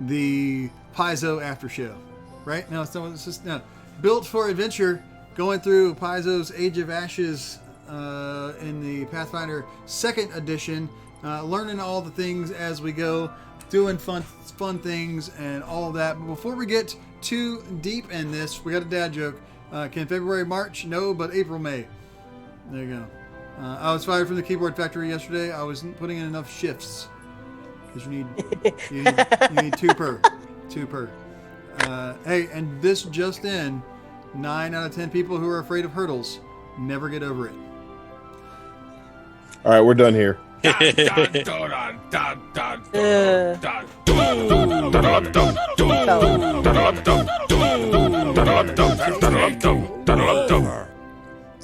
the Paizo after show, right? No, it's just no. Built for adventure, going through Paizo's Age of Ashes in the Pathfinder 2nd edition, learning all the things as we go, doing fun things and all of that. But before we get too deep in this, we got a dad joke. Can February, March? No, but April, May. There you go. I was fired from the keyboard factory yesterday. I wasn't putting in enough shifts. Because you need two per. Hey, and this just in, 9 out of 10 people who are afraid of hurdles never get over it. All right, we're done here.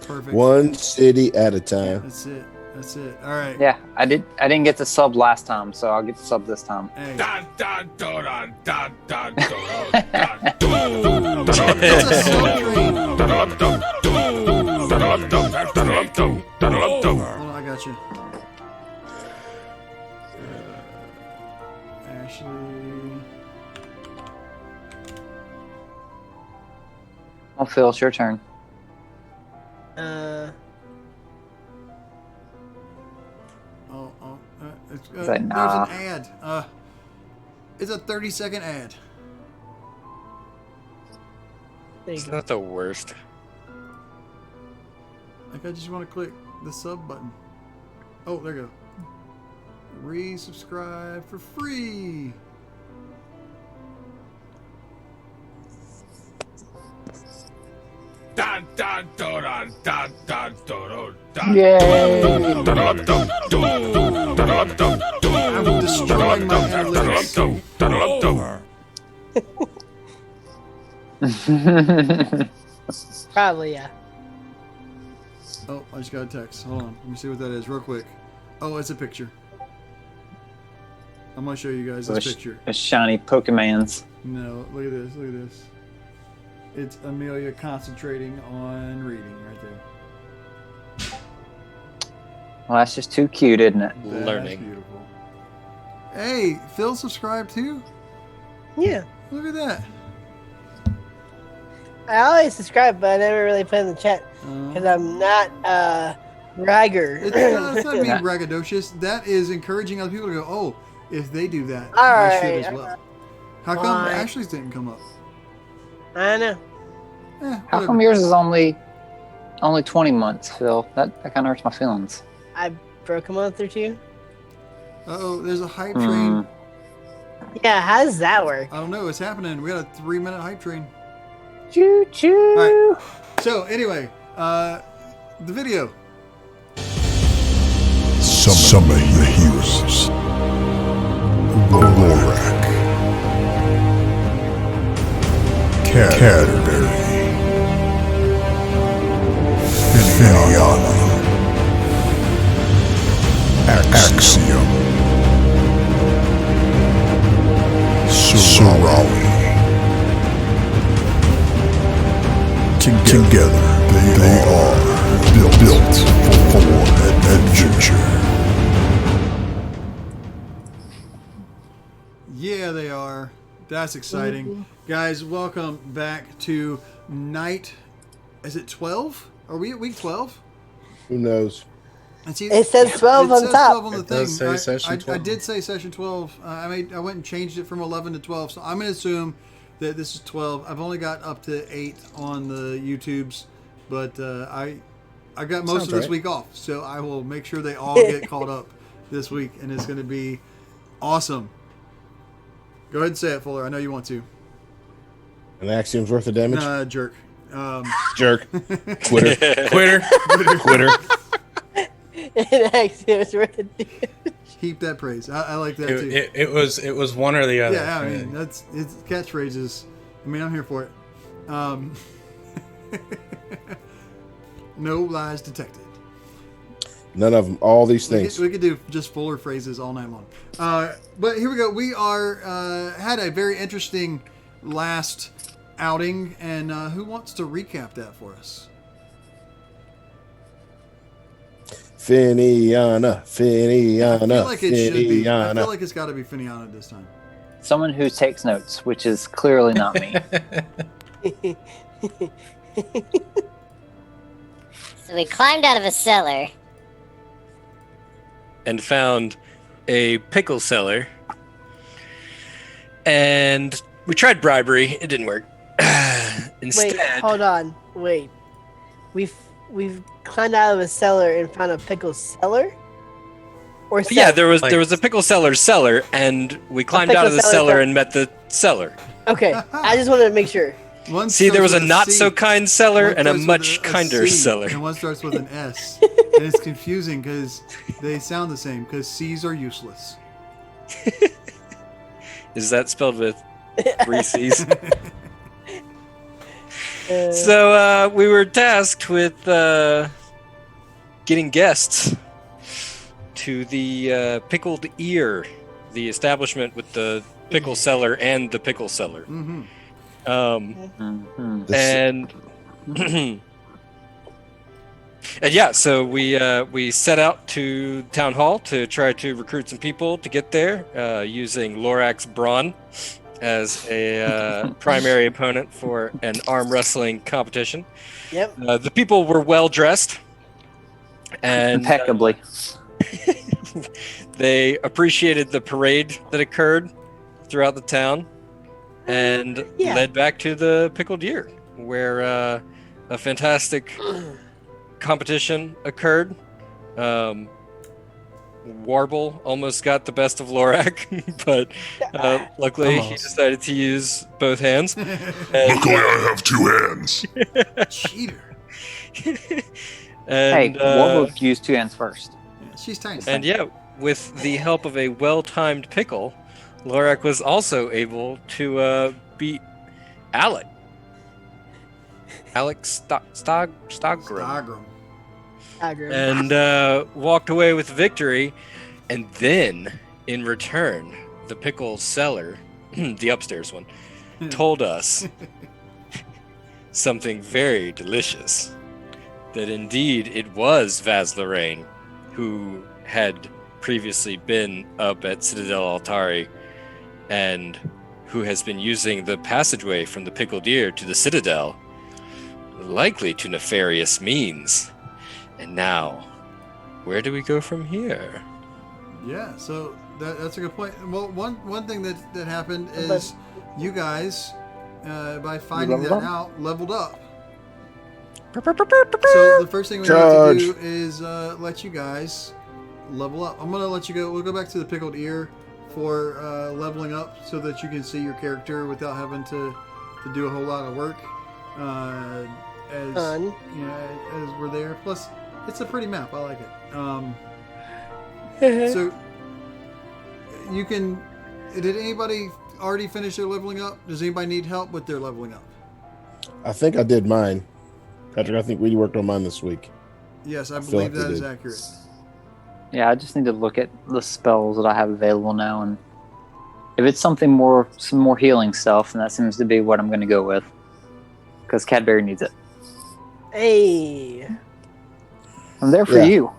Perfect. One city at a time. That's it. All right. Yeah, I didn't get to sub last time, so I'll get to sub this time. Hey. It's a sub train. Oh, I got you. Ashley. Oh, Phil, it's your turn. There's an ad. It's a 30-second ad. It's not the worst. Like, I just want to click the sub button. Oh, there you go. Resubscribe for free. Yay! I'm destroying my analytics. Probably, yeah. Oh, I just got a text. Hold on. Let me see what that is real quick. Oh, it's a picture. I'm going to show you guys this picture. A shiny Pokemans. No, look at this. Look at this. It's Amelia concentrating on reading right there. Well, that's just too cute, isn't it? That's Learning. beautiful. Hey, Phil subscribed too? Yeah. Look at that. I always subscribe, but I never really put in the chat because I'm not bragger. It's not being braggadocious. That is encouraging other people to go, oh, if they do that, All I right, should as well. How come Fine. Ashley's didn't come up? I know. How Whatever. come yours is only 20 months, Phil? That kind of hurts my feelings. I broke a month or two. Uh-oh, there's a hype train. Yeah, how does that work? I don't know. It's happening. We got a 3-minute hype train. Choo choo. All right. So, anyway, the video. Summon the heroes. Lorak. Cadbury. Finiana. Axiom. Surawi. Together they are built for adventure. Yeah, they are. That's exciting. Guys, welcome back to night. Is it 12? Are we at week 12? Who knows? It says 12 on says top. 12 on the It does thing. say session 12. I did say session 12. I went and changed it from 11 to 12, so I'm going to assume that this is 12. I've only got up to 8 on the YouTubes, but I got most Sounds of this right. week off, so I will make sure they all get caught up this week, and it's going to be awesome. Go ahead and say it, Fuller. I know you want to. An axiom's worth of damage? Jerk. Jerk. Quitter. Quitter. It actually was worth it. Heap that praise. I like that too. It was one or the other. Yeah, I mean it's catchphrases. I mean I'm here for it. No lies detected. None of them. All these We things. could do just fuller phrases all night long. But here we go. We are had a very interesting last outing, and who wants to recap that for us? Finiana. I feel like it should be. I Finiana. feel like it's got to be Finiana this time. Someone who takes notes, which is clearly not me. So we climbed out of a cellar. And found a pickle cellar. And we tried bribery. It didn't work. Instead, Wait, hold on. Wait. We've climbed out of a cellar and found a pickle cellar? Or yeah, cellar? there was a pickle cellar, and we climbed out of the pickle cellar cellar. and met the cellar. Okay, I just wanted to make sure. One See, there was starts a with not C, so kind cellar one and a starts with much kinder C, cellar. And one starts with an S. And it's confusing because they sound the same, because C's are useless. Is that spelled with 3 C's? So we were tasked with getting guests to the Pickled Ear, the establishment with the pickle cellar and the pickle cellar. Mm-hmm. And and yeah, so we set out to town hall to try to recruit some people to get there, using Lorax Braun as a primary opponent for an arm wrestling competition. Yep. The people were well dressed, and Impeccably. they appreciated the parade that occurred throughout the town, and Yeah. led back to the Pickled Ear, where a fantastic competition occurred. Warble almost got the best of Lorak, but luckily he Almost. decided to use both hands. And, Luckily, I have 2 hands. Cheater. Hey, and, Warble used 2 hands first. Yeah, she's tiny. and yeah, with the help of a well-timed pickle, Lorak was also able to beat Alec. Alex Stogrum. Stagram. Aggro. And walked away with victory. And then, in return, the pickle seller, the upstairs one, told us something very delicious. That indeed it was Vaz Lorraine who had previously been up at Citadel Altari and who has been using the passageway from the Pickled Ear to the Citadel, likely to nefarious means. And now, where do we go from here? Yeah, so that's a good point. Well, one thing that happened is you guys, by finding that out, leveled up. So the first thing we have to do is let you guys level up. I'm gonna let you go. We'll go back to the Pickled Ear for leveling up, so that you can see your character without having to do a whole lot of work. As Fun. you know, as we're there. Plus, it's a pretty map. I like it. So you can. Did anybody already finish their leveling up? Does anybody need help with their leveling up? I think I did mine. Patrick, I think we worked on mine this week. Yes, I feel believe like we that is did. accurate. Yeah, I just need to look at the spells that I have available now, and if it's some more healing stuff, then that seems to be what I'm going to go with, because Cadbury needs it. Hey. I'm there for Yeah. you.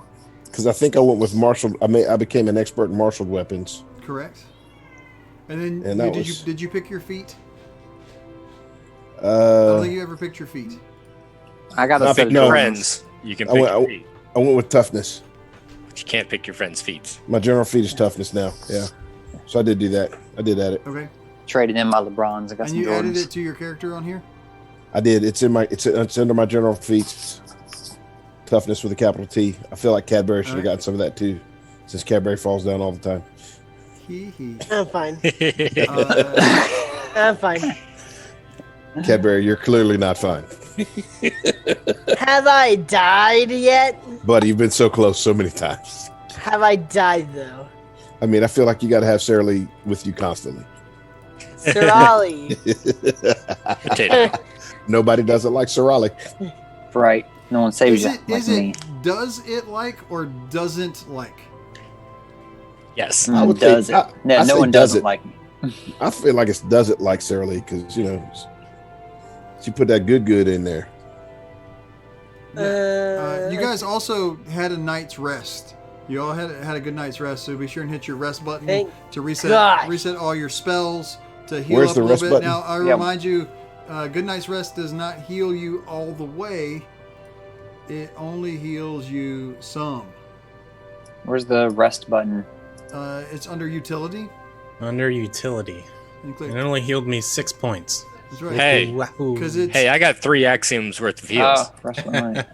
Because I think I went with martial. I became an expert in marshaled weapons. Correct. And then And that did was- you pick your feet? I don't Uh, think you ever picked your feet. I got Not a set pick of no. drawers. Friends, you can I pick went- your feet, I went with toughness. but you can't pick your friend's feet. My general feat is toughness now. Yeah, so I did do that. I did add it. Okay. Traded in my LeBrons. I got And some you added Jordans. it to your character on here? I did. It's under my general feats. Toughness with a capital T. I feel like Cadbury should have Alright. gotten some of that too, since Cadbury falls down all the time. Hee hee. I'm fine. Uh, I'm fine. Cadbury, you're clearly not fine, Have I died yet? buddy. You've been so close so many times. Have I died though? I mean, I feel like you got to have Sarah Lee with you constantly. Sir Ollie. Potato. Nobody doesn't like Sarali. Right. No one saves is you it like is me. it does it like or doesn't like? Yes. I would does think- it? No, I no say one does doesn't it. like me. I feel like it does it like Sarah Lee because she put that good in there. You guys also had a night's rest You all had a good night's rest, so be sure and hit your rest button Thank to reset gosh. all your spells to heal Where's up the a little rest bit. button? Now I Yep. remind you, good night's rest does not heal you all the way. It only heals you some. Where's the rest button? It's under utility. Under utility. And click. It only healed me 6 points. That's right. Hey. Wahoo. Because it's Hey, I got 3 axioms worth of heals. Oh, rest my mind.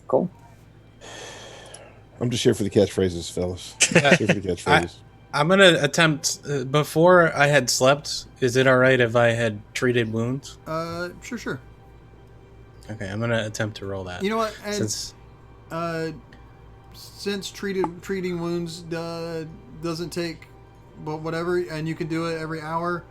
Cool. I'm just here for the catchphrases, fellas. Just here for the catchphrases. I'm gonna attempt before I had slept. Is it all right if I had treated wounds? sure. Okay, I'm gonna attempt to roll that. You know what? And Since since treating wounds doesn't take, but whatever, and you can do it every hour.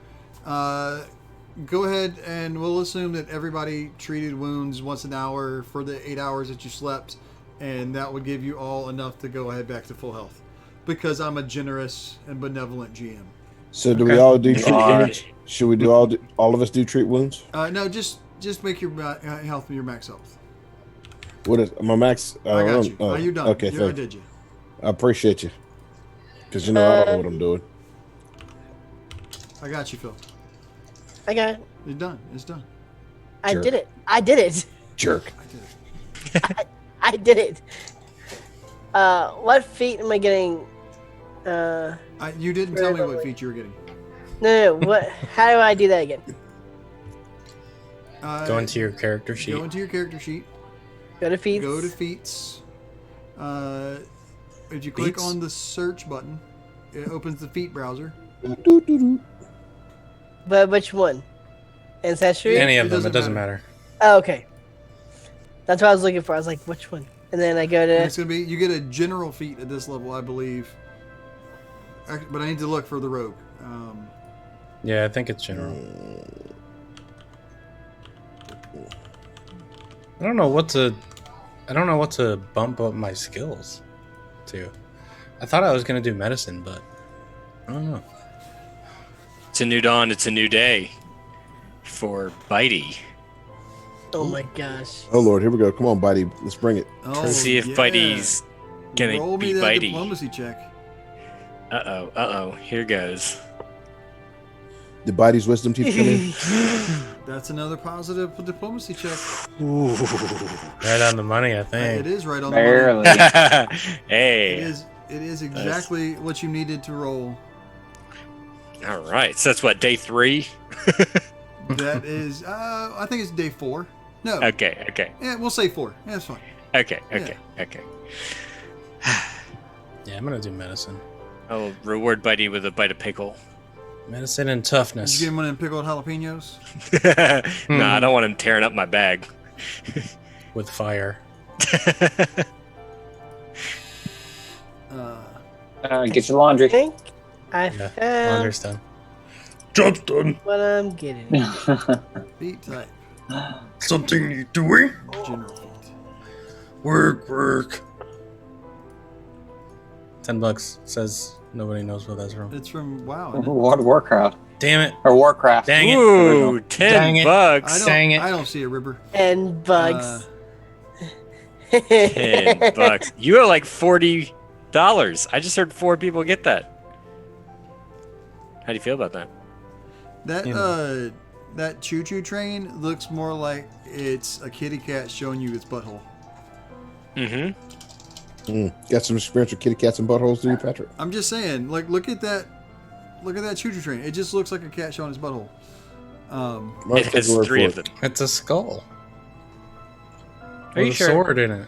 Go ahead and we'll assume that everybody treated wounds once an hour for the 8 hours that you slept, and that would give you all enough to go ahead back to full health. Because I'm a generous and benevolent GM. So do we Okay. all do treat Alright. wounds? Should we do all of us do treat wounds? No, just make your health your max health. What is my max? I got you. Oh, You're done. Okay, I thank you. did you. I appreciate you. Because I don't know what I'm doing. I got you, Phil. I got it. You're done. It's done. I Jerk. did it. I did it. Jerk. I did it. I did it. What feat am I getting? You didn't tell me what feat you were getting. No. What? How do I do that again? go into your character sheet. Go into your character sheet. Go to feats. Go to feats. If you click Feats? on the search button, it opens the feat browser. But which one? Ancestry. Any It of them, doesn't it doesn't matter. Oh, okay. That's what I was looking for. I was like, which one? And then I go And to. it's gonna be you get a general feat at this level, I believe. But I need to look for the rogue. Yeah, I think it's general. I don't know what to bump up my skills to. I thought I was gonna do medicine, but I don't know. It's a new dawn. It's a new day for Bitey. Oh my gosh. Oh Lord, here we go. Come on, Bitey. Let's bring it. Oh, Let's see if yeah. Bitey's gonna Roll me be that Bitey. diplomacy check. Uh-oh. Here goes. Did Bitey's wisdom teeth come in? That's another positive diplomacy check. Right on the money, I think. It is right on the Barely. money. It Hey. is exactly what you needed to roll. All right. So that's what, day 3? That is, I think it's day 4. No, Okay. yeah, we'll say 4. Yeah, that's fine. Okay. Yeah, I'm gonna do medicine. I'll reward Bitey with a bite of pickle. Medicine and Did toughness. you get one of them pickled jalapenos? No, I don't want him tearing up my bag. With fire. Get your laundry. I think I Yeah, found laundry's done. Job's done. what I'm getting. Feet type. Something you doing? General feet. Work. $10 says nobody knows where that's from. It's from WoW. Isn't it? World of Warcraft Damn it! or Warcraft. Dang it! Ooh, Dang $10. it. Dang it. I don't see a river. And bugs. 10 bucks. You owe like $40. I just heard 4 people get that. How do you feel about that? That that choo-choo train looks more like it's a kitty cat showing you its butthole. Mm-hmm. Got some experience with kitty cats and buttholes, do you, Patrick? I'm just saying, like, look at that choo-choo train. It just looks like a cat showing its butthole. Might It take has your word 3 for of it. them. It's a skull. Are you With a sure? sword in it.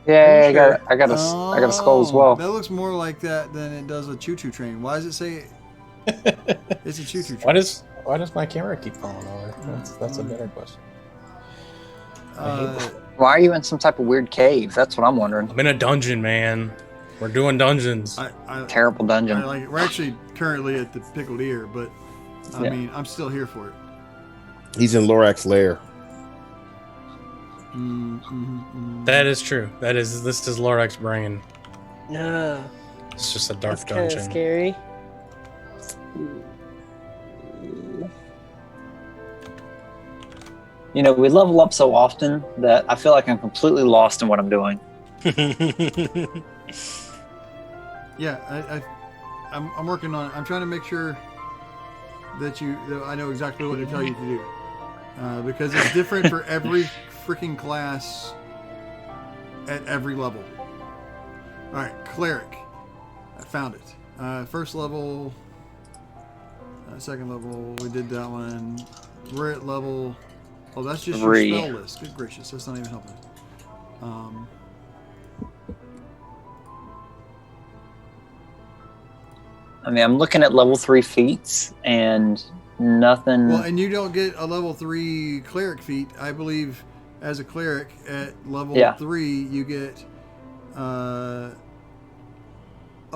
Yeah, I got a skull as well. That looks more like that than it does a choo-choo train. Why does it say it's a choo-choo train? Why does my camera keep falling over? That's a better question. Why are you in some type of weird cave? That's what I'm wondering. I'm in a dungeon, man. We're doing dungeons. I Terrible dungeon. like it. We're actually currently at the Pickled Ear, but I Yeah. mean, I'm still here for it. He's in Lorax's lair. That is true. This is Lorax's brain. No. It's just a dark That's kind of dungeon. scary. You know, we level up so often that I feel like I'm completely lost in what I'm doing. Yeah, I'm working on it. I'm trying to make sure that I know exactly what to tell you to do. Because it's different for every freaking class at every level. Alright, Cleric. I found it. First level, second level, we did that one. We're at level... Oh, that's just 3. your spell list. Good gracious, that's not even helping. I mean, I'm looking at level 3 feats and nothing. Well, and you don't get a level 3 cleric feat. I believe as a cleric at level 3, you get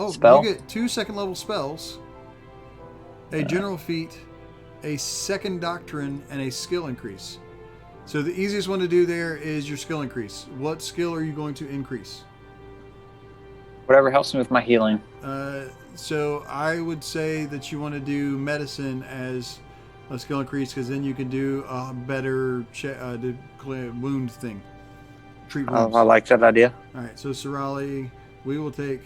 Spell? you get 2 second level spells, a general feat, a second doctrine, and a skill increase. So the easiest one to do there is your skill increase. What skill are you going to increase? Whatever helps me with my healing. So I would say that you want to do medicine as a skill increase, because then you can do a better wound thing. Treat wounds. I like that idea. All right, so Sorali, we will take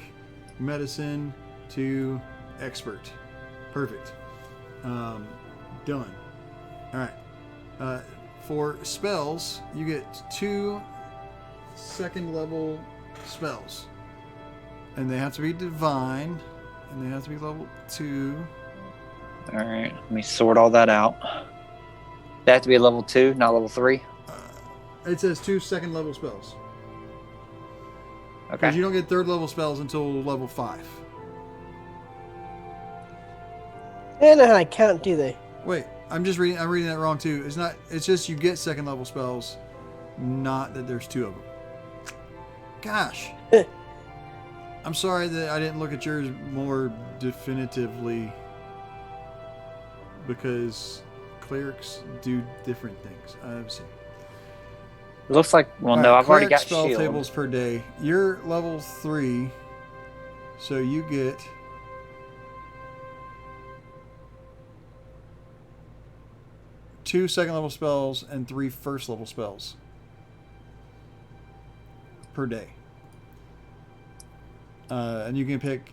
medicine to expert. Perfect. Done. All right. For spells, you get 2 second level spells, and they have to be divine, and they have to be level 2. All right, let me sort all that out. They have to be level 2, not level 3. It says 2 second level spells. Okay. Because you don't get third level spells until level 5. They don't know how to count, do they? Wait, I'm reading that wrong too. It's just you get second level spells, not that there's 2 of them. Gosh. I'm sorry that I didn't look at yours more definitively, because clerics do different things. I've seen. It looks like, well, no, I've already got spell shield. tables per day. You're level 3, so you get 2 second level spells and 3 first level spells per day. And you can pick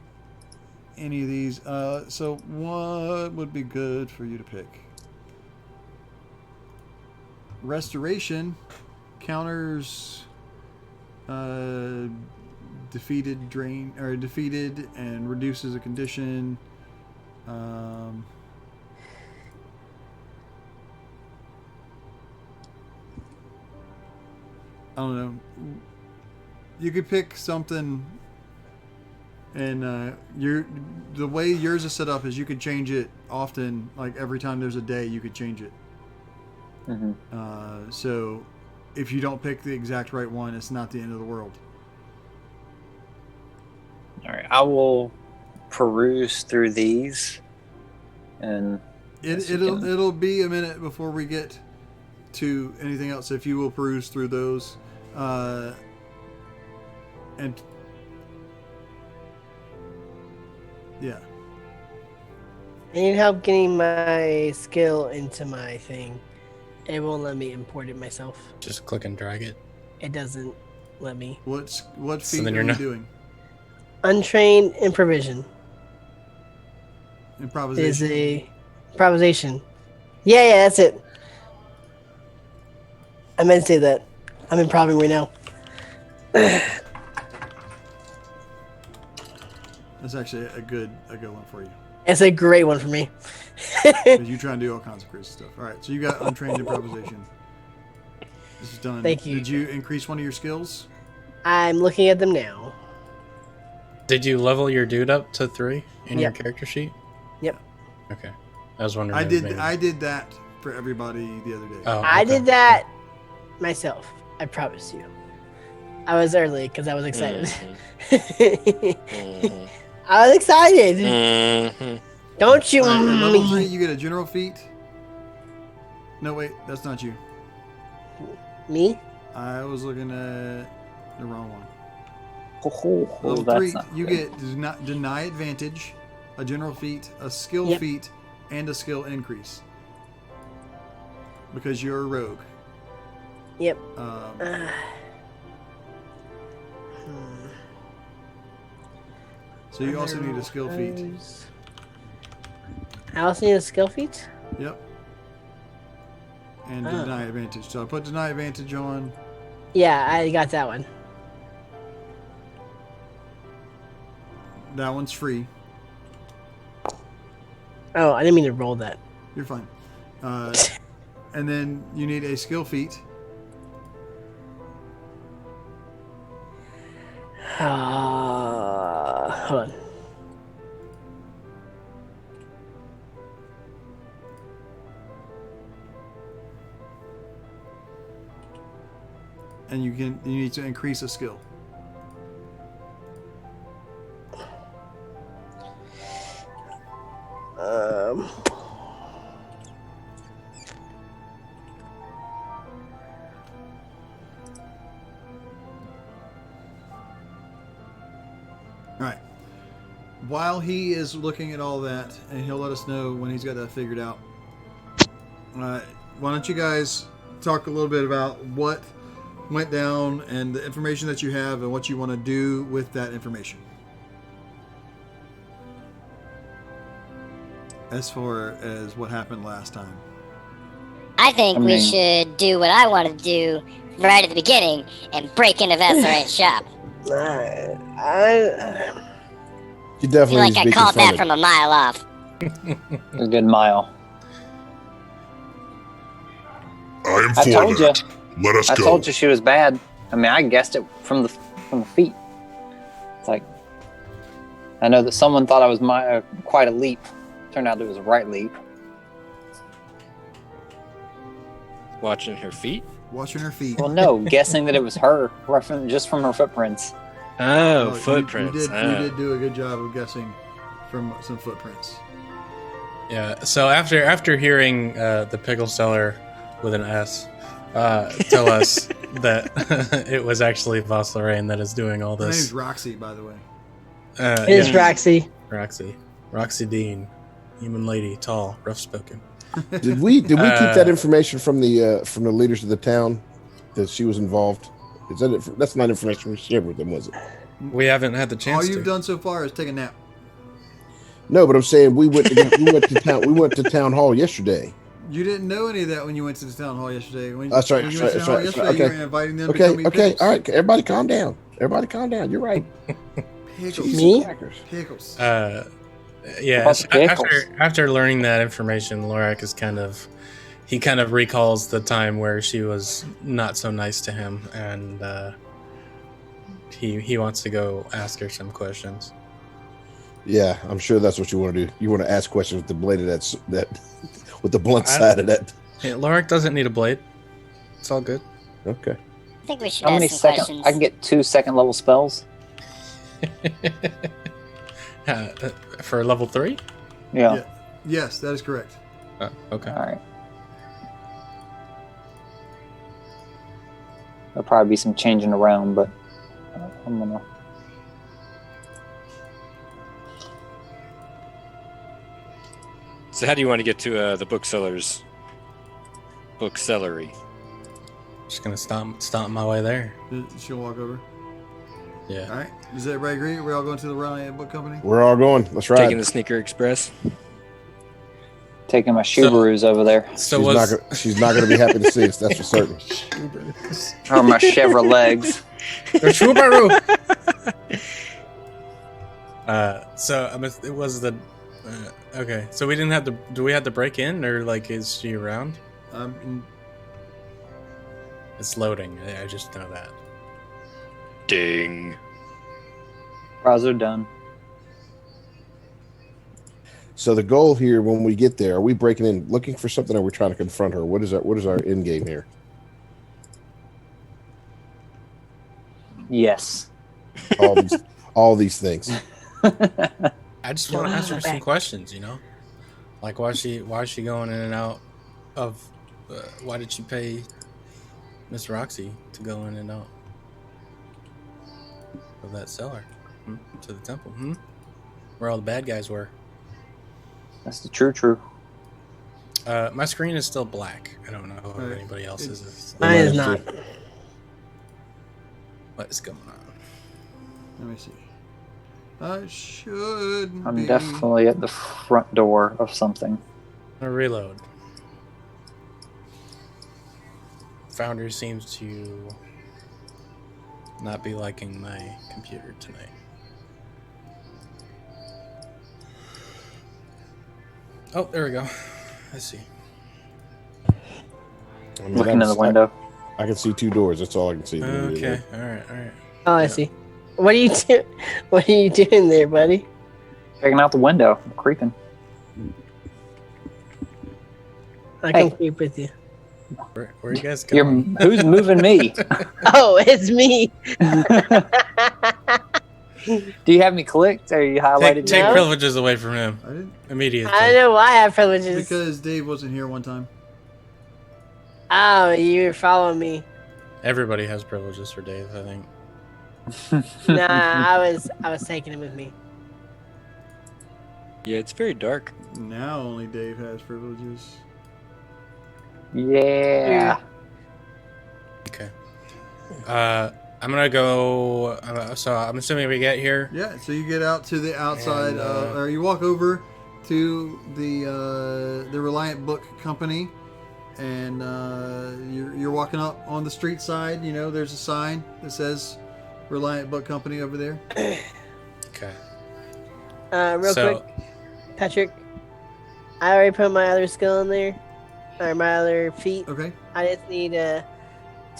any of these. So what would be good for you to pick? Restoration counters defeated and reduces a condition. I don't know. You could pick something, and the way yours is set up is you could change it often. Like every time there's a day, you could change it. Mm-hmm. So if you don't pick the exact right one, it's not the end of the world. All right, I will peruse through these, and it'll be a minute before we get to anything else. If you will peruse through those, and yeah. I need help getting my skill into my thing. It won't let me import it myself. Just click and drag it. It doesn't let me. What So feat then are you're you not- doing? Untrained improvisation Improvisation. is a improvisation. Yeah, that's it. I meant to say that. I'm improvising right now. That's actually a good one for you. It's a great one for me. Because you try and do all kinds of crazy stuff. All right, so you got untrained improvisation. This is done. Thank you. Did you increase one of your skills? I'm looking at them now. Did you level your dude up to 3 in your Yep. character sheet? Yep. Okay. I was wondering. I if did. maybe- I did that for everybody the other day. Oh, I okay. did that myself. I promise you. I was early because I was excited. Mhm. I was excited. Mhm. Don't you? All right, at level 3, you get a general feat. No, wait, that's not you. Me? I was looking at the wrong one. Oh, Level that's 3, not you good. get deny advantage, a general feat, a skill Yep. feat, and a skill increase. Because you're a rogue. Yep. So you also need a skill feat. I also need a skill feat? Yep. And Oh. deny advantage. So I put deny advantage on. Yeah, I got that one. That one's free. Oh, I didn't mean to roll that. You're fine. And then you need a skill feat. Hold on. And you need to increase a skill. All right. While he is looking at all that, and he'll let us know when he's got that figured out. Why don't you guys talk a little bit about what went down and the information that you have and what you want to do with that information? As far as what happened last time. I think we should do what I want to do right at the beginning and break into Vasselrain's shop. You I definitely feel like need to I be called that confronted. from a mile off. A good mile. I am I for told you. that. Let us I go. told you she was bad. I mean, I guessed it from the feet. It's like I know that someone thought I was quite a leap. Turned out it was a right leap. Watching her feet. Watching her feet. Well, no, guessing that it was her, just from her footprints. Oh, Oh, footprints. You did do a good job of guessing from some footprints. Yeah. So after hearing the pickle seller with an S tell us that it was actually Vasselrain that is doing all Her name's this. Roxy, by the way. It is Roxy. Roxy Dean, human lady, tall, rough spoken. Did we keep that information from the leaders of the town that she was involved? Is that that's not information we shared with them, was it? We haven't had the chance All you've to. done so far is take a nap. No, but I'm saying we went to town. We went to town hall yesterday. You didn't know any of that when you went to the town hall yesterday. That's right, When you that's went to the right, town hall that's right, yesterday, okay. you were inviting them to come Okay, eat okay, pickles. all right. Everybody, calm down. Everybody, calm down. You're right. Pickles. Me? Pickles. Yeah. About So the pickles. after learning that information, Lorak is kind of recalls the time where she was not so nice to him, and he wants to go ask her some questions. Yeah, I'm sure that's what you want to do. You want to ask questions with the blade of that with the blunt side of that. Yeah, Lorak doesn't need a blade. It's all good. Okay. I think we should How many ask some second? questions. I can get 2 second level spells. For level 3? Yeah. Yeah. Yes, that is correct. Oh, okay. All right. There'll probably be some changing around, but I'm gonna. So how do you want to get to the bookseller's booksellery? Just gonna stomp my way there. She'll walk over. Yeah. All right. Does everybody agree? We're all going to the Ryan Book Company? We're all going. Let's ride. Taking the Sneaker Express. Taking my Subarus over there. So she's not going to be happy to see us. That's for certain. Or my Chevrolets. Subaru. It was the. Okay, so we didn't have to. Do we have to break in, or like is she around? It's loading. I just know that. Ding. Browser done. So the goal here, when we get there, are we breaking in, looking for something, or are we trying to confront her? What is our end game here? Yes. All these things. I just want to ask her some questions. You know, like why is she going in and out of? Why did she pay Miss Roxy to go in and out of that cellar to the temple? Where all the bad guys were. That's the true. My screen is still black. I don't know if anybody else's is. Mine is not. What is going on? Let me see. Should I'm be. definitely at the front door of something. A reload. Founder seems to not be liking my computer tonight. Oh, there we go. Let's see. I mean, Looking in the that's- window. I can see 2 doors. That's all I can see. Okay, all right. Oh, I see. What are you do? What are you doing there, buddy? Checking out the window. I'm creeping. I Hey. can creep with you. Where are you guys You're, going? who's moving me? Oh, it's me. Do you have me clicked? Are you highlighted? Take No. privileges away from him I didn't immediately. I know why I have privileges. because Dave wasn't here one time. Oh, you're following me. Everybody has privileges for Dave, I think. Nah, I was taking him with me. Yeah, it's very dark. Now only Dave has privileges. Yeah. Okay. I'm gonna go. So I'm assuming we get here. Yeah, so you get out to the outside, And, or you walk over to the Reliant Book Company, and you're walking up on the street side. You know, there's a sign that says Reliant Book Company over there. Okay. Real So- quick, Patrick. I already put my other skill in there, or my other feat. Okay. I just need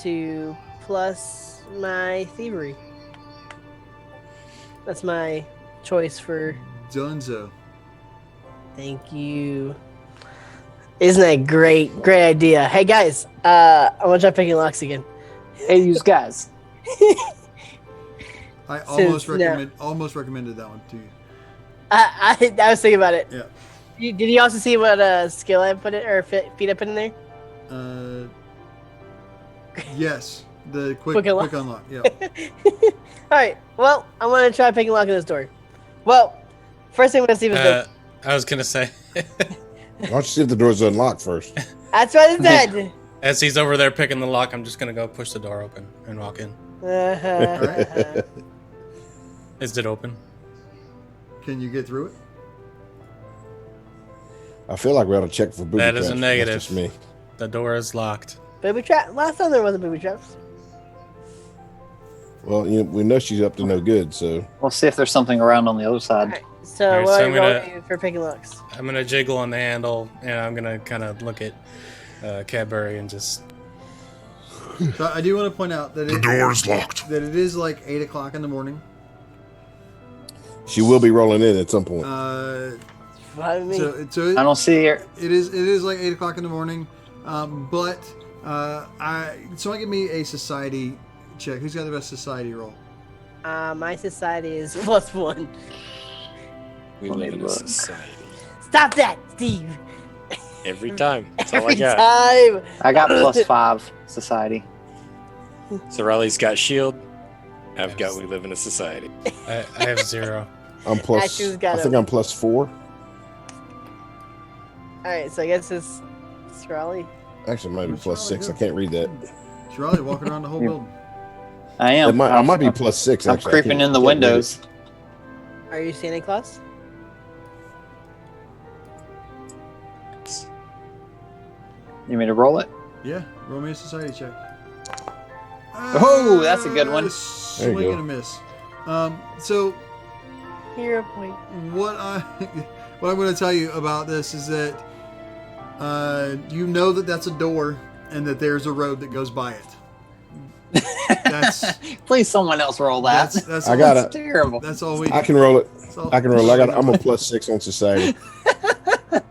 to plus my thievery. That's my choice for. Dunzo. Thank you. Isn't that great? Great idea. Hey guys, I want to try picking locks again. Hey, you guys. I Since almost recommended that one to you. I was thinking about it. Yeah. Did you also see what skill I put it or feat I put in there? Yes, the quick Quick unlock. unlock. Yeah. All right. Well, I want to try picking lock in this door. Well, first thing I'm gonna see is the. I was gonna say, Why don't you see if the door's unlocked first? That's what I said. as he's over there picking the lock, I'm just gonna go push the door open and walk in. Is it open? Can you get through it? I feel like we ought to check for booby That is a traps. negative. That's just me. The door is locked. Booby trap. Last time there wasn't booby traps. Well, we know she's up to no good, so We'll see if there's something around on the other All side. right. So All right, what so are I'm you gonna- rolling for picking locks? I'm gonna jiggle on the handle, and I'm gonna kind of look at Cadbury and just. So I do want to point out that The door is locked. that it is like 8 o'clock in the morning. she will be rolling in at some point. Fine with me. So I don't see her. it is like 8 o'clock in the morning, but someone give me a society check. Who's got the best society roll? My society is +1. We Let me live in a look. society. Stop that, Steve. Every time. That's all I Every got. time. I got +5 society. So Raleigh's got shield. I've got we live in a society. I have 0. I'm plus. Action's got I think him. I'm +4. All right, so I guess it's Raleigh. Actually, it might be What's wrong +6. I with can't read that. Charlie walking around the whole You- building. I am. I might be +6. I'm Actually, I creeping can't- in the can't read it. windows. Are you Santa Claus? You mean to roll it? Yeah, roll me a society check. Oh, that's a good one. Swing There you and a miss. So Hero point. what what I'm going to tell you about this is that you know that that's a door and that there's a road that goes by it. That's Please, someone else roll that. that's I all, got That's it. terrible. That's all we. I can roll it. that's all- I can roll. I'm a +6 on society.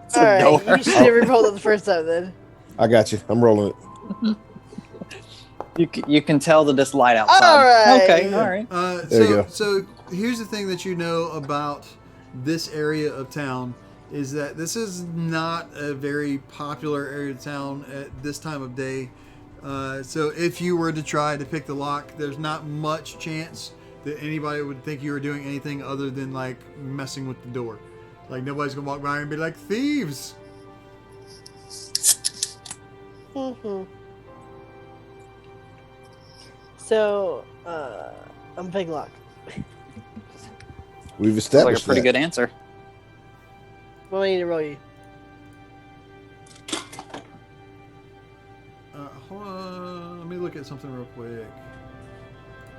It's All a right, door. you should have rolled it the first time then. I got you. I'm rolling it. You can tell that it's light outside. All right. Okay. All right. There you go. So here's the thing that you know about this area of town is that this is not a very popular area of town at this time of day. So if you were to try to pick the lock, there's not much chance that anybody would think you were doing anything other than like messing with the door. Like nobody's gonna walk by and be like thieves. Mhm. So, I'm big lock. We've Sounds like a established pretty that. good answer. What do I need to roll you? Hold on. Let me look at something real quick.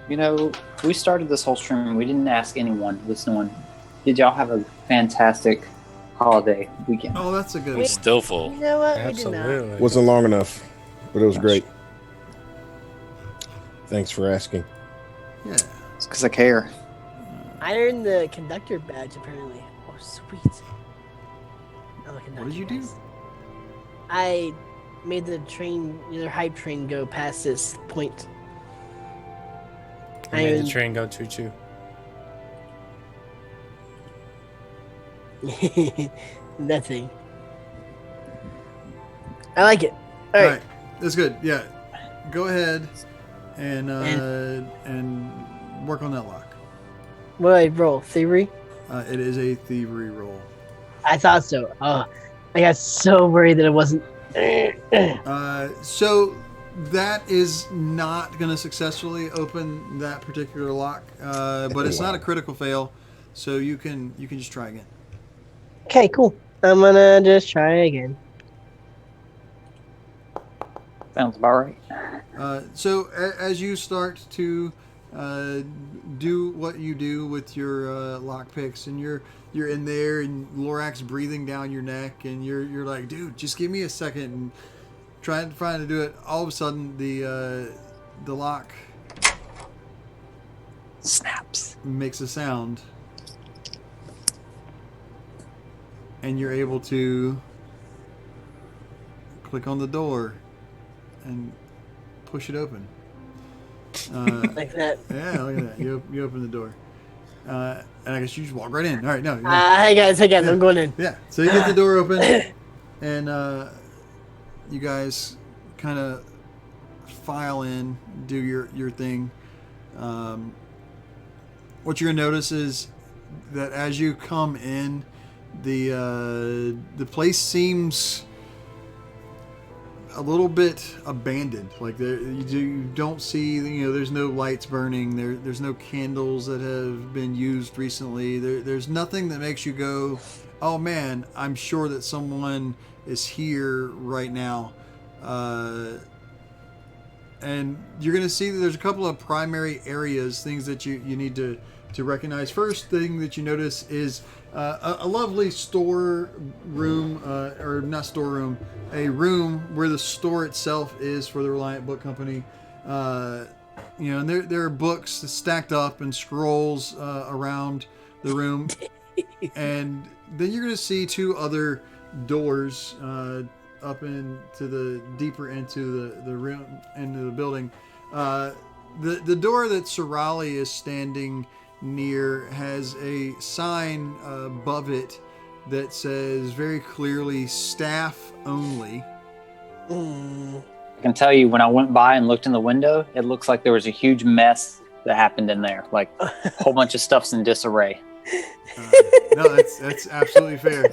You know, we started this whole stream and we didn't ask anyone, listening. Did y'all have a fantastic holiday weekend? Oh, that's a good Wait. one. Still You full. know what? We did not. Absolutely. Wasn't long enough, but it was great. Thanks for asking. Yeah. It's because I care. I earned the conductor badge apparently. Oh, sweet. I'm a conductor, did you do? guys. I made the train, the hype train, go past this point. I made the train go choo-choo. That thing. I like it. All All right. right. That's good. Yeah. Go ahead and work on that lock. What do I roll? Thievery? It is a thievery roll. I thought so. Oh, I got so worried that it wasn't. So that is not going to successfully open that particular lock, but it's not a critical fail, so you can just try again. Okay, cool. I'm gonna just try again. Sounds about right. So as you start to do what you do with your lock picks, and you're in there, and Lorax's breathing down your neck, and you're like, dude, just give me a second, and trying to do it. All of a sudden, the lock Snaps. makes a sound, and you're able to click on the door and push it open. Like that. Yeah, look at that. You open the door. And I guess you just walk right in. All right, no. Hey guys, I'm going in. Yeah, so you get the door open, and you guys kind of file in, do your thing. What you're going to notice is that as you come in, the place seems a little bit abandoned. Like you don't see, there's no lights burning. There's no candles that have been used recently. There's nothing that makes you go, oh man, I'm sure that someone is here right now. And you're going to see that there's a couple of primary areas, things that you need to recognize. First thing that you notice is a lovely store room, or not store room, a room where the store itself is for the Reliant Book Company. And there are books stacked up and scrolls around the room. And then you're going to see two other doors up deeper into the room, into the building. The door that Sorali is standing near has a sign above it that says very clearly staff only. I can tell you, when I went by and looked in the window, it looks like there was a huge mess that happened in there. Like a whole bunch of stuff's in disarray. No, that's absolutely fair.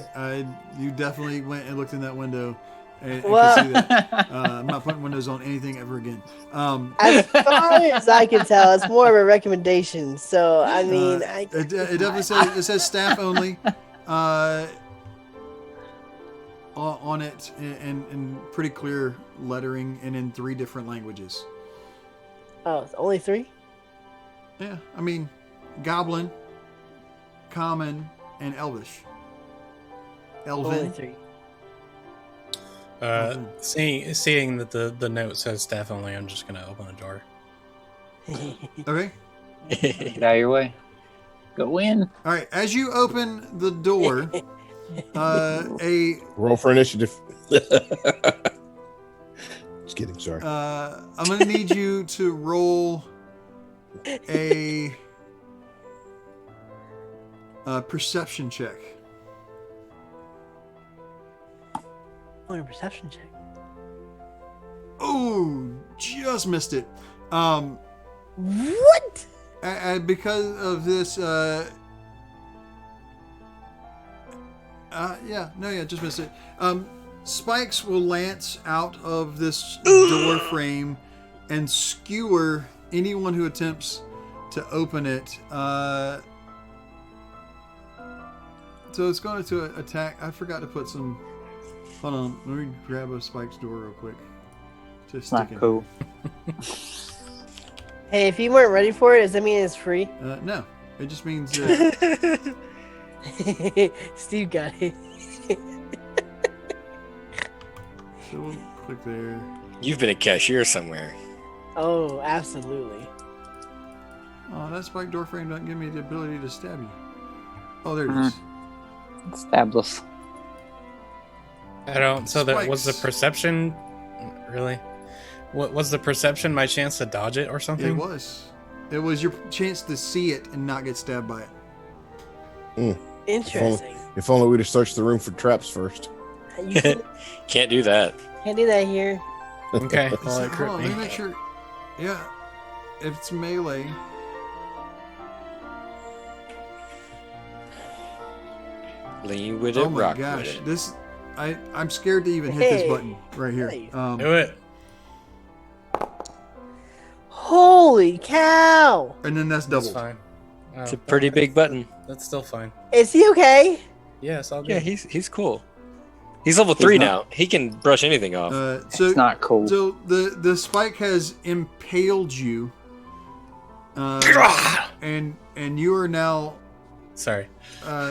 You definitely went and looked in that window and Well- could see that. I'm not putting windows on anything ever again. As far as I can tell, it's more of a recommendation. So I mean, It definitely says staff only on it in pretty clear lettering and in 3 different languages. oh, it's only 3. Yeah, I mean, Goblin, Common, and Elvish. Only Elven. 3. Seeing that the note says staff only, I'm just gonna open the door. Okay. Get out of your way. Go in. All right. As you open the door, a Roll for initiative. Just kidding. Sorry. I'm gonna need you to roll a perception check. Only a perception check. Oh, just missed it. What? Because of this, just missed it. Spikes will lance out of this door frame and skewer anyone who attempts to open it. So it's going to attack. I forgot to put some. Hold on. Let me grab a Spike's door real quick. Just It's not stick it. cool. Hey, if you weren't ready for it, does that mean it's free? No, it just means. Steve got it. So we'll click there. You've been a cashier somewhere. Oh, absolutely. Oh, that Spike door frame doesn't give me the ability to stab you. Oh, there it Mhm. is. Stabless. I don't. So that was the Spikes. perception. Really? What was the perception? My chance to dodge it or something? It was. It was your chance to see it and not get stabbed by it. Interesting. If only we'd have searched the room for traps first. You can't Can't do that. do that here. Okay. Well, So, it hold crit on, let me me. make sure. Yeah, if it's melee. Lean with it, Oh my rock gosh, with it. this. I'm scared to even hit this Hey. button right here. Hey. Do it. Holy cow! And then that's That's doubled. fine. It's Oh, a pretty big button. That's still fine. Is he okay? Yeah, it's all good. Yeah, he's cool. He's level 3 not- now. He can brush anything off. So It's not cool. So the spike has impaled you, and you are now Sorry.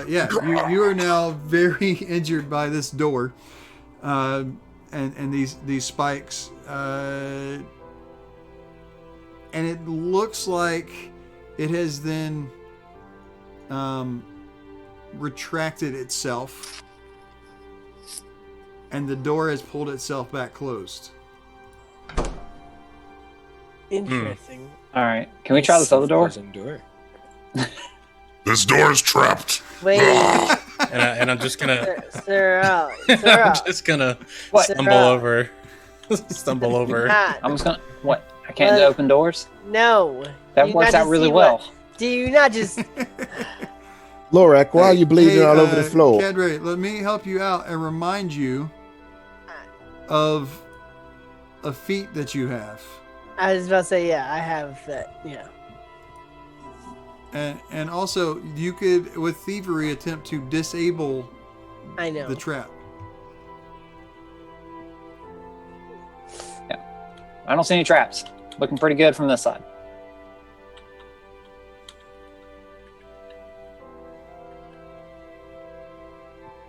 you are now very injured by this door, and these spikes, and it looks like it has then retracted itself, and the door has pulled itself back closed. Interesting. All right. Can we try this other door? Closing door. This door is trapped. Wait, And I'm just gonna. sir out. Sir I'm out. just gonna What? stumble Sarah. over. Stumble over. Not. I'm just gonna. What? I can't Well- open doors. No. That You works not out to really see well. Do you not just? Lorak, why are you bleeding Hey, all over the floor? Cadbury, let me help you out and remind you of a feat that you have. I was about to say, yeah, I have that. Yeah. And also, you could, with thievery, attempt to disable I know. the trap. I don't see any traps. Looking pretty good from this side.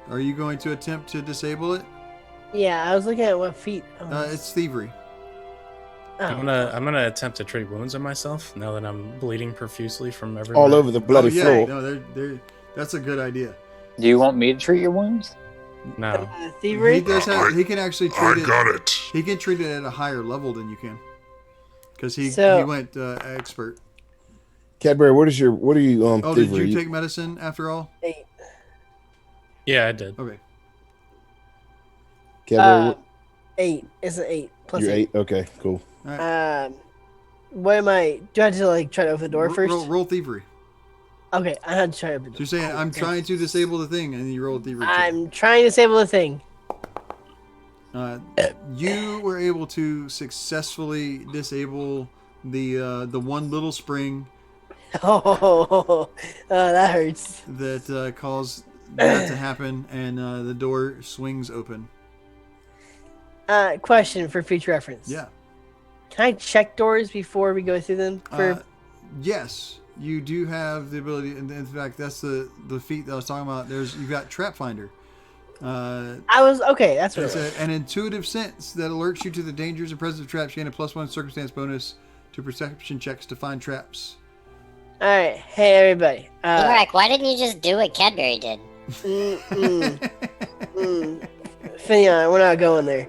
Are you going to attempt to disable it? Yeah, I was looking at what feet. It's thievery. Oh. I'm gonna attempt to treat wounds on myself now that I'm bleeding profusely from everywhere. All over the bloody oh, yeah, floor. no, that's a good idea. Do you want me to treat your wounds? No. He Thievery. does have. He can actually I treat it. got it. He can treat it at a higher level than you can, because he So- went expert. Cadbury, what are you Oh, did thievery? you take medicine after all? 8. Yeah, I did. Okay. Cadbury, 8. It's an 8 plus you're 8. 8? Okay, cool. What am I? Do I have to like try to open the door first? Roll thievery. Okay, I had to try to open the So you're saying I'm trying to disable the thing, and you roll a thievery check. I'm trying to disable the thing. You were able to successfully disable the one little spring Oh, that hurts. that caused that to happen, and the door swings open. Question for future reference. Yeah. Can I check doors before we go through them? Yes, you do have the ability, and in fact, that's the feat that I was talking about. You've got Trap Finder. I was okay. That's what It's it was. an intuitive sense that alerts you to the dangers and presence of traps. You gain a +1 circumstance bonus to perception checks to find traps. All right. Hey, everybody. Lorak, why didn't you just do what Cadbury did? Finion, we're not going there.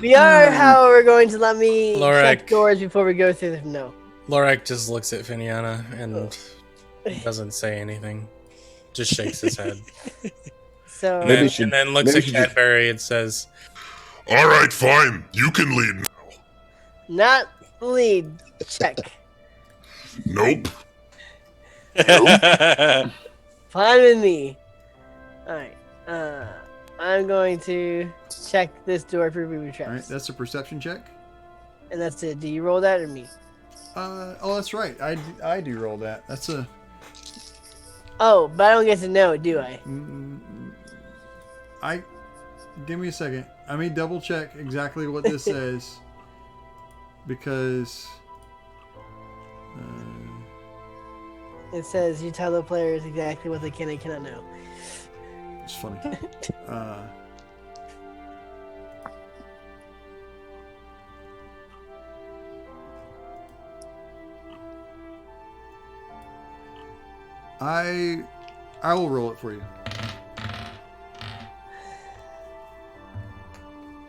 We are, however, going to let me check Lorak. doors before we go through them. No. Lorak just looks at Finiana and doesn't say anything. Just shakes his head. So Maybe And, she- and then looks maybe at she just- Cadbury and says, All right, fine. You can lead now. not lead check. Nope. Fine with me. All right. I'm going to check this door for booby All right, traps, that's a perception check. and that's it. Do you roll that or me? Oh, that's right. I do roll that. That's a Oh, but I don't get to know, do I? Give me a second. I mean, double check exactly what this says because It says you tell the players exactly what they can and cannot know. it's funny. I will roll it for you.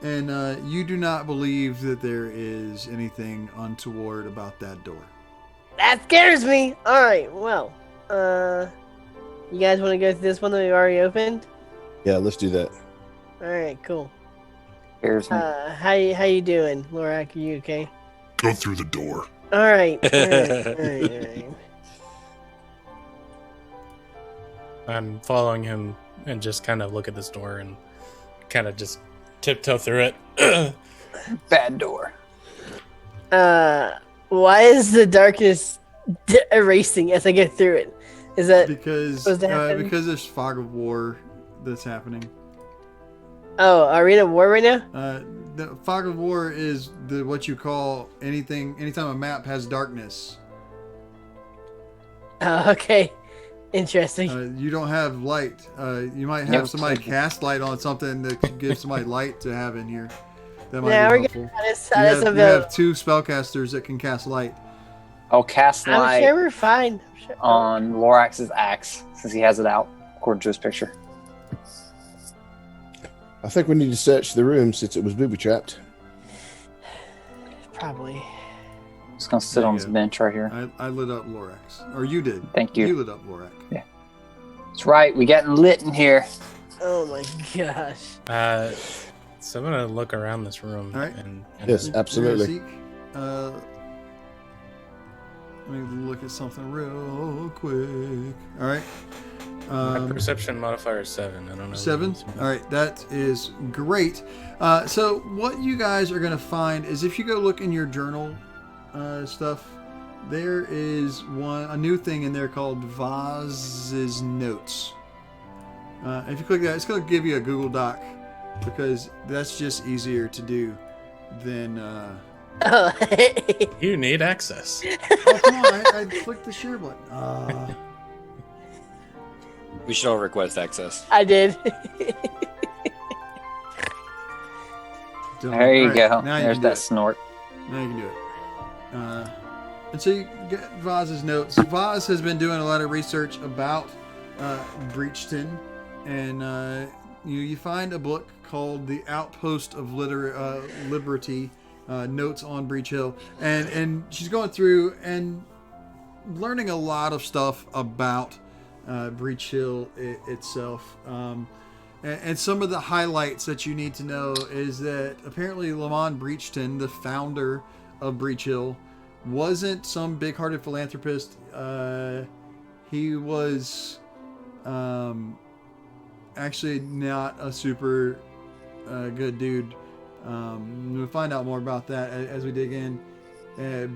And you do not believe that there is anything untoward about that door. That scares me. All right, well, you guys want to go to this one that we already opened? Yeah, let's do that. All right, cool. Here's me. How you doing, Lorak? Are you okay? Go through the door. All right. All right. I'm following him and just kind of look at this door and kind of just tiptoe through it. Bad door. Why is the darkness erasing as I get through it? Is that because supposed to happen? because there's fog of war that's happening. Oh, Arena of War right now? The fog of war is what you call anytime a map has darkness. Oh, okay. Interesting. You don't have light. You might have somebody cast light on something that could give somebody light to have in here. That might be helpful. You have two spellcasters that can cast light. I'll cast I'm light sure we're fine. on Lorax's axe since he has it out, according to his picture. I think we need to search the room since it was booby trapped. Probably. Just gonna sit on this bench right here. I lit up Lorax. Or you did. Thank you. You lit up Lorax. Yeah. That's right. We getting lit in here. Oh my gosh. So I'm gonna look around this room. All right. And Yes, absolutely. Seek, let me look at something real quick. All right. My perception modifier is 7. I don't know. 7. All right, that is great. So what you guys are going to find is if you go look in your journal stuff, there is a new thing in there called Vaz's Notes. If you click that, it's going to give you a Google Doc because that's just easier to do than. Oh. You need access. Oh, come on! I clicked the share button. We should all request access. I did. There you All right, go. now you There's can do that it. snort. Now you can do it. And so you get Vaz's notes. Vaz has been doing a lot of research about Breachton, and you find a book called "The Outpost of Liberty: Notes on Breach Hill," and she's going through and learning a lot of stuff about Breach Hill itself. And some of the highlights that you need to know is that apparently Lamont Breachton, the founder of Breach Hill, wasn't some big-hearted philanthropist. He was actually not a super good dude. We'll find out more about that as we dig in.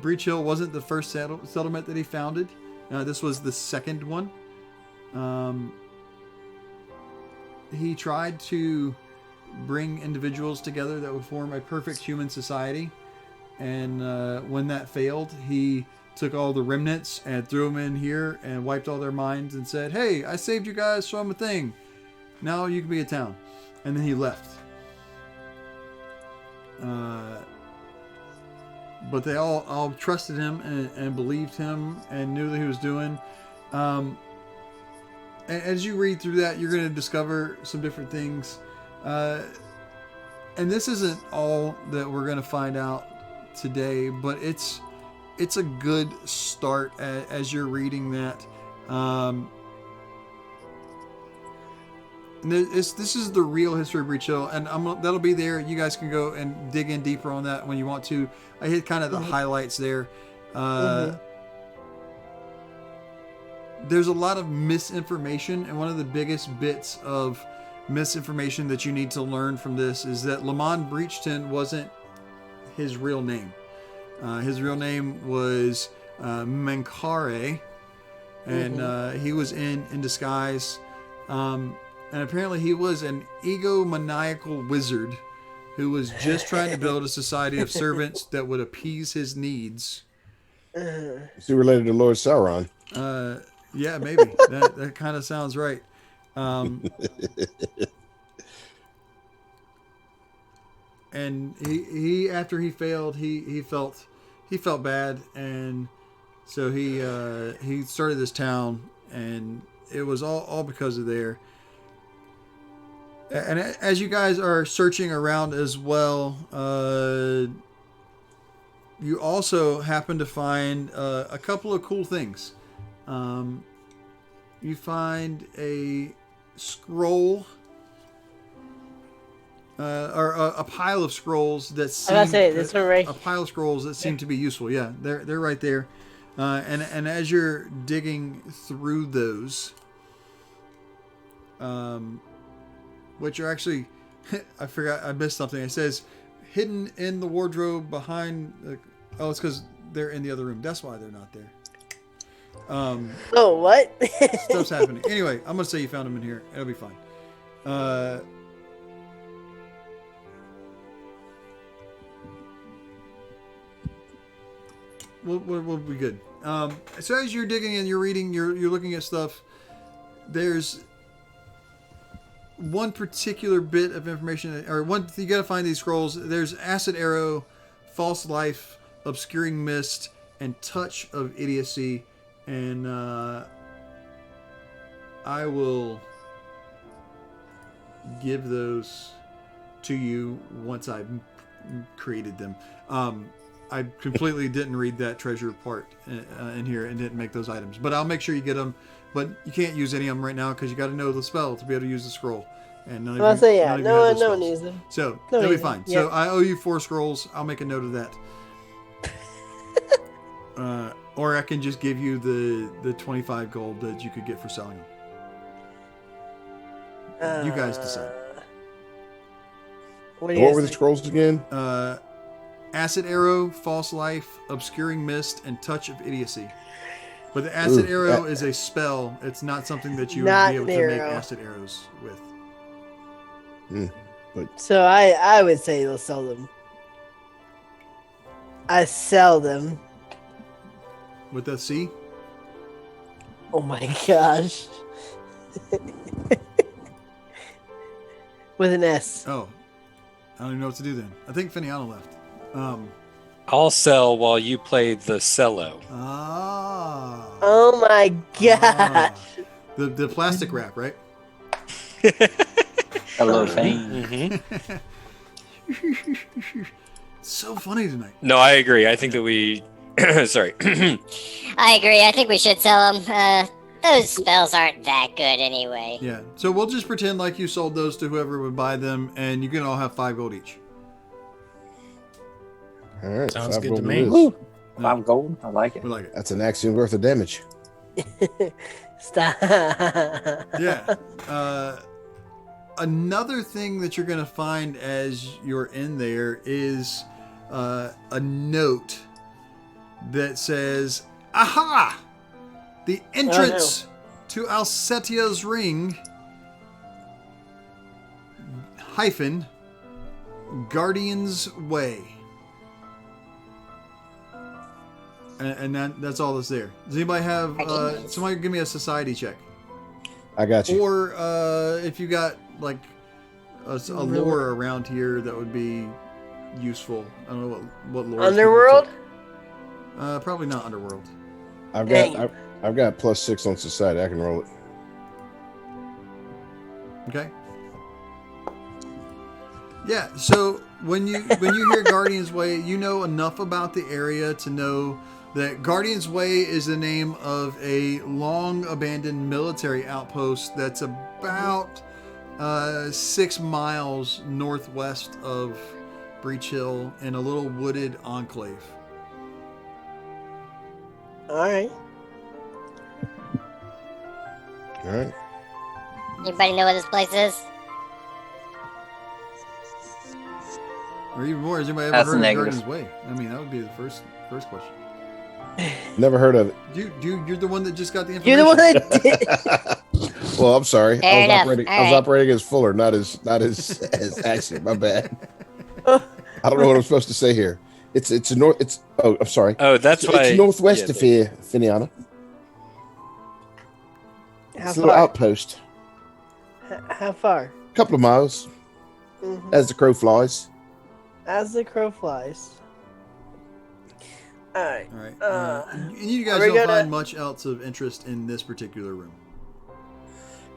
Breach Hill wasn't the first settlement that he founded. This was the second one. He tried to bring individuals together that would form a perfect human society. And when that failed, he took all the remnants and threw them in here and wiped all their minds and said, "Hey, I saved you guys from a thing. Now you can be a town." And then he left. But they all trusted him and believed him and knew that he was doing. And as you read through that, you're going to discover some different things. And this isn't all that we're going to find out today, but it's a good start as you're reading that. And this is the real history of Breach Hill, and that'll be there. You guys can go and dig in deeper on that when you want to. I hit kind of the highlights there. There's a lot of misinformation, and one of the biggest bits of misinformation that you need to learn from this is that Lamont Breachton wasn't his real name. His real name was Mankare, and he was in disguise, and apparently he was an egomaniacal wizard who was just trying to build a society of servants that would appease his needs. Is he related to Lord Sauron? Yeah, maybe that kind of sounds right. And he after he failed, he felt bad, and so he started this town, and it was all because of there. And as you guys are searching around as well, you also happen to find a couple of cool things. You find a scroll, or a pile of scrolls that seem, this one right. a pile of scrolls that seem to be useful. Yeah, they're right there. And as you're digging through those, which are actually, I forgot, I missed something. It says hidden in the wardrobe behind. It's because they're in the other room. That's why they're not there. Oh, what? Stuff's happening. Anyway, I'm gonna say you found them in here. It'll be fine. We'll be good. So as you're digging and you're reading, you're looking at stuff. There's one particular bit of information, or one you got to find these scrolls. There's acid arrow, false life, obscuring mist, and touch of idiocy. And I will give those to you once I've created them. I completely didn't read that treasure part in here and didn't make those items, but I'll make sure you get them. But you can't use any of them right now because you got to know the spell to be able to use the scroll. And none of you, I'll say, yeah, none of you no have those one spells. needs them. So No it'll be need them. fine. Yeah. So I owe you 4 scrolls. I'll make a note of that. Or I can just give you the 25 gold that you could get for selling them. You guys decide. What What were the scrolls again? Acid arrow, false life, obscuring mist, and touch of idiocy. But the acid arrow is a spell. It's not something that you would Not be able an to make arrow. acid arrows with. So I would say they'll sell them. I sell them. With a C? Oh my gosh. With an S. Oh. I don't even know what to do then. I think Finiana left. I'll sell while you play the cello. Oh my gosh. The plastic wrap, right? Hello, Fane. So funny tonight. No, I agree. I think that we. Sorry. I agree. I think we should sell them. Those spells aren't that good anyway. Yeah. So we'll just pretend like you sold those to whoever would buy them, and you can all have 5 gold each. All right, Sounds 5 good gold to it me. is. Woo. 5 gold. I like it. We like it. That's an axiom worth of damage. Stop. Yeah. Another thing that you're going to find as you're in there is a note that says, "Aha! The entrance to Alcetia's ring, Guardian's Way." And that's all that's there. Does anybody have, somebody give me a society check? I got you. Or if you got like a lore around here that would be useful. I don't know what lore. Underworld? Probably not Underworld. I've got +6 on society. I can roll it. Okay. Yeah. So when you hear Guardian's Way, you know enough about the area to know that Guardian's Way is the name of a long abandoned military outpost that's about 6 miles northwest of Breach Hill in a little wooded enclave. All right. All right. Anybody know where this place is? Or even more, has anybody ever That's heard of negative. Guardian's Way? I mean, that would be the first question. Never heard of it. You're the one that just got the information. You're the one that did. Well, I'm sorry. Fair I enough. was All right. operating as Fuller, not as as Axiom. My bad. I don't know what I'm supposed to say here. It's a north. It's I'm sorry. Oh, that's why. It's northwest of yeah, here, Finiana. How It's a little far? outpost. How far? A couple of miles Mhm. as the crow flies. As the crow flies. All right. All right. Uh, And you guys are we don't gonna- find much else of interest in this particular room.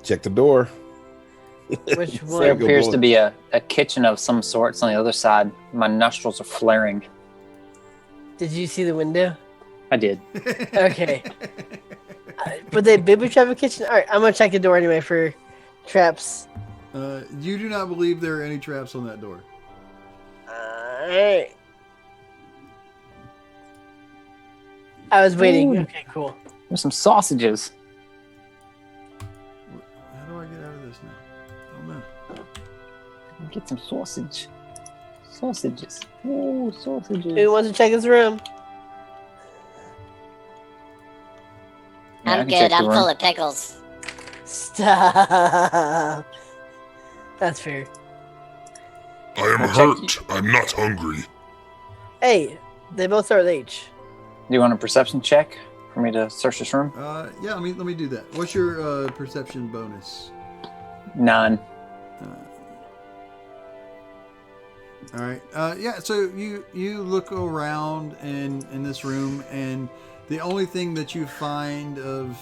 Check the door. Which There one? Go appears bullet. to be a kitchen of some sorts on the other side. My nostrils are flaring. Did you see the window? I did. Okay. But they booby trap a kitchen. All right, I'm gonna check the door anyway for traps. You do not believe there are any traps on that door. All right. I was waiting. Ooh. Okay, cool. There's some sausages. How do I get out of this now? Oh no. Get some sausage. Sausages. Oh, sausages. Who wants to check his room? Yeah, I I'm can check good. the I'm room. full of pickles. Stop. That's fair. I am I'll check hurt. I'm not hungry. Hey, they both start with H. Do you want a perception check for me to search this room? Yeah, let me do that. What's your perception bonus? 9. All right. Yeah. So you look around in this room, and the only thing that you find of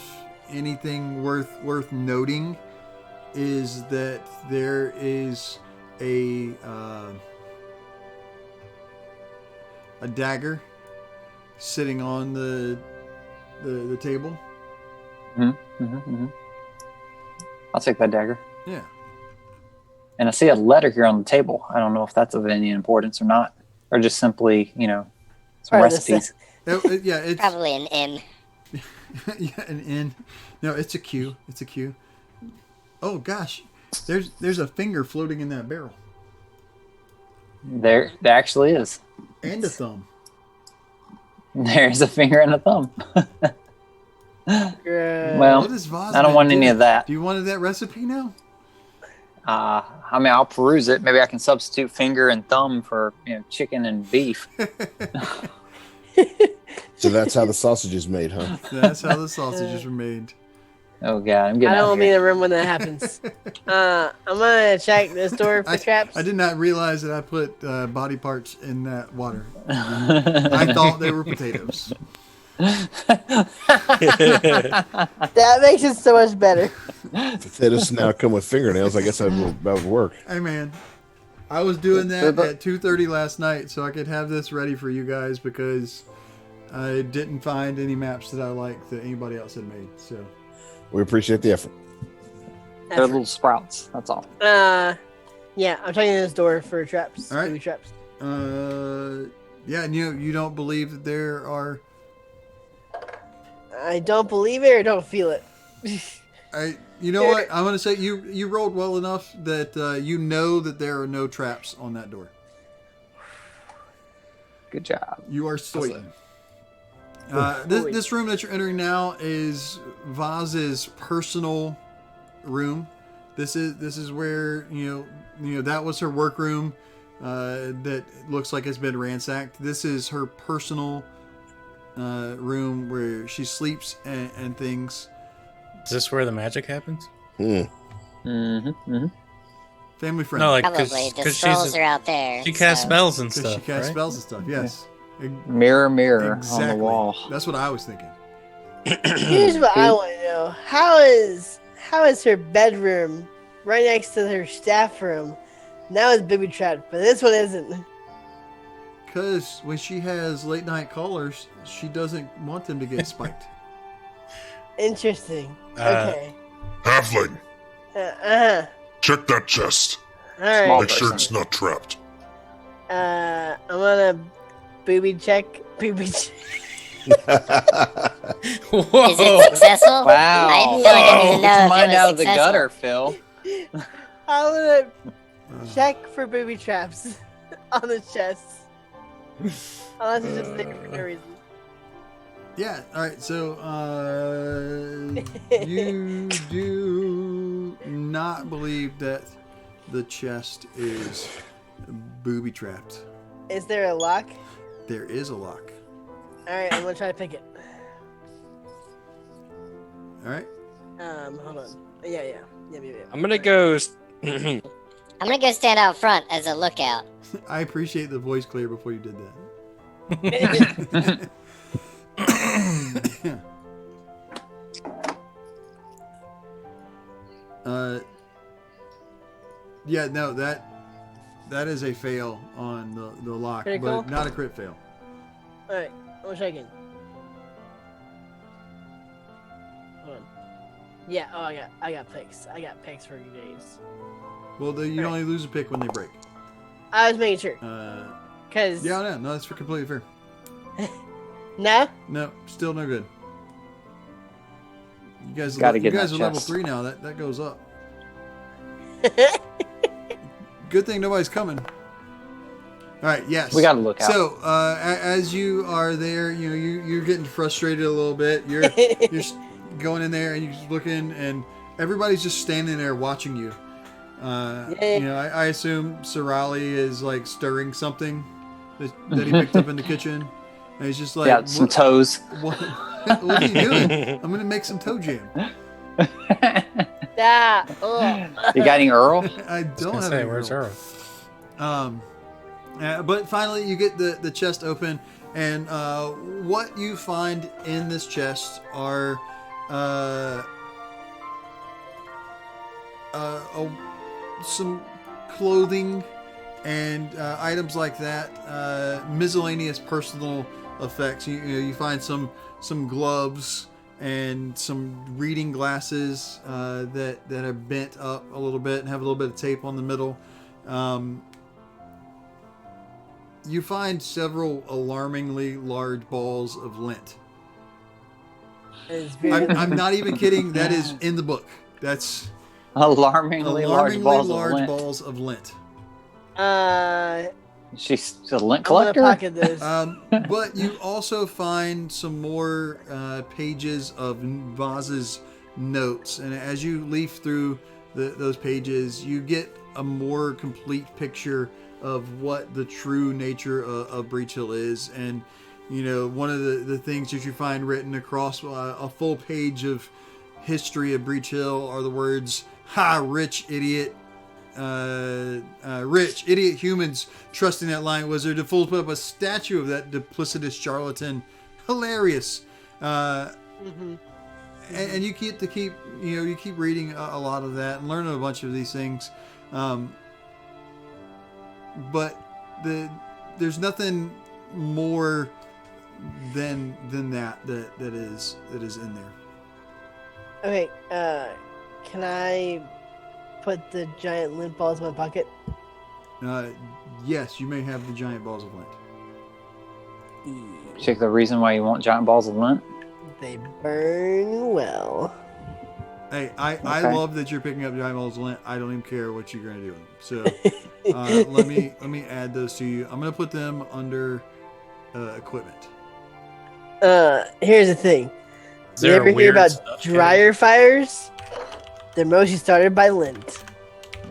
anything worth noting is that there is a dagger sitting on the table. I'll take that dagger. Yeah. And I see a letter here on the table. I don't know if that's of any importance or not, or just simply, some Part of the recipes. Yeah. It's Probably an M. yeah, an N. No, it's a Q. It's a Q. Oh gosh, there's a finger floating in that barrel, There actually is. and a thumb. There's a finger and a thumb. Well, What is Voz I don't want do? any of that. Do you want that recipe now? I'll peruse it. Maybe I can substitute finger and thumb for chicken and beef. So that's how the sausage is made, huh? That's how the sausages are made. Oh god, I'm getting I out don't of want to be in here. the room when that happens. I'm gonna check this door for traps. I did not realize that I put body parts in that water. I thought they were potatoes. That makes it so much better. Potatoes now come with fingernails. I guess that would work. Hey man, I was doing that at 2:30 last night so I could have this ready for you guys because I didn't find any maps that I liked that anybody else had made. So We appreciate the effort. They're little sprouts. That's all. Yeah, I'm checking this door for traps. All right. Booby traps. yeah, and you don't believe that there are. I don't believe it or don't feel it. You know what? I'm gonna say you rolled well enough that you know that there are no traps on that door. Good job. You are certain. This room that you're entering now is Vaz's personal room. This is where you know that was her workroom that looks like it's been ransacked. This is her personal room where she sleeps and things. Is this where the magic happens? Family friendly. No, like Probably. The because scrolls are out there. she casts so- spells and Because stuff. she casts right? spells and stuff. Yes. Mirror, mirror Exactly. on the wall. That's what I was thinking. Here's what I want to know: how is her bedroom right next to her staff room? Now it's booby trapped, but this one isn't. Because when she has late night callers, she doesn't want them to get spiked. Interesting. Uh, Okay. Halfling, check that chest. All right. Small Make sure person. it's not trapped. I'm gonna booby check. Booby check. Whoa! Is it successful? Wow. I feel like I need to know if Mine it out was of the successful. gutter, Phil. I'm gonna check for booby traps on the chest. Unless it's just there for no reason. Yeah. All right. So you do not believe that the chest is booby trapped. Is there a lock? There is a lock. All right, I'm gonna try to pick it. All right. Hold on. Yeah. I'm gonna go. I'm gonna go stand out front as a lookout. I appreciate the voice clear before you did that. Yeah, no, that is a fail on the lock, Critical? but not a crit fail. All right, I'm gonna try again. Hold on. Yeah. Oh, I got picks. I got picks for you days. Well, you Right. only lose a pick when they break. I was making sure. Cause Yeah, no, that's completely fair. no. No, still no good. You guys, Gotta you get in guys that are level chest. 3 now. That goes up. Good thing nobody's coming. All right, yes. We gotta look out. So, as you are there, you're getting frustrated a little bit. You're going in there and you're just looking, and everybody's just standing there watching you. I assume Sirali is like stirring something that he picked up in the kitchen, and he's just like, Yeah, some toes. What are you doing? I'm gonna make some toe jam. Ah. Ugh. You got any Earl? I I was don't gonna have say, any where's Earl. Earl? But finally, you get the chest open, and what you find in this chest are some clothing and items like that, miscellaneous personal effects. You find some gloves and some reading glasses that are bent up a little bit and have a little bit of tape on the middle. You find several alarmingly large balls of lint. It's very- I'm not even kidding. That is in the book. That's Alarmingly large balls of lint. balls of lint. She's a lint I'm collector? gonna pocket this. But you also find some more pages of Vaz's notes, and as you leaf through those pages, you get a more complete picture of what the true nature of Breach Hill is. And one of the things that you find written across a full page of history of Breach Hill are the words, "Ha, rich idiot." Rich idiot humans trusting that lying wizard. The fools put up a statue of that duplicitous charlatan. Hilarious. And you keep reading a lot of that and learning a bunch of these things. But there's nothing more than that is in there. Okay. Can I put the giant lint balls in my pocket? Yes, you may have the giant balls of lint. Particular reason why you want giant balls of lint? They burn well. Hey, I Okay. love that you're picking up giant balls of lint. I don't even care what you're going to do with them. So let me add those to you. I'm going to put them under equipment. Here's the thing. Is You there ever a hear weird about stuff dryer fires? They're mostly started by lint.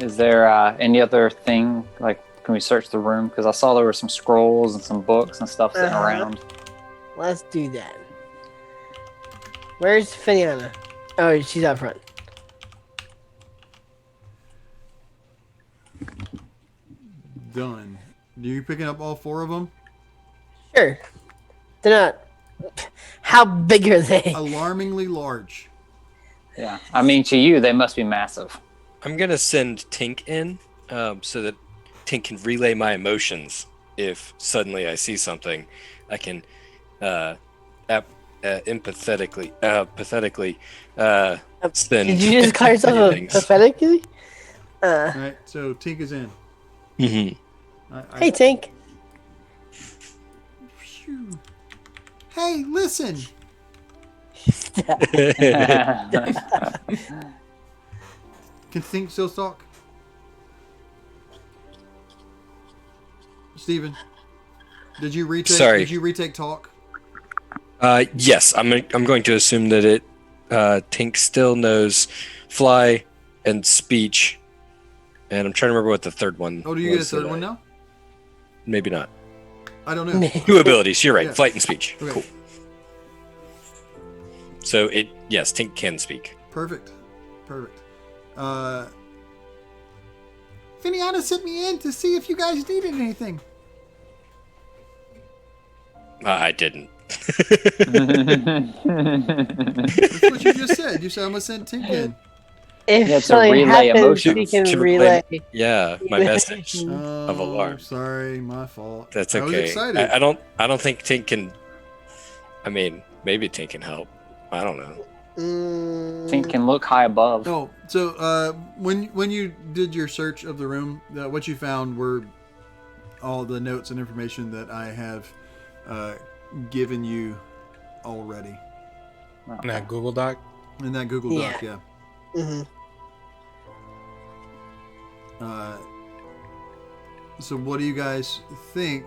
Is there any other thing? Like, can we search the room? Because I saw there were some scrolls and some books and stuff sitting around. Let's do that. Where's Finiana? Oh, she's out front. Done. Are you picking up all 4 of them? Sure. They're not. How big are they? Alarmingly large. Yeah. I mean, to you, they must be massive. I'm gonna send Tink in so that Tink can relay my emotions. If suddenly I see something, I can pathetically send. Did you just call yourself a things. pathetically? All right, so Tink is in. Mhm. Hey, Tink. Phew. Hey, listen. Can Tink still talk? Steven, did you retake? Sorry. Did you retake talk? Yes, I'm going to assume that Tink still knows fly and speech, and I'm trying to remember what the third one. Oh, do you get a third one now? Maybe not. I don't know. 2 abilities. You're right. Yeah. Flight and speech. Okay. Cool. So yes, Tink can speak. Perfect. Finiana sent me in to see if you guys needed anything. I didn't. That's what you just said. You said I'm gonna send Tink in. If Yeah, it's a something relay happens, emotion. you can To relay. Yeah, my message Oh, of alarm. Sorry, my fault. That's I was okay. excited. I don't think Tink can. I mean, maybe Tink can help. I don't know. Tink can look high above. Oh, so when you did your search of the room, what you found were all the notes and information that I have given you already In that Google Doc. in that Google Doc. Yeah. Mm-hmm. So what do you guys think?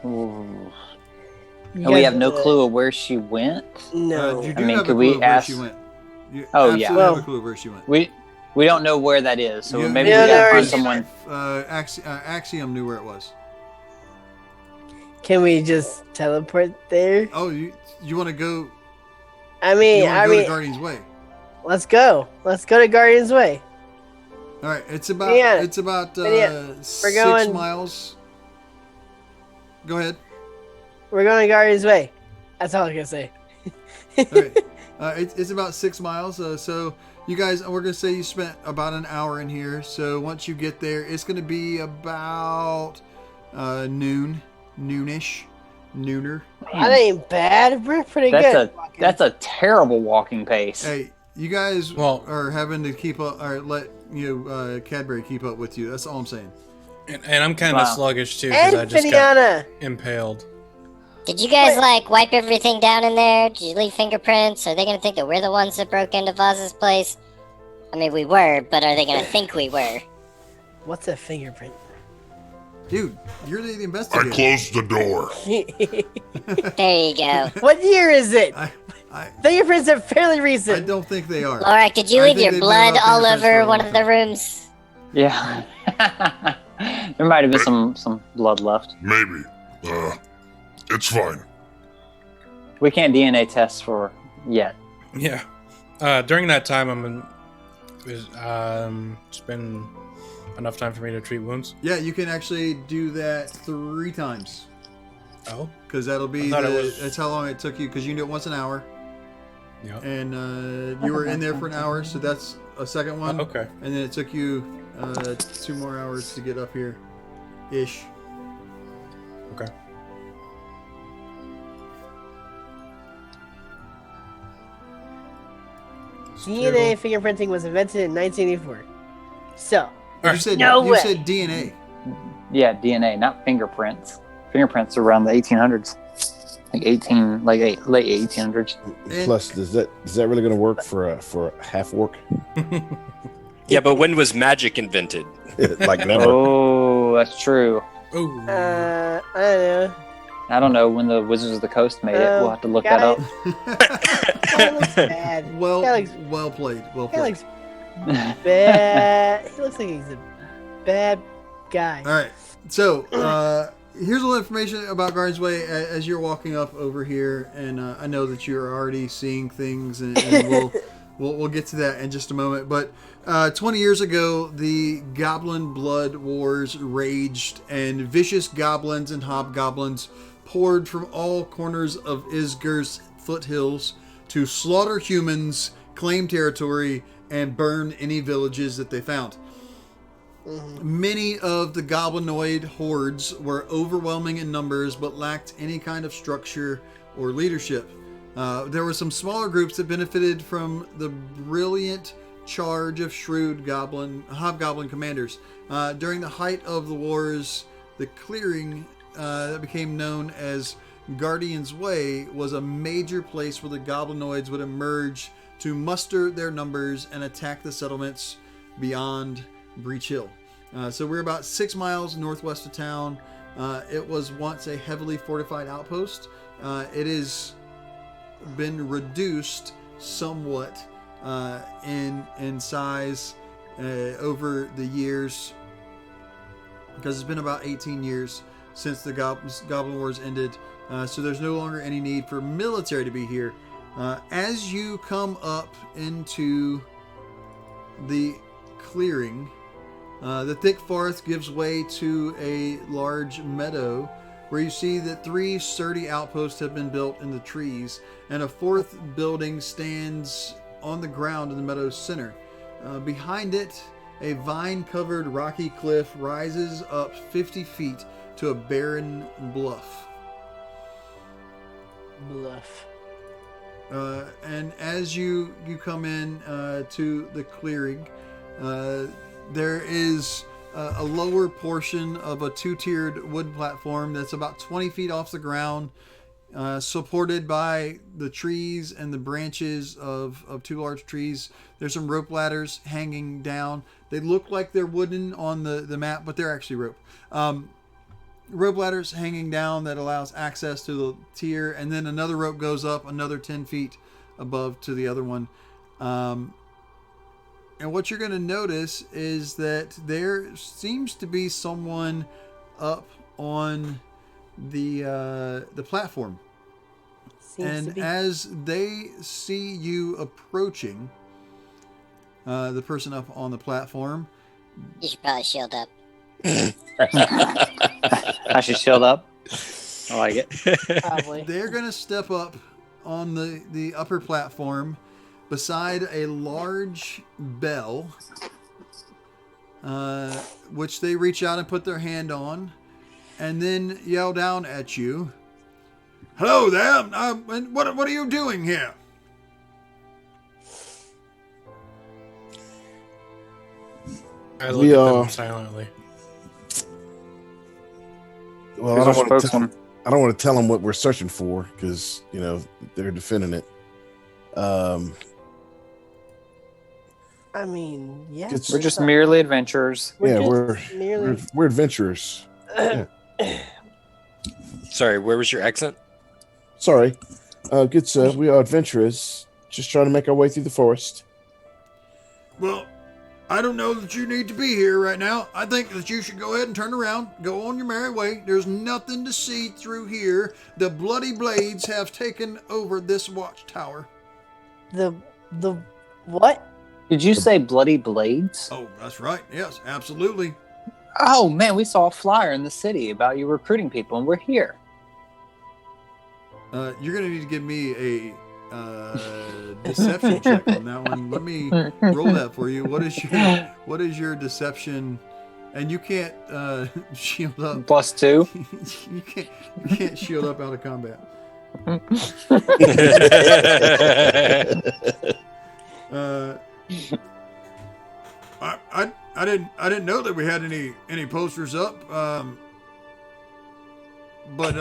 Ooh. And we have no clue of where she went. No. You do I mean, have could a clue we of where ask- she went. You Oh, absolutely yeah. have Well- a clue of where she went. We don't know where that is, so You- maybe Yeah, we gotta find there's- someone. Axiom knew where it was. Can we just teleport there? Oh, you want to go? I You mean, want to go to Guardian's Way? let's go. Let's go to Guardian's Way. All right, it's about Yeah. 6 going- miles. Go ahead. We're going to Guardian's Way. That's all I can say. All right. It's about 6 miles. So you guys, we're gonna say you spent about an hour in here. So once you get there, it's gonna be about nooner. That ain't bad. We're pretty good. That's a terrible walking pace. Hey, you guys Well- are having to keep up, or let Cadbury keep up with you. That's all I'm saying. And I'm kind of Wow. sluggish too because I And just got Finiana. impaled. Did you guys wipe everything down in there? Did you leave fingerprints? Are they gonna think that we're the ones that broke into Vaz's place? I mean, we were, but are they gonna think we were? What's a fingerprint? Dude, you're the I investigator. closed the door. There you go. What year is it? I Fingerprints are fairly I recent. don't think they are. Laura, did you I leave think your they've been blood about all fingerprints for over a one long of the time. rooms? Yeah. There might have been some blood left. Maybe. It's fine. We can't DNA test for yet. Yeah. During that time, it's been enough time for me to treat wounds. Yeah, you can actually do that 3 times. Oh. Because that'll be I thought it was- that's how long it took you. Because you do it once an hour, Yeah. and you were in there for an hour, so that's a second one. Okay. And then it took you 2 more hours to get up here, ish. Okay. DNA fingerprinting was invented in 1984. So, You said No you way. said DNA. Yeah, DNA, not fingerprints. Fingerprints are around the 1800s, like late 1800s. And- Plus, is that really going to work for a half orc? Yeah, but when was magic invented? Like never. Oh, that's true. Oh. I don't know. I don't know when the Wizards of the Coast made it. We'll have to look that up. That looks bad. well, That looks- well played. Well He played. looks bad. He looks like he's a bad guy. All right. So here's a little information about Guardian's Way as you're walking up over here, and I know that you're already seeing things, and we'll get to that in just a moment. But 20 years ago, the Goblin Blood Wars raged, and vicious goblins and hobgoblins poured from all corners of Isgur's foothills to slaughter humans, claim territory, and burn any villages that they found. Many of the goblinoid hordes were overwhelming in numbers but lacked any kind of structure or leadership. There were some smaller groups that benefited from the brilliant charge of shrewd hobgoblin commanders. During the height of the wars, the clearing that became known as Guardian's Way was a major place where the goblinoids would emerge to muster their numbers and attack the settlements beyond Breach Hill. So we're about 6 miles northwest of town. It was once a heavily fortified outpost. It has been reduced somewhat in size over the years, because it's been about 18 years since the Goblin Wars ended. So there's no longer any need for military to be here. As you come up into the clearing, the thick forest gives way to a large meadow where you see that 3 sturdy outposts have been built in the trees, and a 4th building stands on the ground in the meadow's center. Behind it, a vine-covered rocky cliff rises up 50 feet to a barren bluff. And as you come in to the clearing, there is a lower portion of a 2-tiered wood platform that's about 20 feet off the ground, supported by the trees and the branches of 2 large trees. There's some rope ladders hanging down. They look like they're wooden on the map, but they're actually rope. Rope ladders hanging down that allows access to the tier, and then another rope goes up another 10 feet above to the other one. And what you're going to notice is that there seems to be someone up on the platform. As they see you approaching, the person up on the platform, You should probably shield up. I should shield up. I like it. Probably. they're going to step up on the upper platform beside a large bell, which they reach out and put their hand on, and then yell down at you, "Hello there! What are you doing here?" I look at them silently. Well, Who's I our don't want to. spokesman? I don't want to tell them what we're searching for because they're defending it. I mean, yeah. It's- We're just merely adventurers. We're merely. we're adventurers. Sorry, where was your accent? Sorry, good sir. We are adventurers, just trying to make our way through the forest. Well, I don't know that you need to be here right now. I think that you should go ahead and turn around. Go on your merry way. There's nothing to see through here. The bloody blades have taken over this watchtower. The what? Did you say bloody blades? Oh, that's right. Yes, absolutely. Oh man, we saw a flyer in the city about you recruiting people, and we're here. You're going to need to give me a deception check on that one. Let me roll that for you. What is your deception? And you can't shield up. +2. you can't shield up out of combat. I didn't know that we had any posters up. But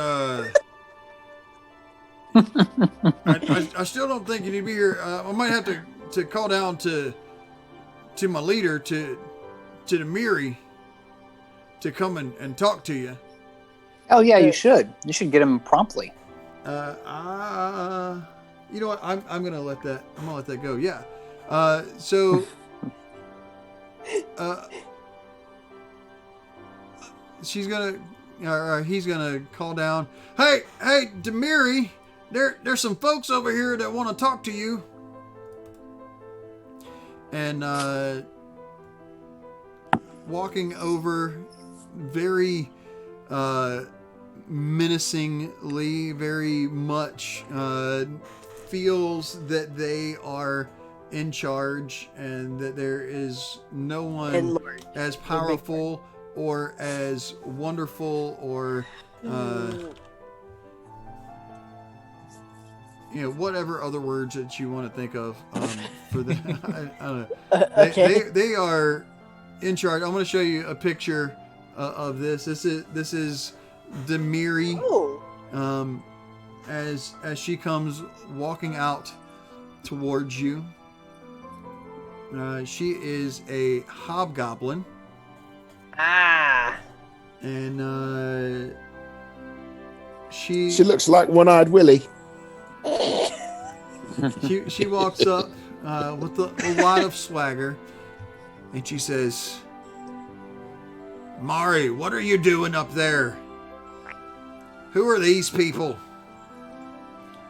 I still don't think you need to be here. I might have to call down to my leader, to Demiri, to come and talk to you. Oh yeah, you should. You should get him promptly. You know what? I'm gonna let that go. Yeah. So. She's gonna, or he's gonna call down. Hey, Demiri, there's some folks over here that want to talk to you. And walking over, very menacingly, very much feels that they are in charge and that there is no one as powerful or as wonderful or whatever other words that you want to think of for the I don't know. They are in charge. I'm going to show you a picture of this. This is Demiri. As she comes walking out towards you. She is a hobgoblin. Ah. And she looks like One-Eyed Willie. she walks up with a lot of swagger, and she says, "Mari, what are you doing up there? Who are these people?"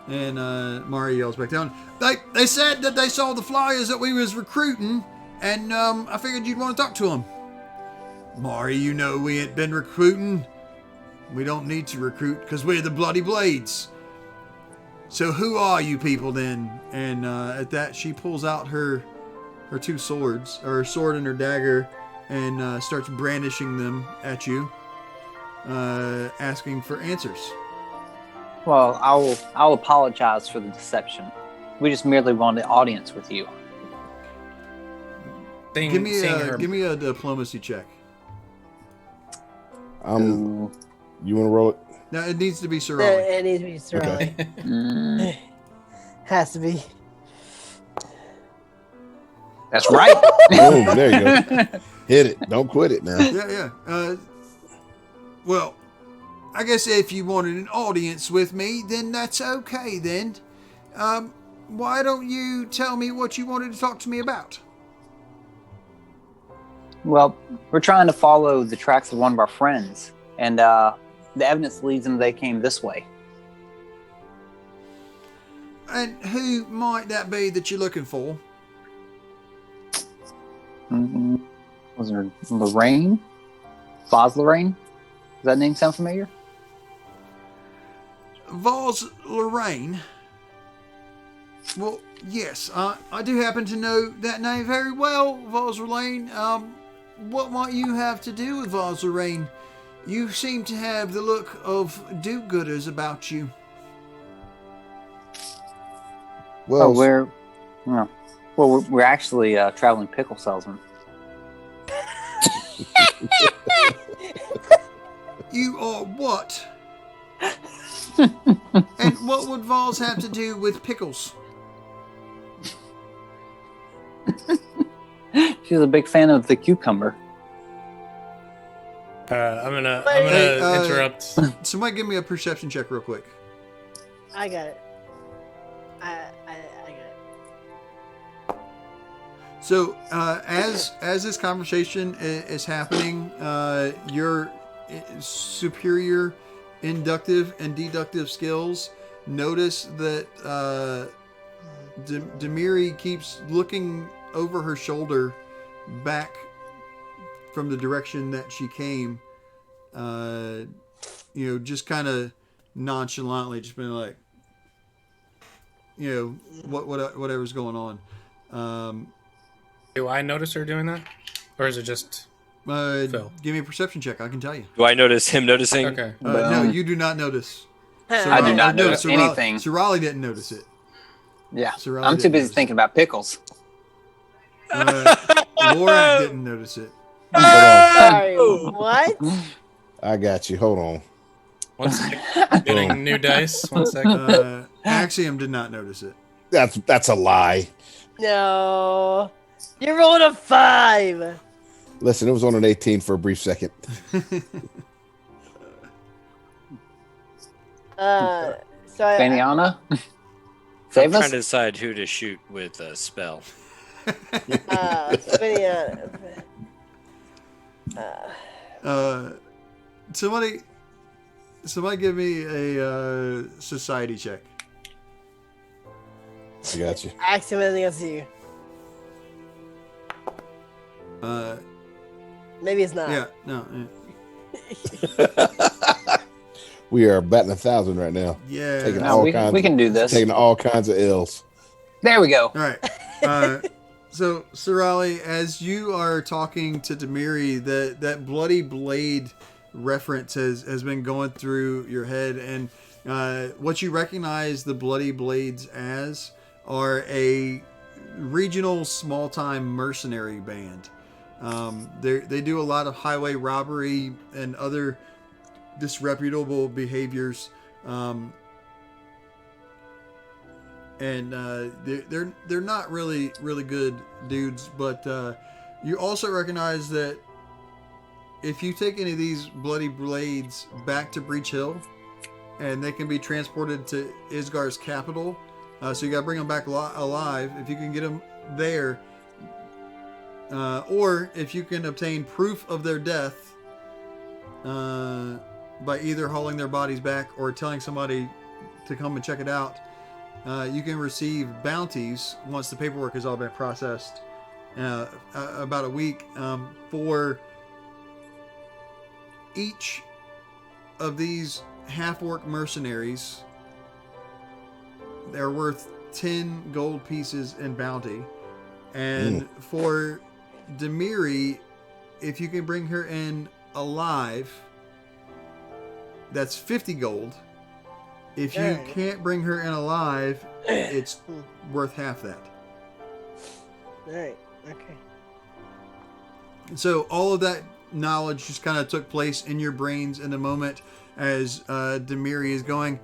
And Mari yells back down, They said that they saw the flyers that we was recruiting, and I figured you'd want to talk to them." "Mari, you know we ain't been recruiting. We don't need to recruit because we're the Bloody Blades. So who are you people then?" And at that, she pulls out her two swords, or her sword and her dagger, and starts brandishing them at you, asking for answers. Well, I'll apologize for the deception. We just merely wanted audience with you. Give me a diplomacy check. You want to roll it? No, it needs to be Sorali. It needs to be Sorali. Okay. Has to be. That's right. Boom, there you go. Hit it. Don't quit it now. Yeah. Well, I guess if you wanted an audience with me, then that's okay then. Why don't you tell me what you wanted to talk to me about? Well, we're trying to follow the tracks of one of our friends, and the evidence leads them they came this way. And who might that be that you're looking for? Was there Lorraine? Vaz Lorraine? Does that name sound familiar? Vaz Lorraine? Well, yes, I do happen to know that name very well, Vaz Lorraine. What might you have to do with Vaz Lorraine? You seem to have the look of do-gooders about you. Well, we're actually traveling pickle salesmen. You are what? And what would Vaz have to do with pickles? She's a big fan of the cucumber. I'm gonna Hey, interrupt. Somebody give me a perception check real quick. I got it. I got it. So, as this conversation is happening, your superior inductive and deductive skills notice that Demiri keeps looking over her shoulder back from the direction that she came. Just kind of nonchalantly, just been like, whatever's going on. Do I notice her doing that, or is it just Phil? Give me a perception check. I can tell you. Do I notice him noticing? Okay. No, you do not notice. I do not notice anything. Sorali didn't notice it. Yeah, Sorali I'm too didn't busy notice thinking about pickles. Laura didn't notice it. Sorry, what? I got you. Hold on. One second. Getting new dice. 1 second. Axiom did not notice it. That's a lie. No. You rolled a 5. Listen, it was on an 18 for a brief second. So Faniana? I'm Save trying us? to decide who to shoot with a spell. Somebody give me a society check. I got you. Axiom, anything else to you? Maybe it's not. Yeah, no. We are batting 1,000 right now. Yeah. Taking No, we can do this. Taking all kinds of ills. There we go. All right. So, Sorali, as you are talking to Demiri, that bloody blade reference has been going through your head, and what you recognize the bloody blades as are a regional small-time mercenary band. They do a lot of highway robbery and other disreputable behaviors, and they're not really good dudes. But you also recognize that if you take any of these bloody blades back to Breach Hill, and they can be transported to Isgar's capital, so you gotta bring them back alive. If you can get them there, or if you can obtain proof of their death by either hauling their bodies back or telling somebody to come and check it out, you can receive bounties once the paperwork has all been processed. About a week for each of these half-orc mercenaries. They're worth 10 gold pieces in bounty. And for Demiri, if you can bring her in alive, that's 50 gold. If you can't bring her in alive, it's worth half that. Alright, okay. So all of that knowledge just kind of took place in your brains in the moment as Demiri is going,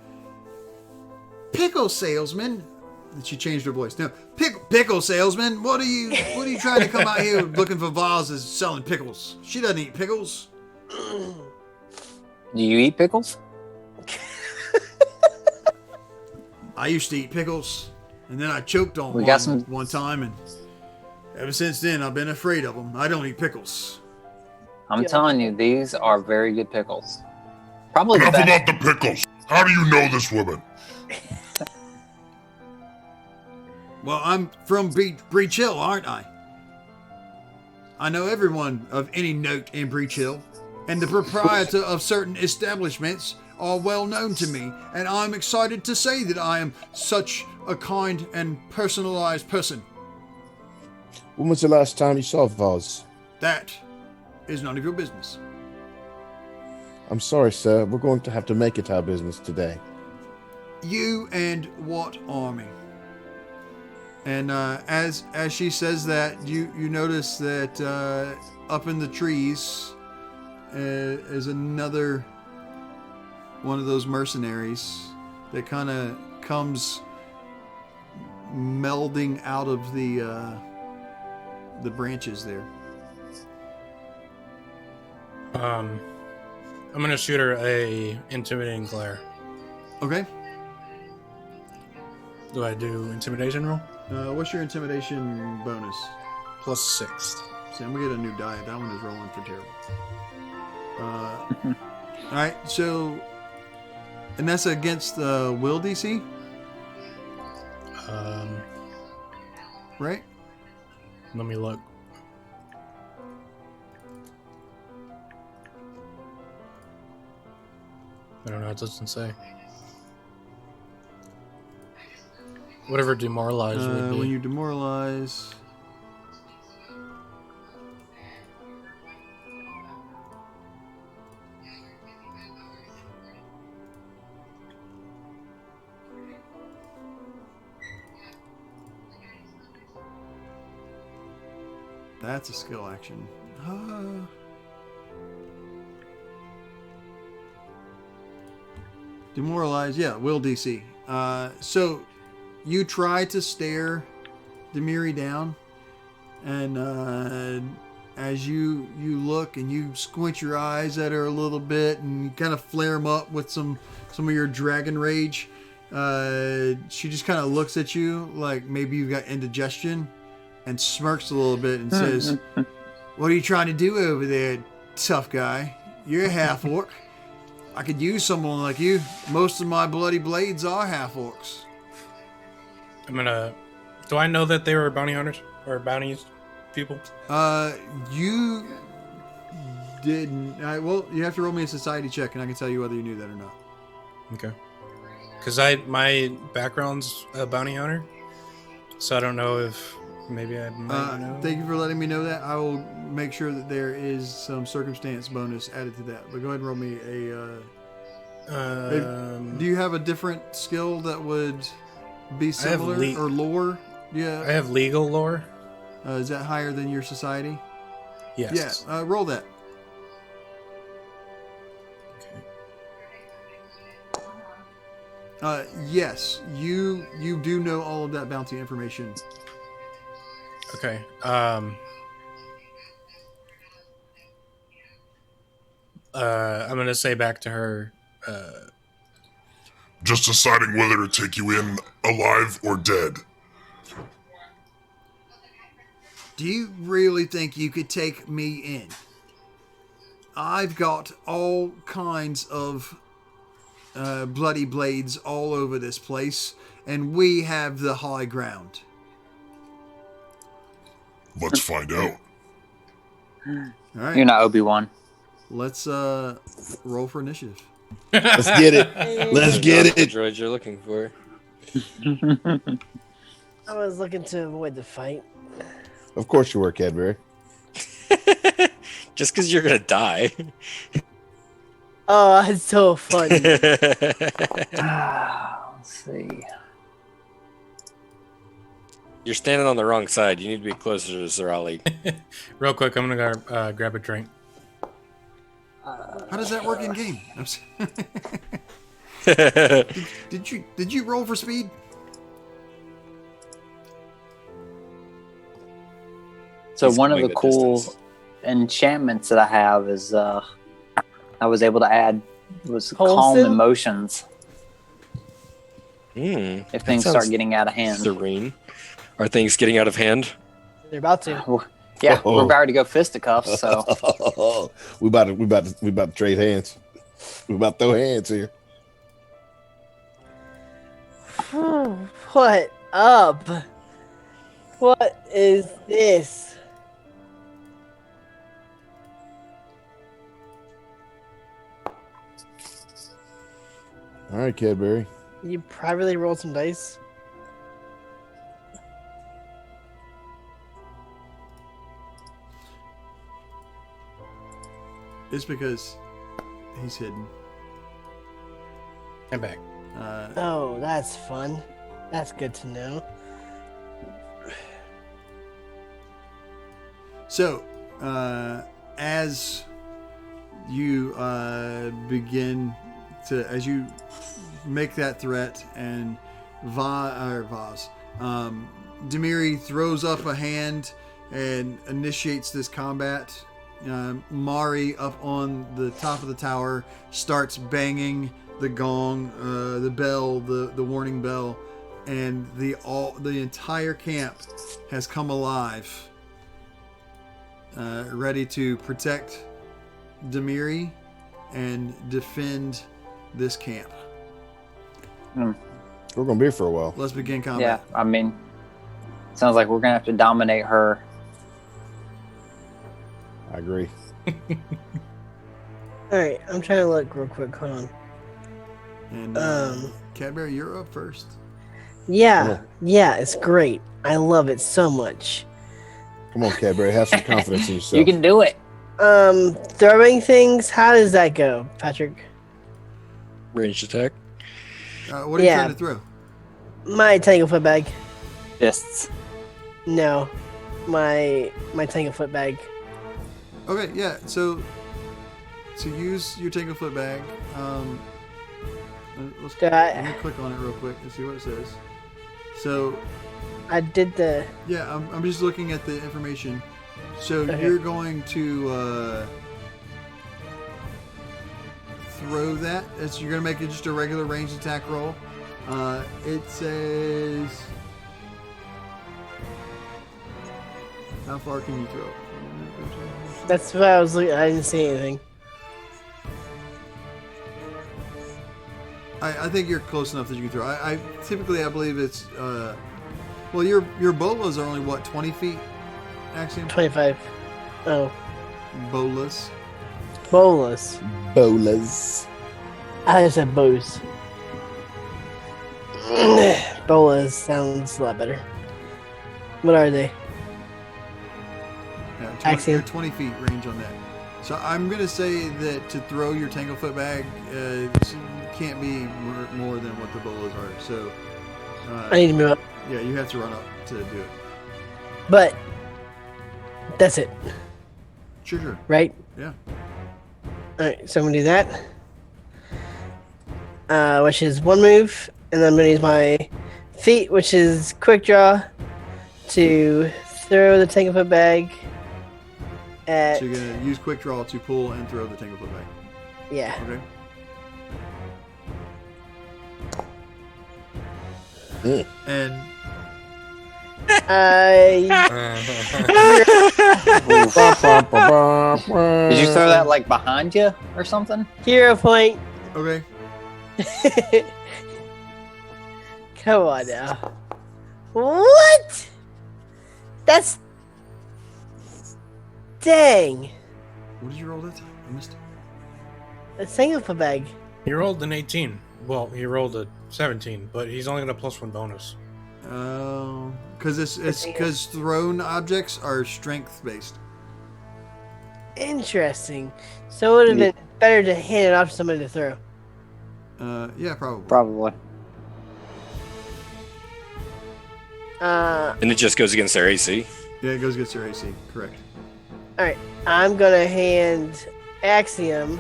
"Pickle salesman." And she changed her voice. No, pickle salesman. What are you trying to come out here looking for vases selling pickles? She doesn't eat pickles. Do you eat pickles? I used to eat pickles, and then I choked on one time, and ever since then I've been afraid of them. I don't eat pickles. I'm telling you, these are very good pickles. Probably the Enough best. about the pickles. How do you know this woman? Well, I'm from Breach Hill, aren't I? I know everyone of any note in Breach Hill, and the proprietor of certain establishments are well known to me, and I'm excited to say that I am such a kind and personalized person. When was the last time you saw Vaz? That is none of your business. I'm sorry, sir. We're going to have to make it our business today. You and what army? And as she says that, you notice that up in the trees is another one of those mercenaries that kind of comes melding out of the branches there. I'm gonna shoot her a intimidating glare. Okay. Do I do intimidation roll? What's your intimidation bonus? +6. See, I'm gonna get a new die. That one is rolling for terrible. All right, so, and that's against will DC, right? Let me look. I don't know. It doesn't say. Whatever demoralize would be. When you demoralize. That's a skill action. Demoralize, yeah, will DC. So you try to stare Demiri down, and as you look and you squint your eyes at her a little bit, and you kind of flare them up with some of your dragon rage, she just kind of looks at you like maybe you've got indigestion, and smirks a little bit and says, "What are you trying to do over there, tough guy? You're a half orc. I could use someone like you. Most of my bloody blades are half orcs." Do I know that they were bounty hunters or bounties people? You didn't. Well, you have to roll me a society check, and I can tell you whether you knew that or not. Okay. Because my background's a bounty hunter, so I don't know if maybe I might know. Thank you for letting me know that. I will make sure that there is some circumstance bonus added to that. But go ahead and roll me do you have a different skill that would be similar or lore? Yeah. I have legal lore. Is that higher than your society? Yes. Yeah. Roll that. Yes, you do know all of that bounty information. Okay. I'm gonna say back to her. Just deciding whether to take you in alive or dead. Do you really think you could take me in? I've got all kinds of bloody blades all over this place, and we have the high ground. Let's find out. All right. You're not Obi-Wan. Let's roll for initiative. Let's get it. Let's get Not the it. droid you're looking for. I was looking to avoid the fight. Of course you were, Cadbury. Just because you're gonna die. Oh, that's so fun. Let's see. You're standing on the wrong side. You need to be closer to Sir Ali. Real quick, I'm gonna go grab a drink. How does that work in game? I'm s- did you roll for speed? So He's one of going the the cool distance. enchantments that I have is I was able to add was calm Wholesome? emotions Mm, if things that start sounds getting out of hand. serene. Are things getting out of hand? They're about to. Yeah, Oh. we're about to go fisticuffs. So we about to trade hands. We about to throw hands here. What up? What is this? All right, Cadbury. You privately rolled some dice? It's because he's hidden. I'm back. Oh, that's fun. That's good to know. So, as you begin to, as you make that threat, and Demiri throws up a hand and initiates this combat. Mari up on the top of the tower starts banging the gong, the bell, the warning bell, and the entire camp has come alive, ready to protect Demiri and defend this camp. We're gonna be here for a while. Let's begin combat. yeah, I mean, sounds like we're gonna have to dominate her. I agree. Alright, I'm trying to look real quick. Hold on. And Cadbury, you're up first. Yeah, yeah, it's great. I love it so much. Come on, Cadbury. Have some confidence in yourself. You can do it. Throwing things, how does that go, Patrick? Ranged attack. What are you Yeah. trying to throw? My Tanglefoot bag. Fists. No. My Tanglefoot bag. Okay, yeah. So use your Tanglefoot bag. Let me click on it real quick and see what it says. So I did the yeah, I'm just looking at the information. So Okay. you're going to throw that. You're going to make it just a regular ranged attack roll. It says, how far can you throw? That's what I was looking. I didn't see anything. I think you're close enough that you can throw. I typically I believe it's well your bolas are only what 20 feet, Axiom? 25. Oh, Bolas. bolas. Bolas. I just said bows. Bolas sounds a lot better. What are they? Yeah, 20, Axiom. you're 20 feet range on that. So I'm gonna say that to throw your Tanglefoot bag can't be more than what the bolas are. So I need to move up. yeah, you have to run up to do it. But that's it, Sure. right? Yeah. Alright, so I'm gonna do that. Which is one move, and then I'm gonna use my feet, which is quick draw, to throw the Tanglefoot bag at So you're gonna use quick draw to pull and throw the Tanglefoot bag. Yeah. Okay. And Did you throw that like behind you or something? Hero point. okay. Come on now. What? That's. Dang. What did you roll that time? I missed it. A single for bag. He rolled an 18. Well, he rolled a 17, but he's only got a +1 bonus. Because it's because thrown objects are strength based. Interesting. So it would have been better to hand it off to somebody to throw. Yeah, probably. Probably. And it just goes against their AC. Yeah, it goes against their AC. Correct. Alright. I'm gonna hand Axiom.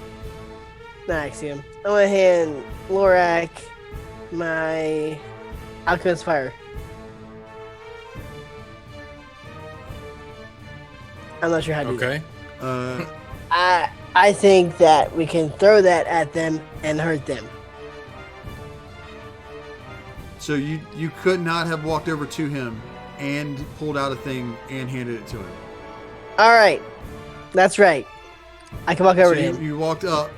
Not Axiom. I'm gonna hand Lorak my Alchemist Fire. I'm not sure how to do that. Okay. I think that we can throw that at them and hurt them. So you could not have walked over to him and pulled out a thing and handed it to him. All right, that's right. I can walk over So to him. you walked up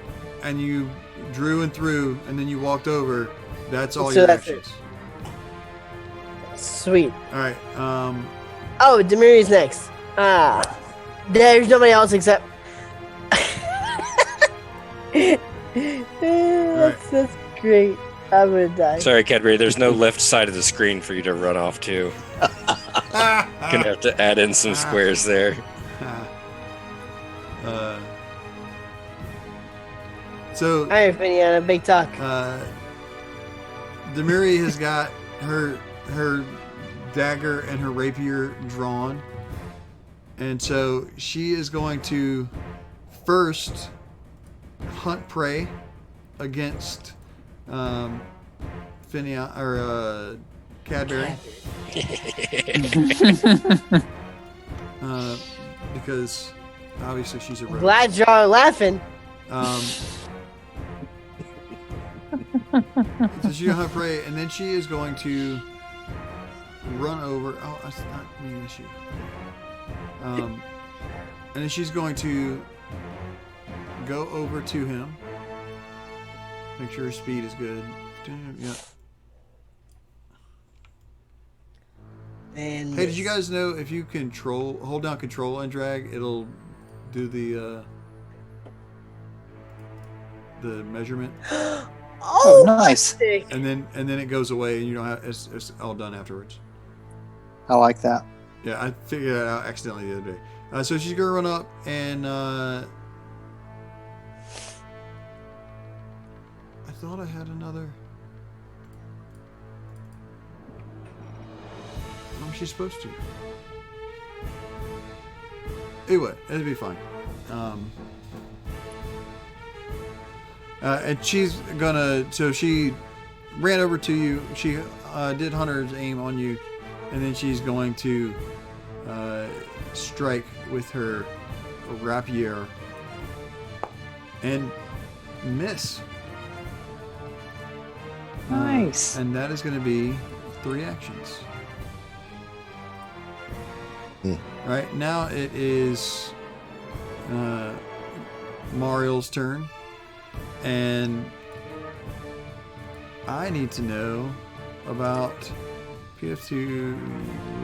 and you drew and threw, and then you walked over. That's all So your that's it. actions. Sweet. All right. Oh, Demiri's next. There's nobody else except. That's great. I'm gonna die. Sorry, Cadbury, there's no left side of the screen for you to run off to. Gonna have to add in some squares there. So All right, Finiana, big talk. Demiri has got her dagger and her rapier drawn, and so she is going to first hunt prey against Cadbury. Because obviously she's a rogue. Glad y'all laughing. So she's gonna hunt prey, and then she is going to run over. Oh, that's not me an issue. And then she's going to go over to him. Make sure her speed is good. Yeah. And Hey, did you guys know if you hold down control and drag, it'll do the measurement, Oh, nice. sick. and then it goes away, and you don't have it's all done afterwards. I like that. Yeah, I figured that out accidentally the other day. So she's gonna run up and I thought I had another. How was she supposed to? Anyway, it'll be fine. And she's gonna. So she ran over to you. She did Hunter's aim on you, and then she's going to strike with her rapier and miss. Nice. And that is going to be 3 actions. Right now it is Mariel's turn, and I need to know about PF2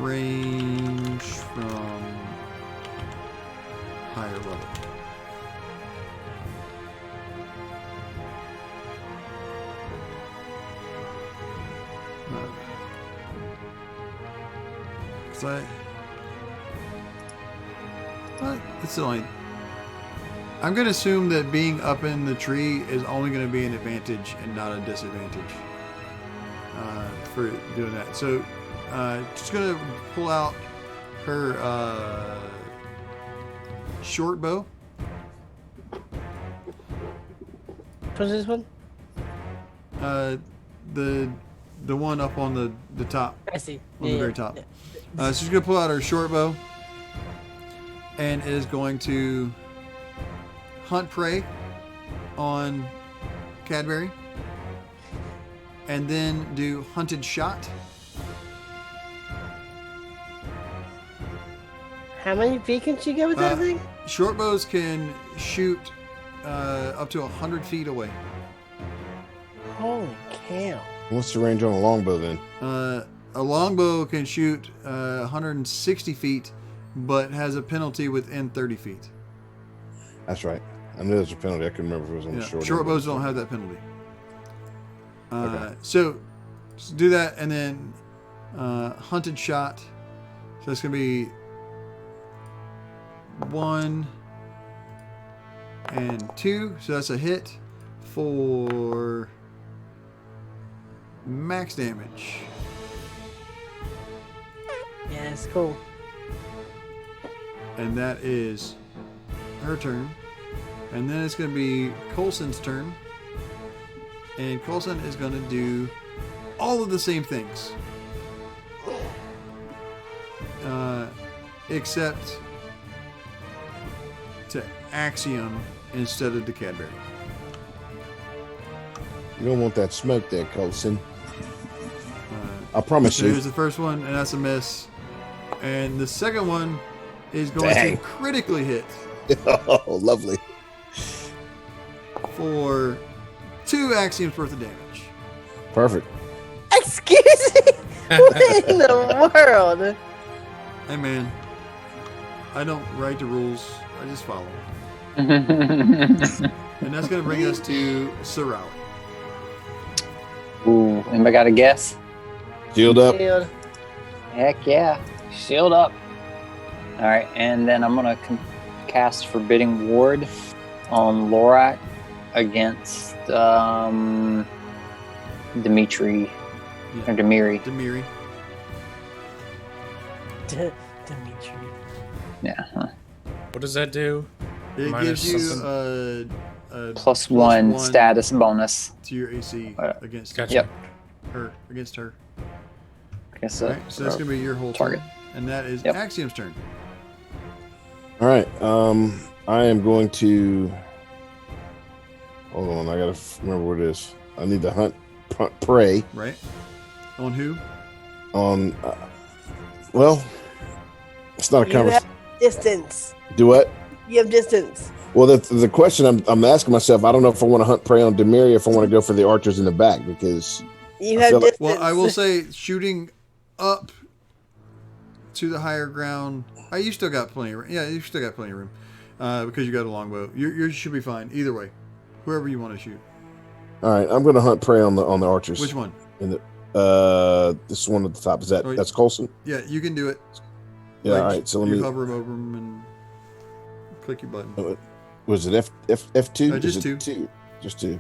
range from higher level. It's only. I'm going to assume that being up in the tree is only going to be an advantage and not a disadvantage for doing that. So, just going to pull out her short bow. What's this one? The one up on the top. I see. On the very top. So she's going to pull out her short bow and is going to hunt prey on Cadbury, and then do hunted shot. How many feet can she go with that thing? Short bows can shoot up to 100 feet away. Holy cow. What's the range on a longbow then? A longbow can shoot 160 feet, but has a penalty within 30 feet. That's right. I knew there was a penalty. I couldn't remember if it was on the short. Short end. bows don't have that penalty. Okay. So do that, and then hunted shot. So it's going to be 1 and 2. So that's a hit for max damage. Yeah, it's cool. And that is her turn. And then it's going to be Coulson's turn. And Coulson is going to do all of the same things. Except to Axiom instead of to Cadbury. You don't want that smoke there, Colson. I promise So you. here's the first one, and that's a miss. And the second one is going Dang. to critically hit Oh, lovely. for 2 Axioms worth of damage. Perfect. Excuse me? What in the world? Hey man, I don't write the rules, I just follow them. And that's going to bring us to Sorali. Ooh, anybody got a guess? Shield up. Shield. Heck yeah. Shield up. Alright, and then I'm going to cast Forbidding Ward on Lorak against Dimitri. Or Demiri. Demiri. Dimitri. Yeah. Huh. What does that do? It Minus gives you something. a Plus one status bonus. to your AC Uh, against Gotcha. Yep. her. Against her. I guess All right, so that's going to be your whole target. turn. And that is Yep. Axiom's turn. All right. I am going to. Hold on. I gotta remember what it is. I need to hunt prey Right? On who? on. Well, it's not a You conversation. have distance. Do what? You have distance. Well, the question I'm asking myself. I don't know if I want to hunt prey on Demiri, if I want to go for the archers in the back, because You I have feel like- distance. Well, I will say shooting up to the higher ground. You still got plenty of room. Yeah, you still got plenty of room because you got a longbow. You should be fine either way. Whoever you want to shoot. all right, I'm going to hunt prey on the archers. Which one? In the this one at the top is that Oh, that's Colson. Yeah, you can do it. Yeah. Like, All right. So let you me. hover over them and click your button. Was it F2? Just Is it 2. Just 2.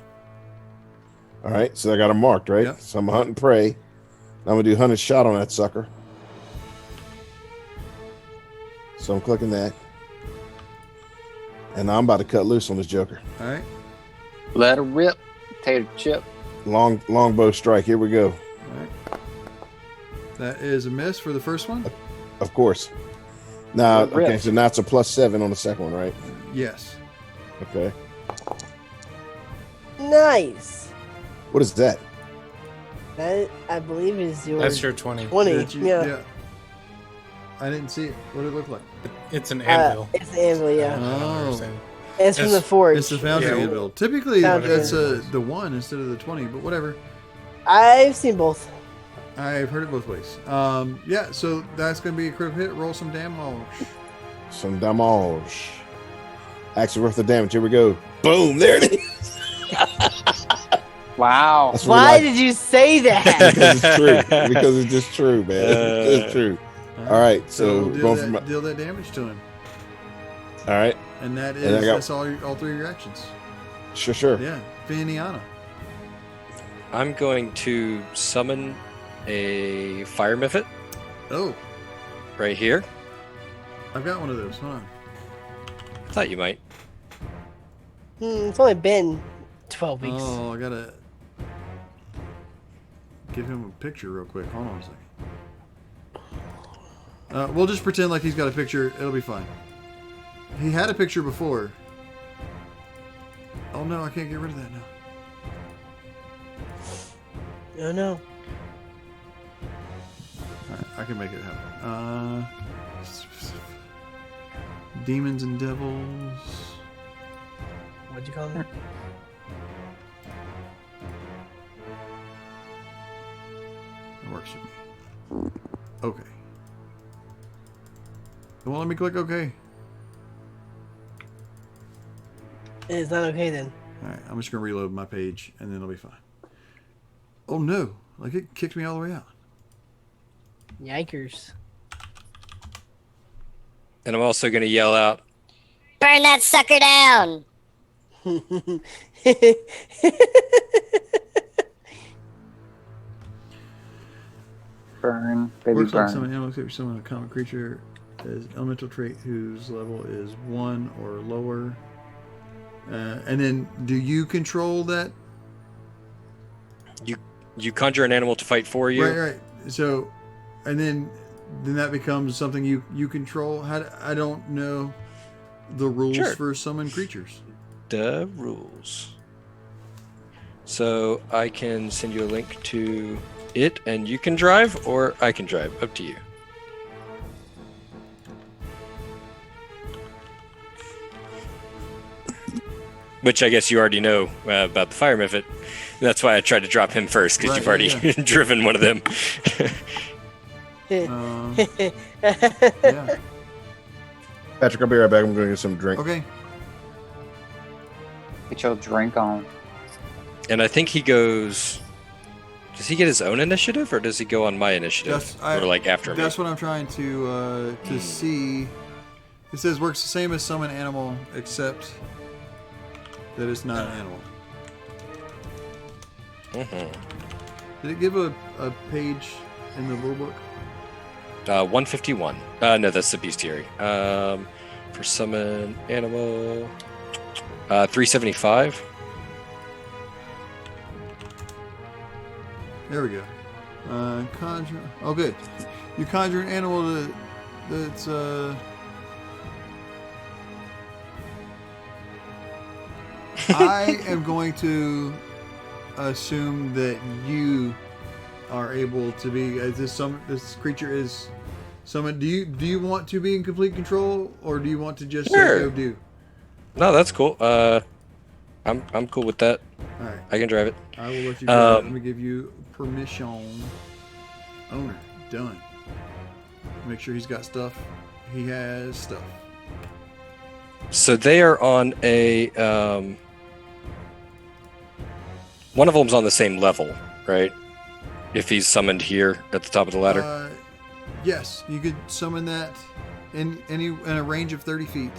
All right, so I got them marked, right? Yep. So I'm hunting prey. I'm gonna do hunted shot on that sucker. So I'm clicking that, and I'm about to cut loose on this joker. All right. Let her rip. Tater chip. Longbow strike. Here we go. All right. That is a miss for the first one. Of course. Now, Let it rip. okay, so now it's a +7 on the second one, right? Yes. Okay. Nice. What is that? That, I believe, is your That's your 20. 20. That you- yeah. I didn't see it. What did it look like? It's an anvil. It's the anvil, yeah. I don't Oh. understand. It's from It's- the forge. It's the Foundry Yeah. Anvil. Typically, Foundry that's Anvil. the 1 instead of the 20, but whatever. I've seen both. I've heard it both ways. Yeah, so that's going to be a critical hit. Roll some damage. Some damage. Axe worth of damage. Here we go. Boom! There it is. Wow. That's what we Why like. did you say that? Because it's true. Because it's just true, man. It's true. All right, so deal going that, from my- deal that damage to him. all right, And that is And I got- that's all 3 of your actions. sure. Yeah. Viniana. I'm going to summon a fire mythic Oh, right here. I've got one of those. Hold on. Thought you might. It's only been 12 weeks. Oh, I got to give him a picture real quick. Hold on a second. We'll just pretend like he's got a picture. It'll be fine. He had a picture before. Oh no, I can't get rid of that now. Oh no. Alright, I can make it happen. Demons and devils. What'd you call me? It works for me. Okay. It won't let me click OK. It's not okay then. Alright, I'm just gonna reload my page and then it'll be fine. Oh no! Like it kicked me all the way out. Yikers. And I'm also going to yell out, Burn that sucker down! Burn, baby, Works like burn. summon animals, if you summon a common creature as elemental trait whose level is 1 or lower. And then, do you control that? you conjure an animal to fight for you. Right. So, and then that becomes something you control. I don't know the rules Sure. for summon creatures. The rules. So I can send you a link to it and you can drive, or I can drive. Up to you. Which I guess you already know about the fire method. That's why I tried to drop him first, because Right, you've already yeah. driven one of them. Yeah. Patrick, I'll be right back. I'm going to get some drink. Okay. Get your drink on. And I think he goes... Does he get his own initiative, or does he go on my initiative? Or like after me? That's what I'm trying to see. It says works the same as summon animal, except that it's not an animal. Did it give a page in the rule book? 151. No, that's the bestiary. For summon animal, 375. There we go. Conjure. Oh, good. You conjure an animal that's I am going to assume that you are able to be as this creature is summoned. Do you want to be in complete control, or do you want to just Sure. say go do? No, that's cool. I'm cool with that. All right. I can drive it. I will let you go. Let me give you permission. Owner. Done. Make sure he's got stuff. He has stuff. So they are on a one of them's on the same level, right? If he's summoned here at the top of the ladder. Yes, you could summon that in a range of 30 feet.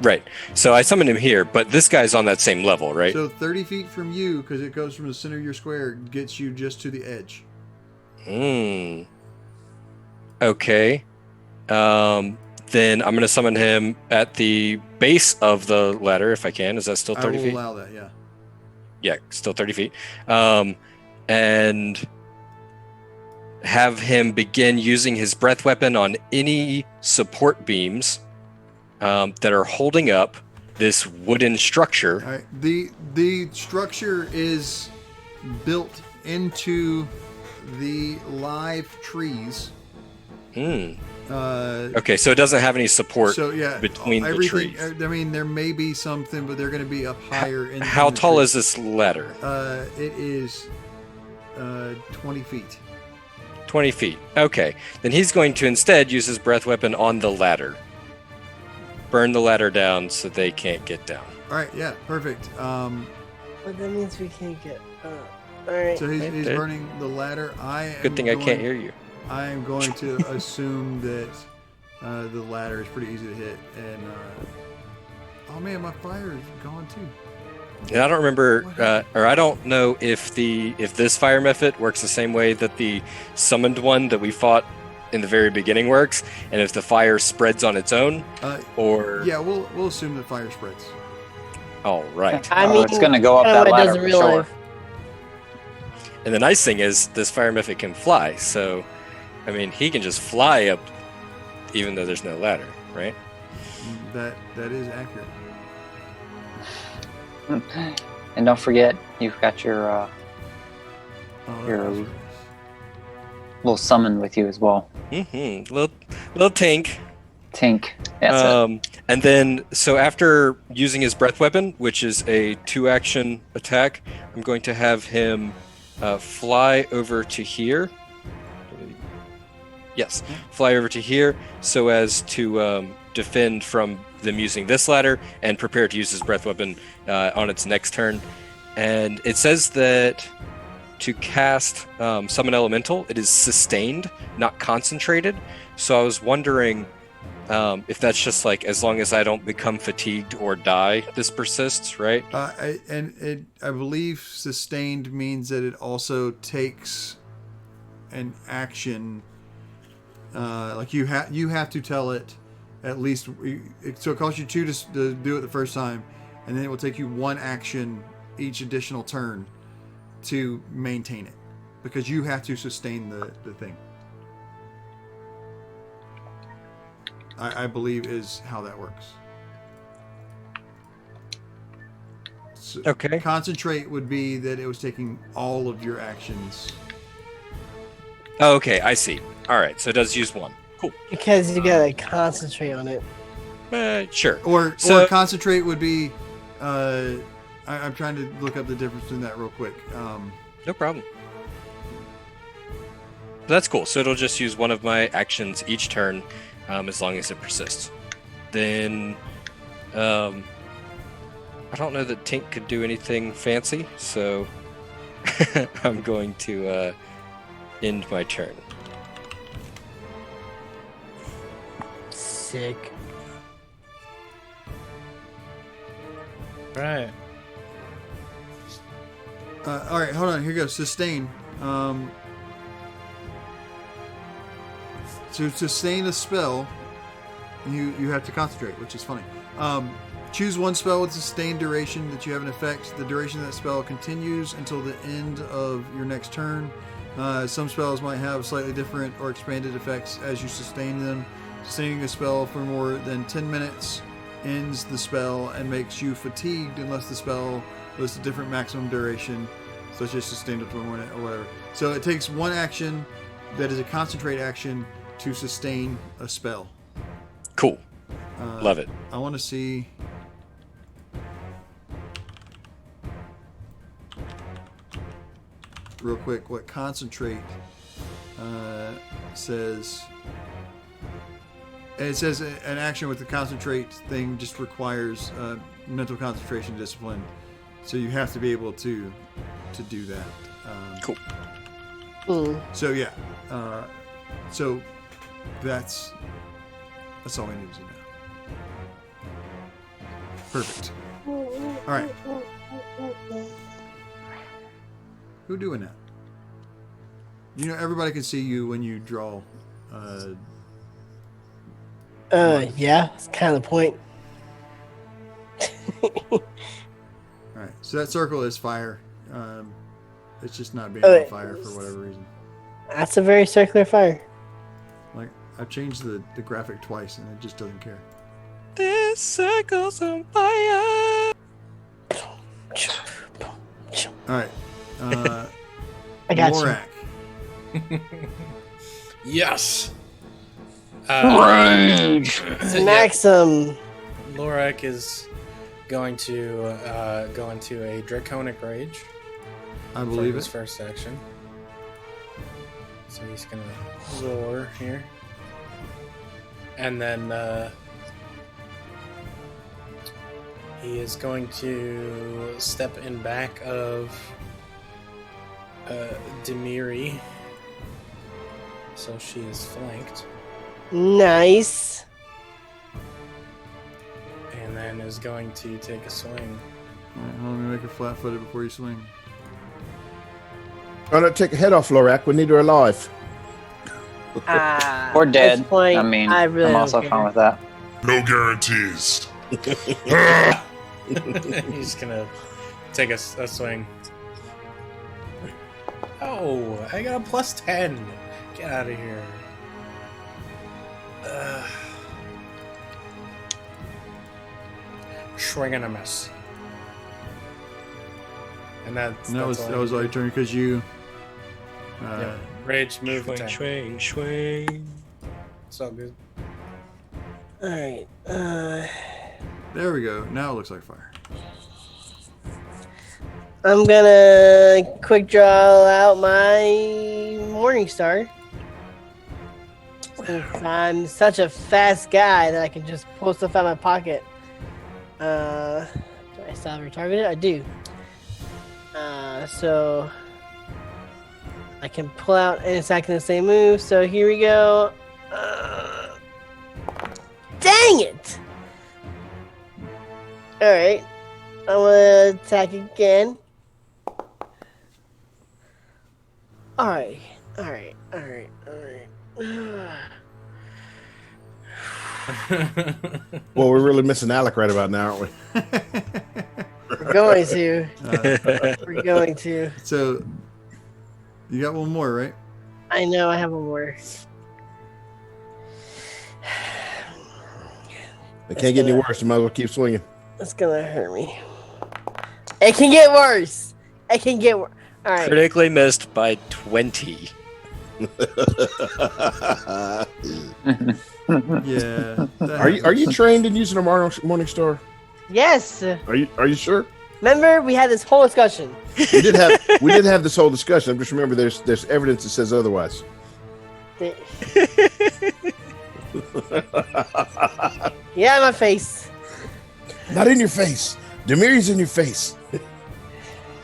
Right. So I summoned him here, but this guy's on that same level, right? So 30 feet from you, because it goes from the center of your square, gets you just to the edge. Okay. Then I'm gonna summon him at the base of the ladder if I can. Is that still 30 I will feet? allow that, yeah. Yeah, still 30 feet. And have him begin using his breath weapon on any support beams that are holding up this wooden structure. All right. The structure is built into the live trees. Okay, so it doesn't have any support So yeah, between the everything. trees. I mean, there may be something, but they're going to be up higher. How in the tall tree. is this ladder? It is 20 feet. 20 feet. Okay, then he's going to instead use his breath weapon on the ladder. Burn the ladder down so they can't get down. All right, yeah, perfect. But that means we can't get. Alright. So he's Okay. burning the ladder. Good thing I can't hear you. I am going to assume that the ladder is pretty easy to hit, and oh man, my fire is gone too. And I don't remember, or I don't know if this fire method works the same way that the summoned one that we fought in the very beginning works, and if the fire spreads on its own, or Yeah, we'll assume that fire spreads. all right. I mean, it's gonna go up kinda that what it ladder does in for real sure. life. And the nice thing is this fire method can fly, so I mean he can just fly up, even though there's no ladder, right? That is accurate. And don't forget, you've got your Oh, Your- that's right. little summon with you as well. Little Tink. Tink. That's it. And then, so after using his breath weapon, which is a 2-action attack, I'm going to have him fly over to here. Yes, fly over to here so as to defend from them using this ladder and prepare to use his breath weapon on its next turn. And it says that to cast Summon Elemental, it is sustained, not concentrated. So I was wondering if that's just like as long as I don't become fatigued or die, this persists, right? I believe sustained means that it also takes an action. Like you have to tell it at least. So it costs you 2 to do it the first time, and then it will take you 1 action each additional turn to maintain it, because you have to sustain the thing. I believe is how that works. So Okay. Concentrate would be that it was taking all of your actions. Oh, okay, I see. All right, so it does use 1. Cool. Because you gotta concentrate on it. Sure. Or So- concentrate would be. I'm trying to look up the difference in that real quick. No problem. That's cool. So it'll just use 1 of my actions each turn, as long as it persists. Then, I don't know that Tink could do anything fancy, so I'm going to end my turn. Sick. Right. All right, hold on. Here goes. Sustain. To sustain a spell, you have to concentrate, which is funny. Choose 1 spell with sustained duration that you have an effect. The duration of that spell continues until the end of your next turn. Some spells might have slightly different or expanded effects as you sustain them. Sustaining a spell for more than 10 minutes ends the spell and makes you fatigued unless the spell lists a different maximum duration, such as sustained up to 1 minute or whatever. So it takes 1 action that is a concentrate action to sustain a spell. Cool. Love it. I want to see. Real quick, what concentrate says. It says an action with the concentrate thing just requires mental concentration discipline, so you have to be able to do that. Cool. So yeah, so that's all we need to know. Perfect. All right. Who doing that? You know, everybody can see you when you draw. Yeah, that's kind of the point. All right. So that circle is fire. It's just not being on fire for whatever reason. That's a very circular fire. Like I've changed the graphic twice and it just doesn't care. This circle's on fire. All right. I got you. Lorak. Yes. Maxim. Lorak is going to go into a draconic rage. I believe his it. first action. So he's gonna roar here, and then he is going to step in back of Demiri. So she is flanked, Nice. and then is going to take a swing. All right, hold on, let me make her flat-footed before you swing. Try not to take a head off, Lorak. We need her alive. Or at dead. this point, I mean, I really I'm don't also care. fine with that. No guarantees. He's gonna take a swing. Oh, I got a +10. Get out of here. Swing and a miss. And that's that was all your turn because you. Yeah. Rage move Swing, attack. swing, swing. It's all good. All right. There we go. Now it looks like fire. I'm gonna quick draw out my Morning Star. Since I'm such a fast guy that I can just pull stuff out of my pocket. Do I still have her targeted? I do. So I can pull out and attack in the same move. So here we go. Dang it! Alright. I'm gonna attack again. Alright. Well, we're really missing Alec right about now, aren't we? We're going to. We're going to. So you got one more, right? I know I have one more. It can't get any worse. You might as well keep swinging. That's gonna hurt me. It can get worse. It can get worse. All right. Critically missed by 20. Yeah. Are you trained in using a Morning Star? Yes. Are you sure? Remember, we had this whole discussion. We did have this whole discussion. I'm just remember there's evidence that says otherwise. Yeah, my face. Not in your face. Demiri's in your face.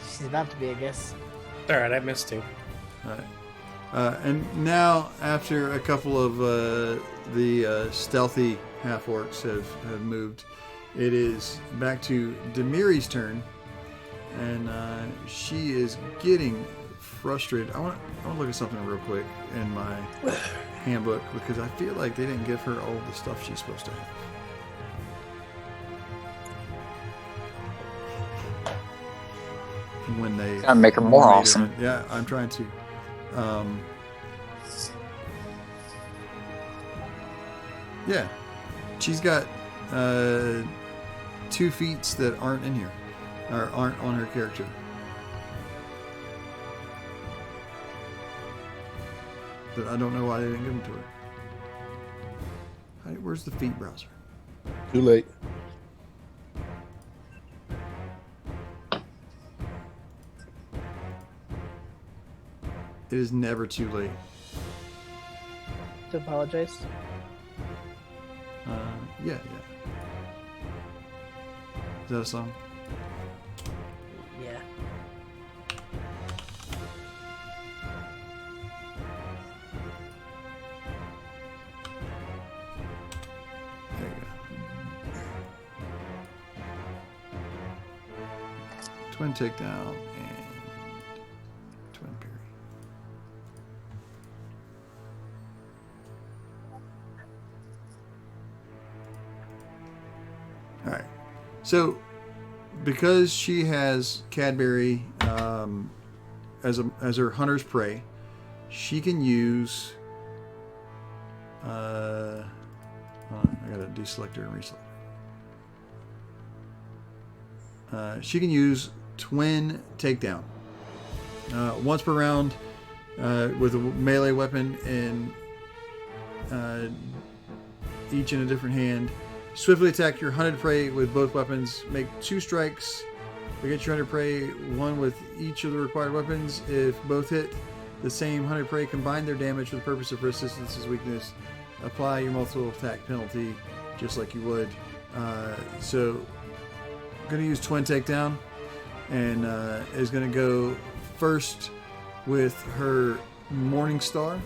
She's about to be, I guess. All right, I missed two. All right. And now, after a couple of the stealthy half-orcs have moved, it is back to Demiri's turn, and she is getting frustrated. I want to look at something real quick in my handbook because I feel like they didn't give her all the stuff she's supposed to have. When they Gotta make her more made awesome. Yeah, I'm trying to. Yeah, she's got 2 feats that aren't in here, or aren't on her character. But I don't know why they didn't give them to her. Where's the feat browser? Too late. It is never too late. To apologize. Yeah. Is that a song? Yeah. There you go. Twin takedown and twin parry. All right. So, because she has Cadbury as her hunter's prey, she can use. Hold on, I gotta deselect her and reselect her. She can use twin takedown once per round with a melee weapon in each in a different hand. Swiftly attack your hunted prey with both weapons. Make 2 strikes against your hunted prey, 1 with each of the required weapons. If both hit the same hunted prey, combine their damage for the purpose of Resistance's weakness. Apply your multiple attack penalty just like you would. So, I'm going to use twin takedown, and is going to go first with her Morning Star.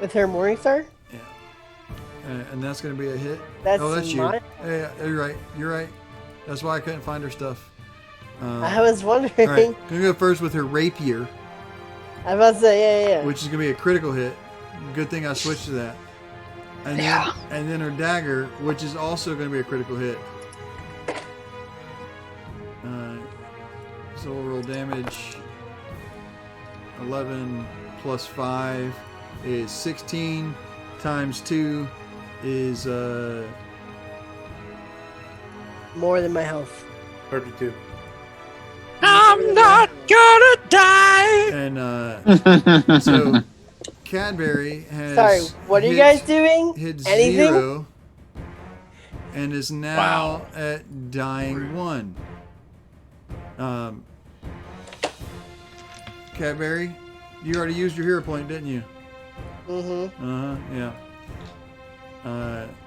With her Morning Star? Yeah. And that's going to be a hit. That's that's you. mine? Yeah, you're right. That's why I couldn't find her stuff. I was wondering. All right, going to go first with her Rapier, I was about to say, yeah. which is going to be a critical hit. Good thing I switched to that. And then her Dagger, which is also going to be a critical hit. So we'll roll damage. 11 plus 5 is 16 times 2 is More than my health. 32. I'm not gonna die. And so Cadbury has. Sorry, what are you guys doing? Hit Anything? 0 and is now at dying 1. Cadbury, you already used your hero point, didn't you? Mm-hmm. Yeah.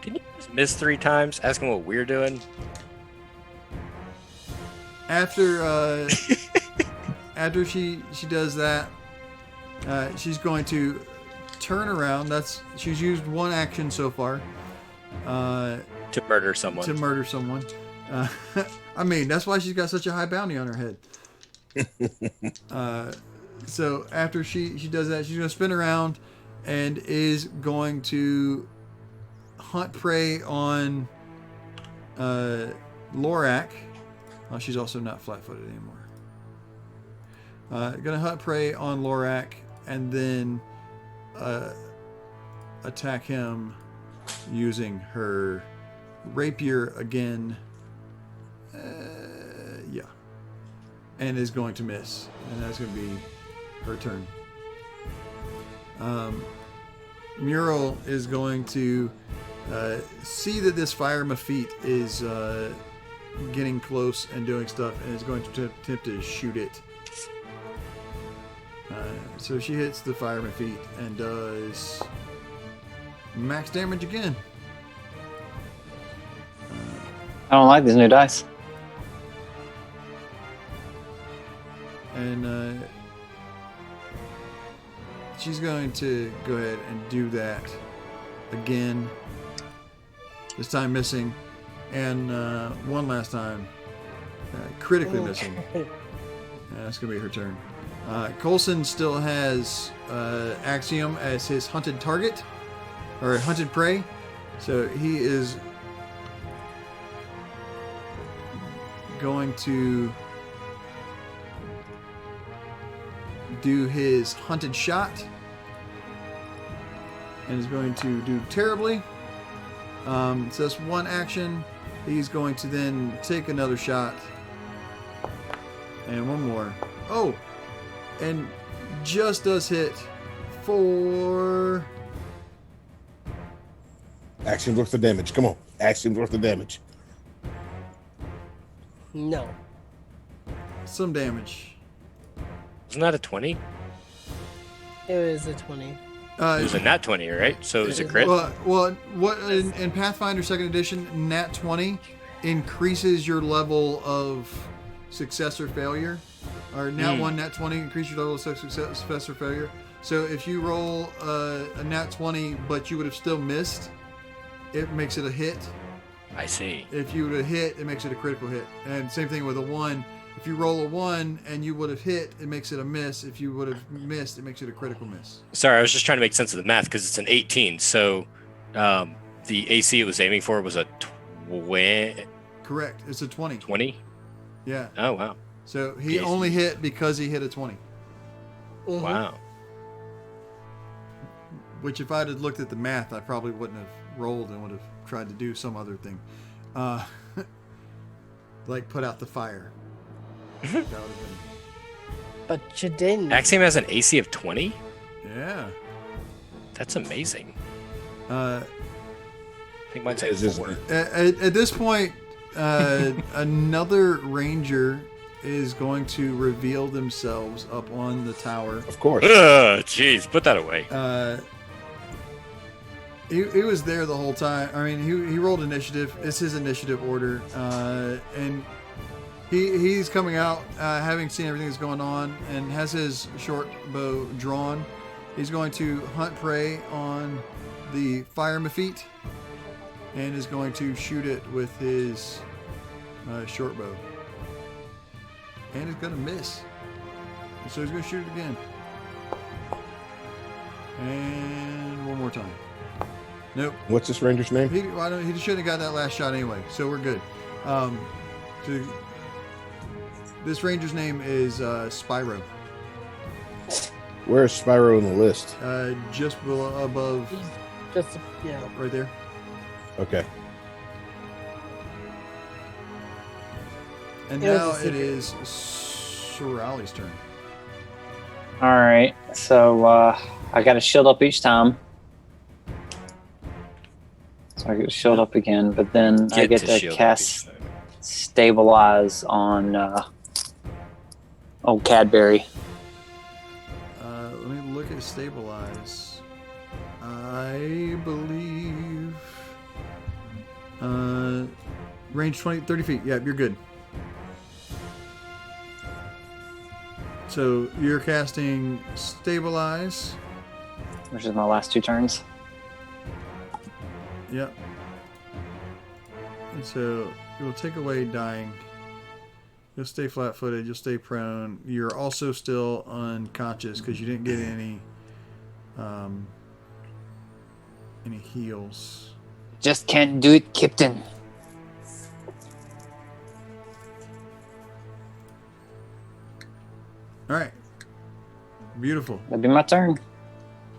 Can you just miss 3 times? Ask him what we're doing. After after she does that, she's going to turn around. She's used 1 action so far. To murder someone. To murder someone. I mean, that's why she's got such a high bounty on her head. So after she does that, she's going to spin around and is going to hunt prey on Lorak. Oh, she's also not flat-footed anymore. Going to hunt prey on Lorak and then attack him using her rapier again. Yeah. And is going to miss. And that's going to be her turn. Mural is going to see that this fire Mafite is getting close and doing stuff, and is going to attempt to shoot it. So she hits the fire Mafite and does max damage again. I don't like these new dice. And she's going to go ahead and do that again. This time missing. And one last time critically missing. That's going to be her turn. Coulson still has Axiom as his hunted target. Or hunted prey. So he is going to do his hunted shot and is going to do terribly. So that's 1 action. He's going to then take another shot and 1 more. Oh, and just does hit for Action's worth the damage. Come on, action's worth the damage. No. some damage. Wasn't that a 20? It was a 20. It was a nat 20, right? So it was a crit? Well, what in Pathfinder 2nd Edition, nat 20 increases your level of success or failure. Or nat 1, nat 20 increase your level of success or failure. So if you roll a nat 20, but you would have still missed, it makes it a hit. I see. If you would have hit, it makes it a critical hit. And same thing with a 1. If you roll a 1 and you would have hit, it makes it a miss. If you would have missed, it makes it a critical miss. Sorry, I was just trying to make sense of the math because it's an 18. So the AC it was aiming for was a 20. Correct. It's a 20. 20? Yeah. Oh, wow. So he only hit because he hit a 20. Mm-hmm. Wow. Which if I'd have looked at the math, I probably wouldn't have rolled and would have tried to do some other thing. Like put out the fire. That would have been... But you didn't. Axiom has an AC of 20? Yeah. That's amazing. I think mine's like 4. At this point, another ranger is going to reveal themselves up on the tower. Of course. Jeez, put that away. He was there the whole time. I mean, he rolled initiative. It's his initiative order, and he's coming out, having seen everything that's going on, and has his short bow drawn. He's going to hunt prey on the fire Mafite, and is going to shoot it with his short bow, and he's going to miss. So he's going to shoot it again, and one more time. Nope. What's this ranger's name? He shouldn't have got that last shot anyway, so we're good. This ranger's name is Spyro. Where's Spyro in the list? Just below, above. Just, yeah. Right there. Okay. And It was a now it secret. is Sorali's turn. All right, so I got to shield up each time. So I get to shield up again, but then I get to shield up cast each time. Stabilize on old Cadbury. Let me look at Stabilize. I believe range 30 feet. Yeah, you're good. So you're casting Stabilize. Which is my last 2 turns. Yep. And so it will take away dying. You'll stay flat-footed. You'll stay prone. You're also still unconscious because you didn't get any heals. Just can't do it, Captain. All right. Beautiful. That'd be my turn.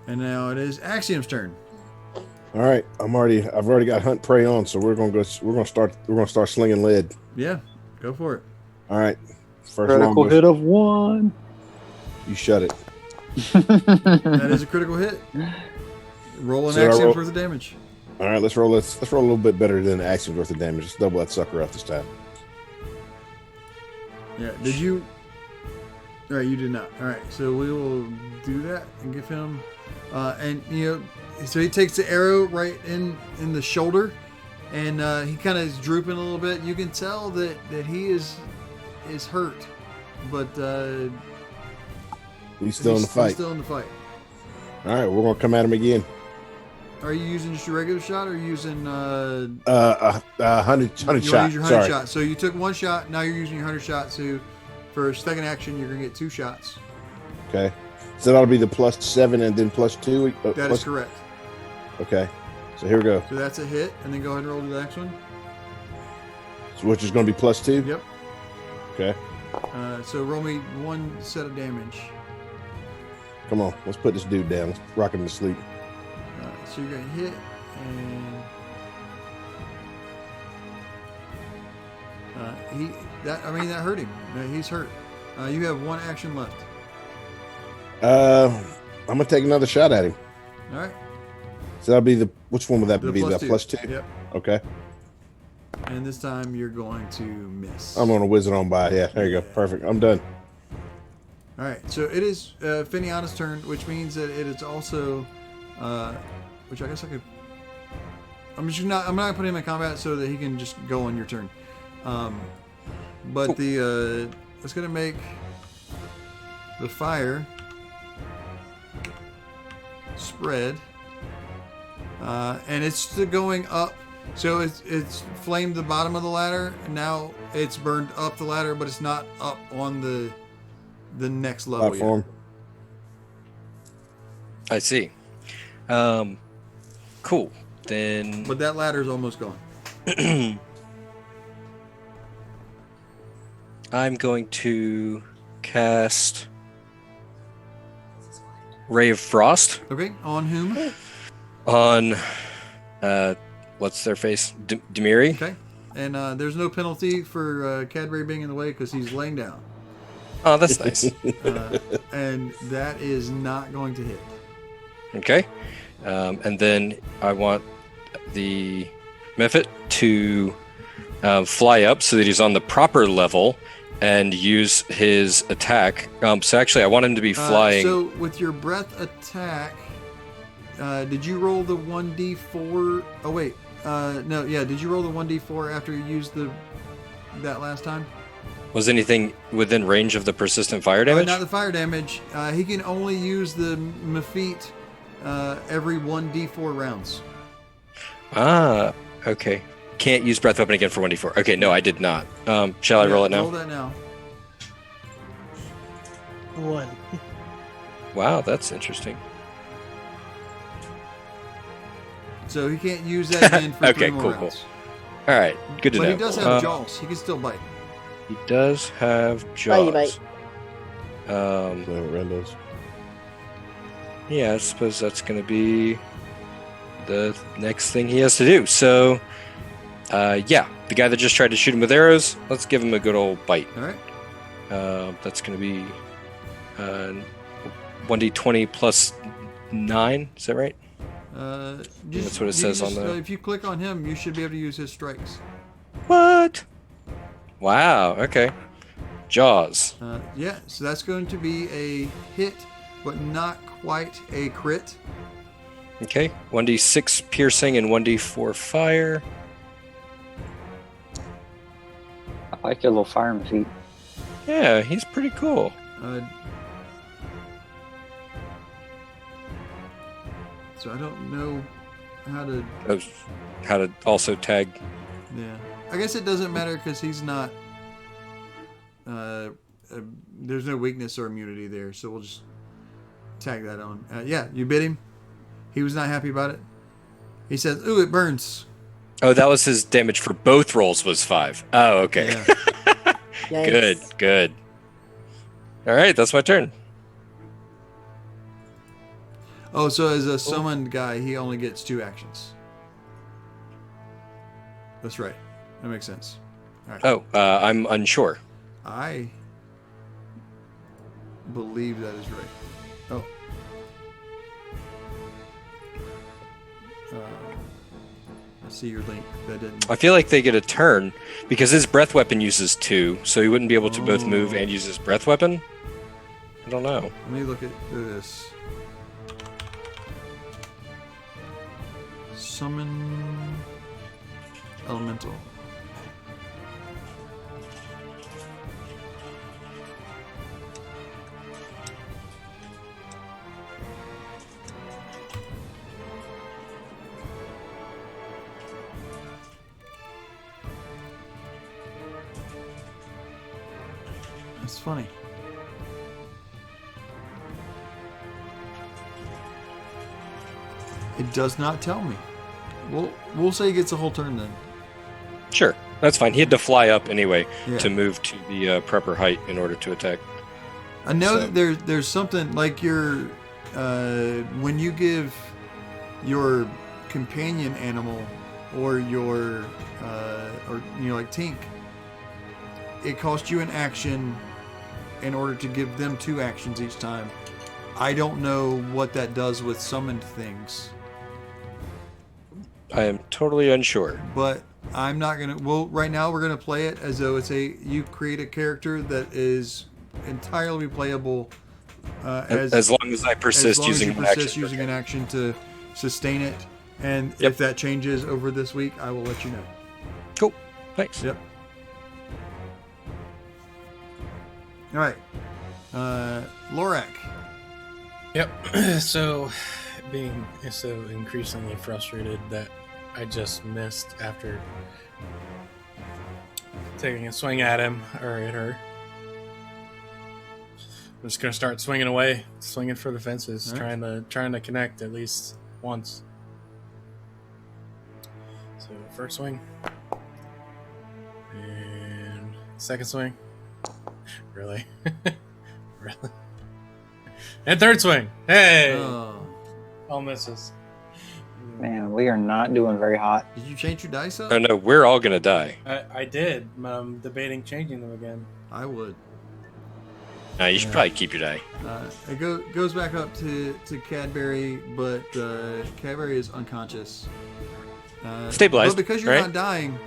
And now it is Axiom's turn. All right, I've already got hunt prey on, so we're gonna start slinging lead. Yeah, go for it. All right, first Critical longbow. hit of 1. You shut it. That is a critical hit. Roll an So I Axiom's roll- worth of damage. All right, let's roll. Let's roll a little bit better than Axion's worth of damage. Let's double that sucker up this time. Yeah. Did you? All right, you did not. All right, so we will do that and give him, and so he takes the arrow right in the shoulder, and he kind of is drooping a little bit. You can tell that he is hurt, but He's still in the fight. He's still in the fight. All right, we're gonna come at him again. Are you using just your regular shot, or are you using Hunted you wanna shot. use your 100 Sorry. shot? So you took 1 shot. Now you're using your 100 shot. So for second action, you're gonna get 2 shots. Okay, so that'll be the +7 and then +2. That is correct. Okay, so here we go. So that's a hit, and then go ahead and roll the next one. So which is gonna be +2. Yep. Okay, So roll me 1 set of damage. come on, let's put this dude down. Let's rock him to sleep. So you're gonna hit, and that hurt him. He's hurt. You have 1 action left. I'm gonna take another shot at him. All right. So that'll be which one would that The be? plus That 2. +2. Yep. Okay, And this time you're going to miss. I'm gonna whiz it on by. Yeah, there you go. Perfect. I'm done. All right. So it is Finiana's turn, which means that it is also, which I guess I could. I'm not gonna put him in combat so that he can just go on your turn. But it's gonna make the fire spread, and it's still going up. So it's flamed the bottom of the ladder, and now it's burned up the ladder, but it's not up on the next level Platform. I see. Cool. Then yet. But that ladder's almost gone. I'm going to cast Ray of Frost Okay, on whom? on what's their face? Demiri. Okay, and there's no penalty for Cadbury being in the way because he's laying down, Oh, that's nice. and that is not going to hit. Okay. And then I want the Mephit to fly up so that he's on the proper level and use his attack. So actually, I want him to be flying. So with your breath attack, did you roll the 1d4? Oh wait, no, yeah. Did you roll the 1d4 after you used that last time? Was anything within range of the persistent fire damage? Not the fire damage. He can only use the Mephit every 1d4 rounds. Ah, okay. Can't use breath weapon again for 1d4. Okay, no, I did not. Shall I roll it now? Roll that now. 1. Wow, that's interesting. So he can't use that again for Okay, 3 more cool, rounds. All right, good to But know. he does have jaws. He can still bite. He does have Bitey jaws. bite. So randos. Yeah, I suppose that's going to be the next thing he has to do. So, yeah, the guy that just tried to shoot him with arrows, let's give him a good old bite. All right. That's going to be 1d20 plus 9. Is that right? That's what it says on the. If you click on him, you should be able to use his strikes. What? Wow. Okay. Jaws. Yeah, so that's going to be a hit, but not quite a crit. Okay. 1d6 piercing and 1d4 fire. I like your little fireman feet. Yeah, he's pretty cool. So I don't know how to. How to also tag. Yeah, I guess it doesn't matter because he's not. There's no weakness or immunity there, so we'll just tag that on. Yeah, you bit him. He was not happy about it. He says, "Ooh, it burns." Oh, that was his damage for both rolls was 5. Oh, okay. Yeah. Yikes. Good. All right, that's my turn. Oh, so as a summoned guy, he only gets 2 actions. That's right. That makes sense. All right. Oh, I'm unsure. I believe that is right. Oh. I see your link. That didn't. I feel like they get a turn because his breath weapon uses 2, so he wouldn't be able to both move and use his breath weapon. I don't know. Let me look at this. Summon elemental. That's funny. It does not tell me. We'll say he gets a whole turn then. Sure, that's fine. He had to fly up anyway Yeah. to move to the prepper height in order to attack. I know So- that there's something like your when you give your companion animal or your or like Tink, it costs you an action in order to give them 2 actions each time. I don't know what that does with summoned things, I am totally unsure. but I'm not gonna. Well, right now we're gonna play it as though you create a character that is entirely playable As long as I persist using an action. an action to sustain it, and Yep. if that changes over this week, I will let you know. Cool. Thanks. Yep. All right, Lorak. Yep. So, being so increasingly frustrated that I just missed after taking a swing at him or at her. I'm just gonna start swinging away, swinging for the fences, All right. trying to connect at least once. So first swing, and second swing. Really, really, and third swing. Hey, Oh, all misses. Man, we are not doing very hot. did you change your dice up? Oh no, we're all gonna die. I did. I'm debating changing them again. I would. You should probably keep your die. It goes back up to Cadbury, but Cadbury is unconscious. Stabilized, But because you're right? not dying,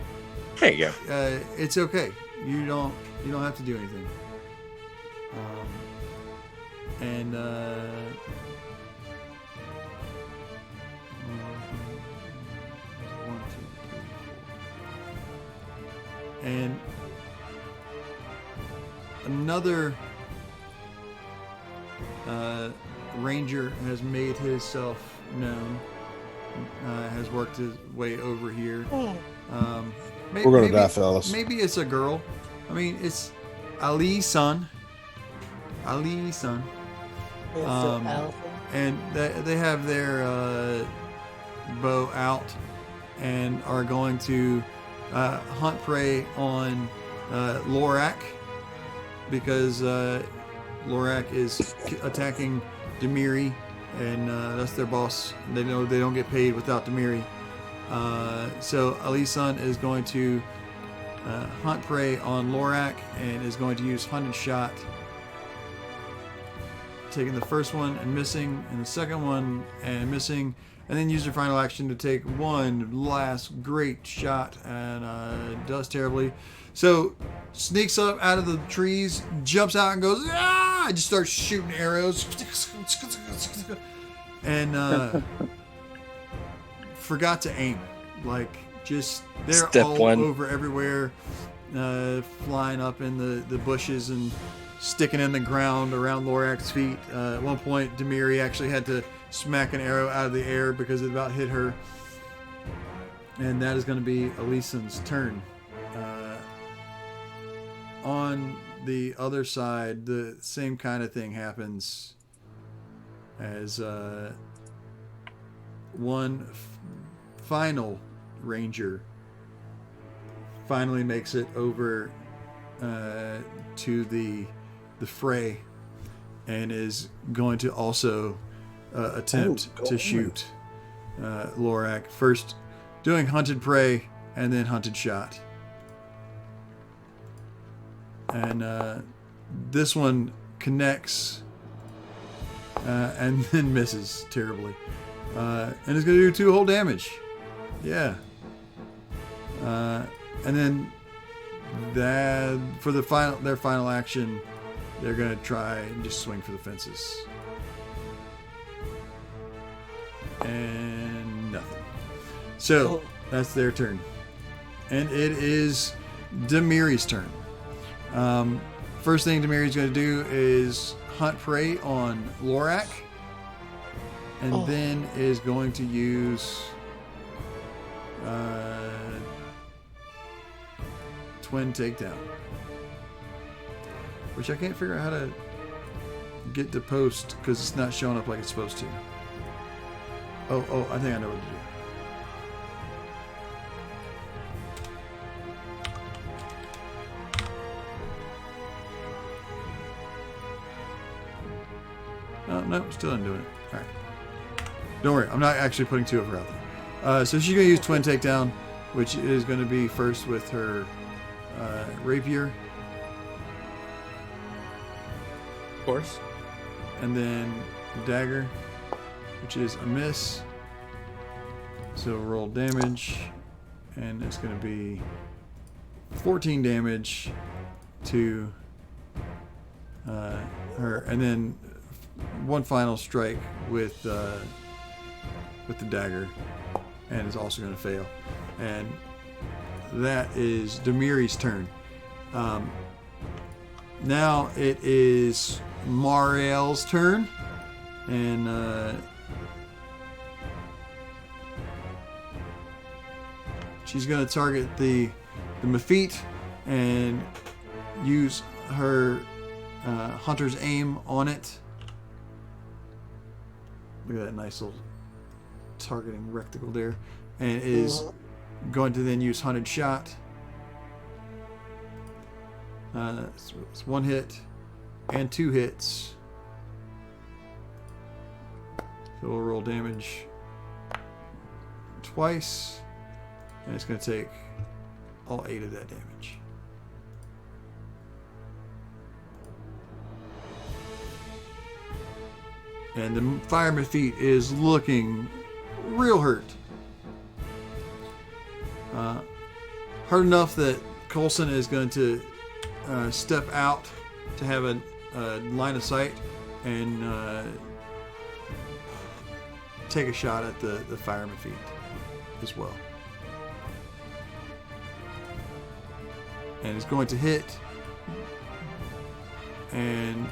There you go. it's okay. You don't have to do anything. And one, two, three, four. And another ranger has made himself known. Has worked his way over here. We're gonna die, fellas. Maybe it's a girl. I mean, it's Ali's son. And they have their bow out and are going to hunt prey on Lorak because Lorak is attacking Demiri, and that's their boss. They know they don't get paid without Demiri. So Ali's son is going to hunt prey on Lorak and is going to use hunted shot. Taking the first one and missing, and the second one and missing, and then use your final action to take one last great shot, and does terribly. So sneaks up out of the trees, jumps out and goes, ah! Just starts shooting arrows, and forgot to aim. Like, just they're Step all one. over everywhere, flying up in the bushes and sticking in the ground around Lorak's feet. At one point, Demiri actually had to smack an arrow out of the air because it about hit her. And that is going to be Elisan's turn. On the other side, the same kind of thing happens as one final ranger finally makes it over to the fray and is going to also attempt to shoot Lorak. First doing hunted prey and then hunted shot. And this one connects and then misses terribly. And it's going to do 2 whole damage. Yeah. And then that for their final action, they're going to try and just swing for the fences. And nothing. So that's their turn. And it is Demiri's turn. First thing Demiri's going to do is hunt prey on Lorak. And then is going to use Twin Takedown. Which I can't figure out how to get to post because it's not showing up like it's supposed to. Oh, I think I know what to do. No, still not doing it. All right. Don't worry, I'm not actually putting 2 of her out there. So she's going to use Twin Takedown, which is going to be first with her rapier. Of course. And then dagger, which is a miss. So roll damage, and it's going to be 14 damage to her, and then one final strike with the dagger, and it's also going to fail. And that is Demiri's turn. Now it is Mariel's turn, and she's going to target the Mephite and use her hunter's aim on it. Look at that nice little targeting rectangle there, and is going to then use hunted shot. It's 1 hit and 2 hits. So we'll roll damage twice, and it's going to take all 8 of that damage. And the Fire Mephite is looking real hurt. Hurt enough that Coulson is going to step out to have a line of sight and take a shot at the Fire Mephite as well. And it's going to hit, and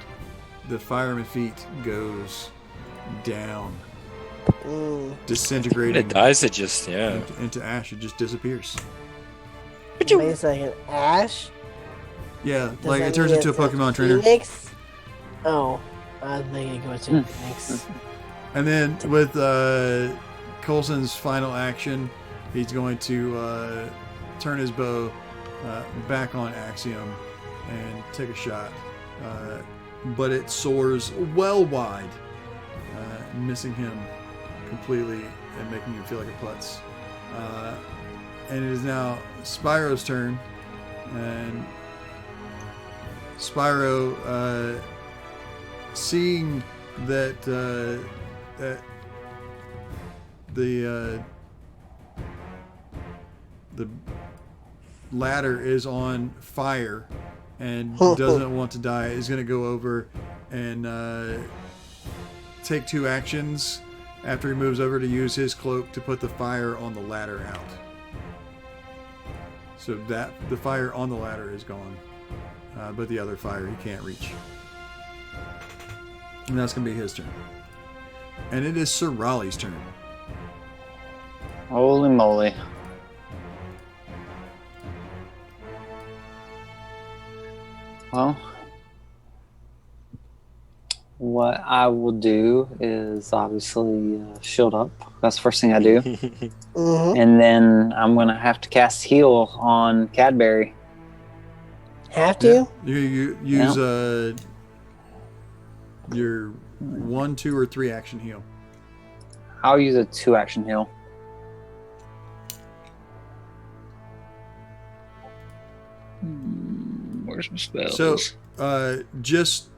the Fire Mephite goes down, disintegrating. It dies. It just into ash. It just disappears. Wait a second, Ash? Yeah, Does like that it turns mean into a it's Pokemon trainer. Phoenix? Oh, I think it goes to Phoenix. And then with Coulson's final action, he's going to turn his bow back on Axiom and take a shot. But it soars well wide, missing him completely and making him feel like a putz. And it is now Spyro's turn, And Spyro, seeing that that the ladder is on fire and doesn't want to die, is going to go over and take 2 actions after he moves over to use his cloak to put the fire on the ladder out. So that the fire on the ladder is gone, but the other fire he can't reach. And that's going to be his turn. And it is Sir Raleigh's turn. Holy moly. Well, what I will do is obviously shield up. That's the first thing I do. Mm-hmm. And then I'm going to have to cast heal on Cadbury. Have to? Yeah. You use your 1, 2, or 3 action heal. I'll use a 2-action heal. Where's my spells? So, just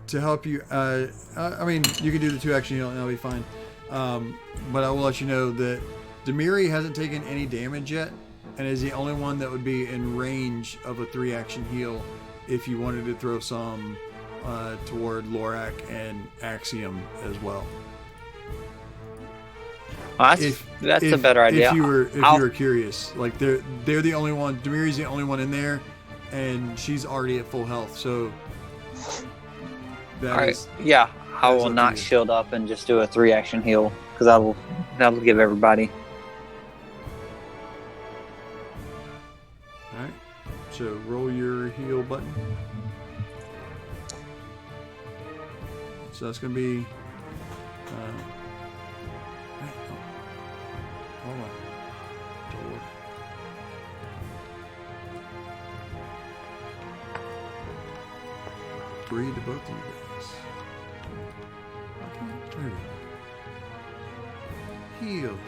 to help you, I mean, you can do the 2-action heal and that'll be fine. But I will let you know that Demiri hasn't taken any damage yet, and is the only one that would be in range of a 3-action heal if you wanted to throw some toward Lorak and Axiom as well. That's a better idea. If you were curious, like they're the only one. Demiri's the only one in there, and she's already at full health. So that is, yeah, I that's will up not to you. shield up and just do a 3-action heal because that'll give everybody. All right. So roll your heal button. So that's gonna be. Hold on. Door. Three to both of you guys. Okay, there we go. Healed.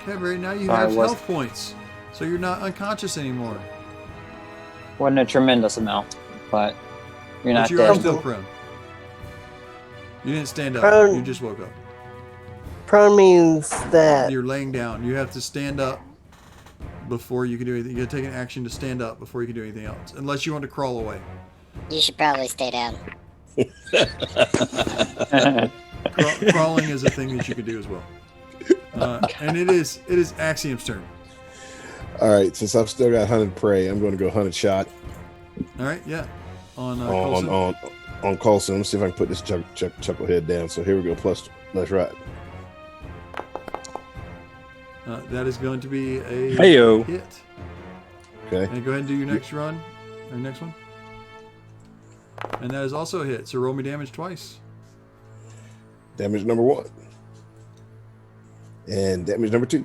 Cadbury, now you have health points, so you're not unconscious anymore. Wasn't a tremendous amount, but you're But not you are dead. still prone. You didn't stand up. Prone. You just woke up. Prone means that. You're laying down. You have to stand up before you can do anything. You gotta take an action to stand up before you can do anything else, unless you want to crawl away. You should probably stay down. Crawling is a thing that you could do as well. And it is Axiom's turn. All right, since I've still got hunted prey, I'm going to go hunted shot All right, yeah. On Coulson. on Coulson. Let me see if I can put this chucklehead down. So here we go. Plus, let's right. That is going to be a Hey-yo. hit. Okay. And go ahead and do your next run, or next one. And that is also a hit. So roll me damage twice. Damage number 1. And damage number 2.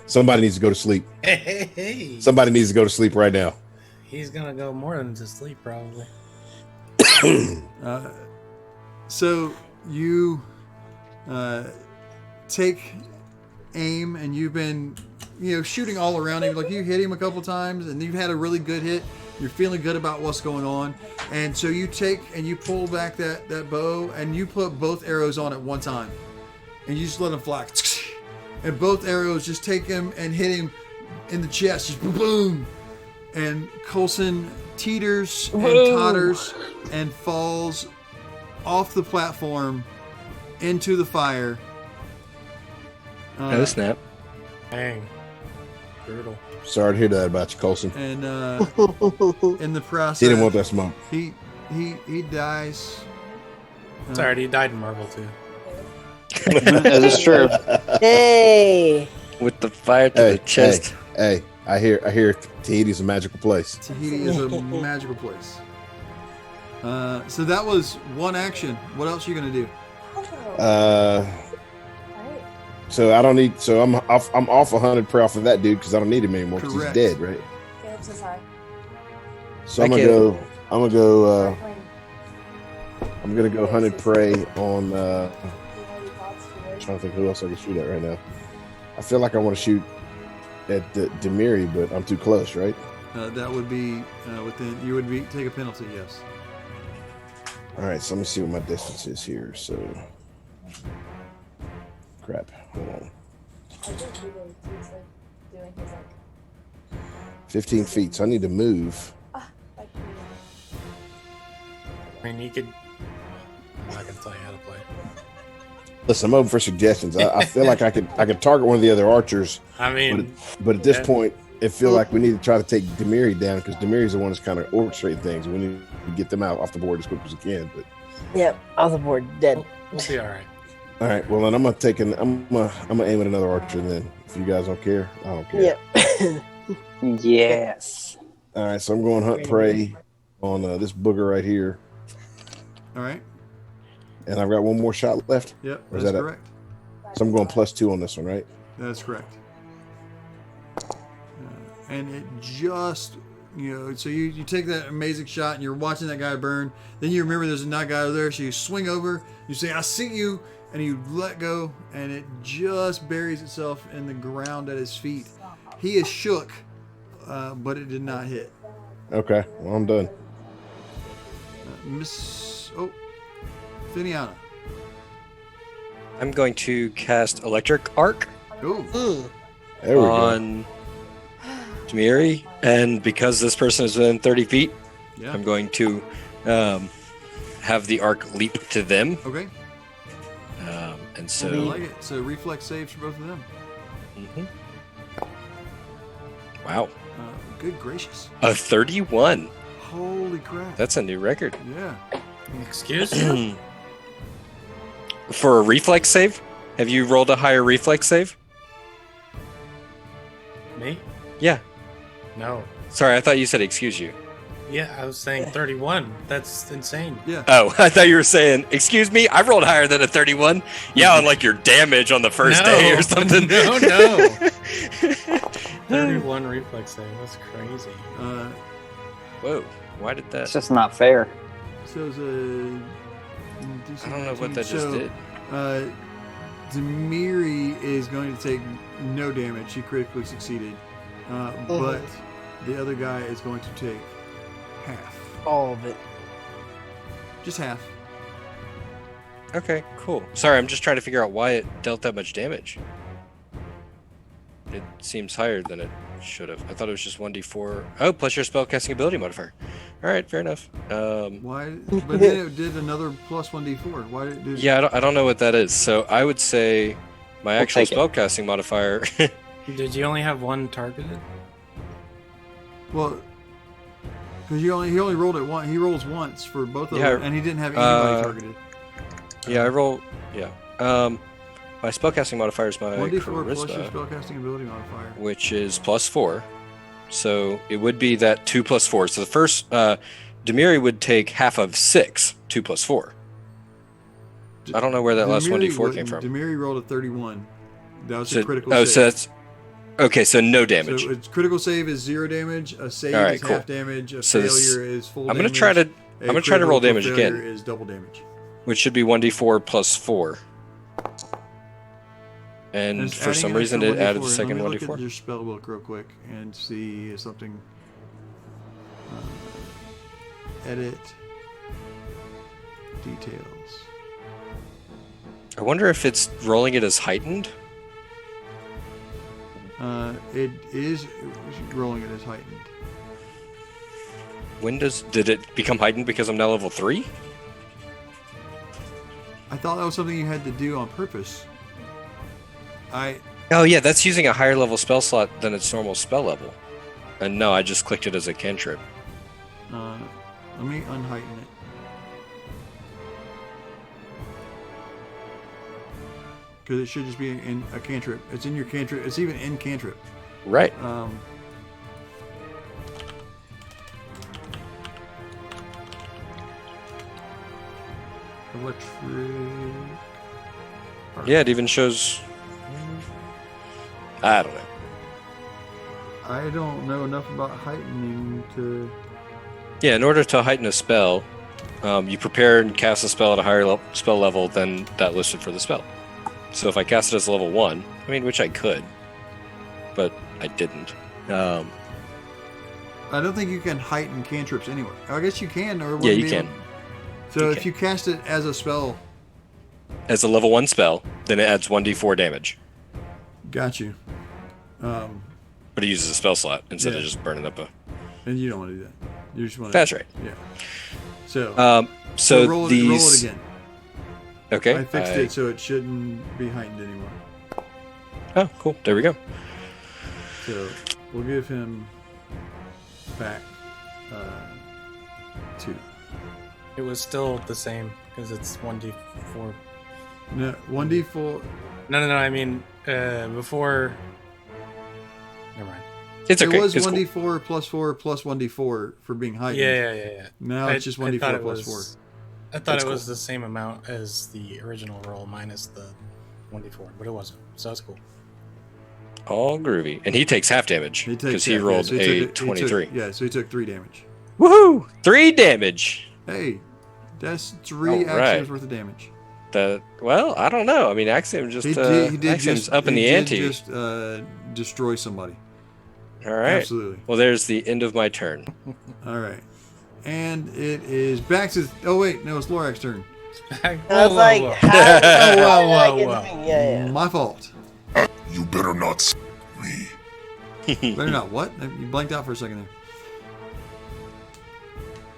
Somebody needs to go to sleep. Hey. Somebody needs to go to sleep right now. He's gonna go more than to sleep, probably. So you take aim, and you've been, shooting all around him. Like, you hit him a couple times, and you've had a really good hit. You're feeling good about what's going on, and so you take and you pull back that bow, and you put both arrows on at one time, and you just let them fly, and both arrows just take him and hit him in the chest, just boom, and Coulson teeters and totters and falls off the platform into the fire. Oh, snap. Dang. Brutal. Sorry to hear that about you, Coulson. And in the process, He didn't want that smoke. he dies. It's alright, he died in Marvel too. That is true. Hey! With the fire to the chest. Hey, I hear Tahiti's a magical place. Tahiti is a magical place. So that was one action. What else are you gonna do? So I don't need. So I'm off 100 prey off of that dude because I don't need him anymore because he's Correct. dead, right? Yeah, I'm so sorry. So I'm gonna go. I'm gonna go hunted prey on. I'm trying to think who else I can shoot at right now. I feel like I want to shoot at Demiri, but I'm too close, right? That would be within. You would take a penalty. Yes. All right, so let me see what my distance is here. So, crap. Hold on. 15 feet. So I need to move. I mean, you could. I'm not gonna tell you how to play. Listen, I'm open for suggestions. I feel like I could target one of the other archers. I mean, but at this point, it feels like we need to try to take Demiri down because Demiri's the one that's kind of orchestrating things. We need to get them out off the board as quick as we can. But Yep, off the board, dead. we'll be all right. all right, well then I'm gonna aim at another archer. Then if you guys don't care, I don't care. Yep. Yes. All right, so I'm going hunt prey on this booger right here, All right. and I've got one more shot left. Yep. Or is That's that it? correct. So I'm going +2 on this one, right? That's correct. And it just, so you take that amazing shot and you're watching that guy burn. Then you remember there's another guy over there. So you swing over, you say, I see you. And you let go and it just buries itself in the ground at his feet. He is shook, but it did not hit. Okay, well I'm done. Finiana. I'm going to cast Electric Arc Oh, There we go. on Demiri, and because this person is within 30 feet, yeah. I'm going to have the arc leap to them. Okay. And I so, like it. So reflex saves for both of them. Mhm. Wow, Good gracious. a 31. Holy crap. That's a new record. Yeah. Excuse me. For a reflex save, have you rolled a higher reflex save? Me? Yeah. No. Sorry, I thought you said excuse you. Yeah, I was saying 31. That's insane. Yeah. Oh, I thought you were saying, excuse me, I rolled higher than a 31. Yeah, on like your damage on the first day or something. No. 31 reflex save. That's crazy. Whoa, why did It's that? just not fair. So it's a. I don't know what that just did. Demiri is going to take no damage. He critically succeeded. But the other guy is going to take half. All of it. Just half. Okay, cool. Sorry, I'm just trying to figure out why it dealt that much damage. It seems higher than it should have. I thought it was just 1d4. Oh, plus your spellcasting ability modifier. All right, fair enough. Why? But then it did another plus 1d4. Why did it do? Yeah, I don't know what that is. So I would say my We'll actual take it. spellcasting modifier. Did you only have one targeted? Well, because he only rolled it once. He rolls once for both of Yeah, them, and he didn't have anybody targeted. Yeah, I roll. Yeah. My spellcasting modifier is my 1d4 plus your charisma, spellcasting ability modifier. which is +4. So it would be that 2 + 4. So the first Demiri would take half of 6, 2 + 4. I don't know where that last 1d4 came from. Demiri rolled a 31. That was So, a critical oh, save. so that's okay. So no damage. So its critical save is 0 damage. A save All right, is cool. half damage. A So this- failure is full I'm damage. gonna try to. I'm gonna try to roll damage failure again, Is double damage. which should be 1d4 + 4. And it's for adding some an reason, extra it added 1d4. the second Let me look 1d4. at your spell book real quick and see if something. Edit details. I wonder if it's rolling it as heightened. It is rolling it as heightened. When did it become heightened because I'm now level 3? I thought that was something you had to do on purpose. Oh yeah, that's using a higher level spell slot than its normal spell level. And no, I just clicked it as a cantrip. Let me unheighten it. Because it should just be in a cantrip. It's in your cantrip. It's even in cantrip. Right. Electric. Yeah, it even shows. I don't know. I don't know enough about heightening to. Yeah, in order to heighten a spell, you prepare and cast a spell at a higher spell level than that listed for the spell. So if I cast it as level 1, I mean, which I could, but I didn't. I don't think you can heighten cantrips anyway. I guess you can, or Yeah, you can. So You if can. you cast it as a spell, As a level 1 spell, then it adds 1d4 damage. got you. But it uses a spell slot instead of Yeah. just burning up a... And you don't want to do that. You just want. That's right. Yeah. So. So roll it these... again. Okay. I fixed it so it shouldn't be heightened anymore. Oh, cool. There we go. So we'll give him back 2. It was still the same because it's 1d4. No, 1d4. No. I mean, before. Never mind. It's okay. It was It's cool. 1d4 plus 4 plus 1d4 for being heightened. Yeah. Now it's just 1d4 plus 4. I thought That's it was cool. the same amount as the original roll minus the 1d4, but it wasn't. So that's cool. All groovy. And he takes half damage He takes because he that, yeah, rolled so he a took- he 23. took- so he took 3 damage. Woohoo! 3 damage. Hey, that's 3 All right. actions worth of damage. Well, I don't know. I mean, Axiom just He did Axiom's just up in he the did ante. Just destroy somebody. All right. Absolutely. Well, there's the end of my turn. All right, and it is back to. Oh wait, no, it's Lorak's turn. I was like, how did I get whoa. to me? Yeah. My fault. You better not s me. Better not. What? You blanked out for a second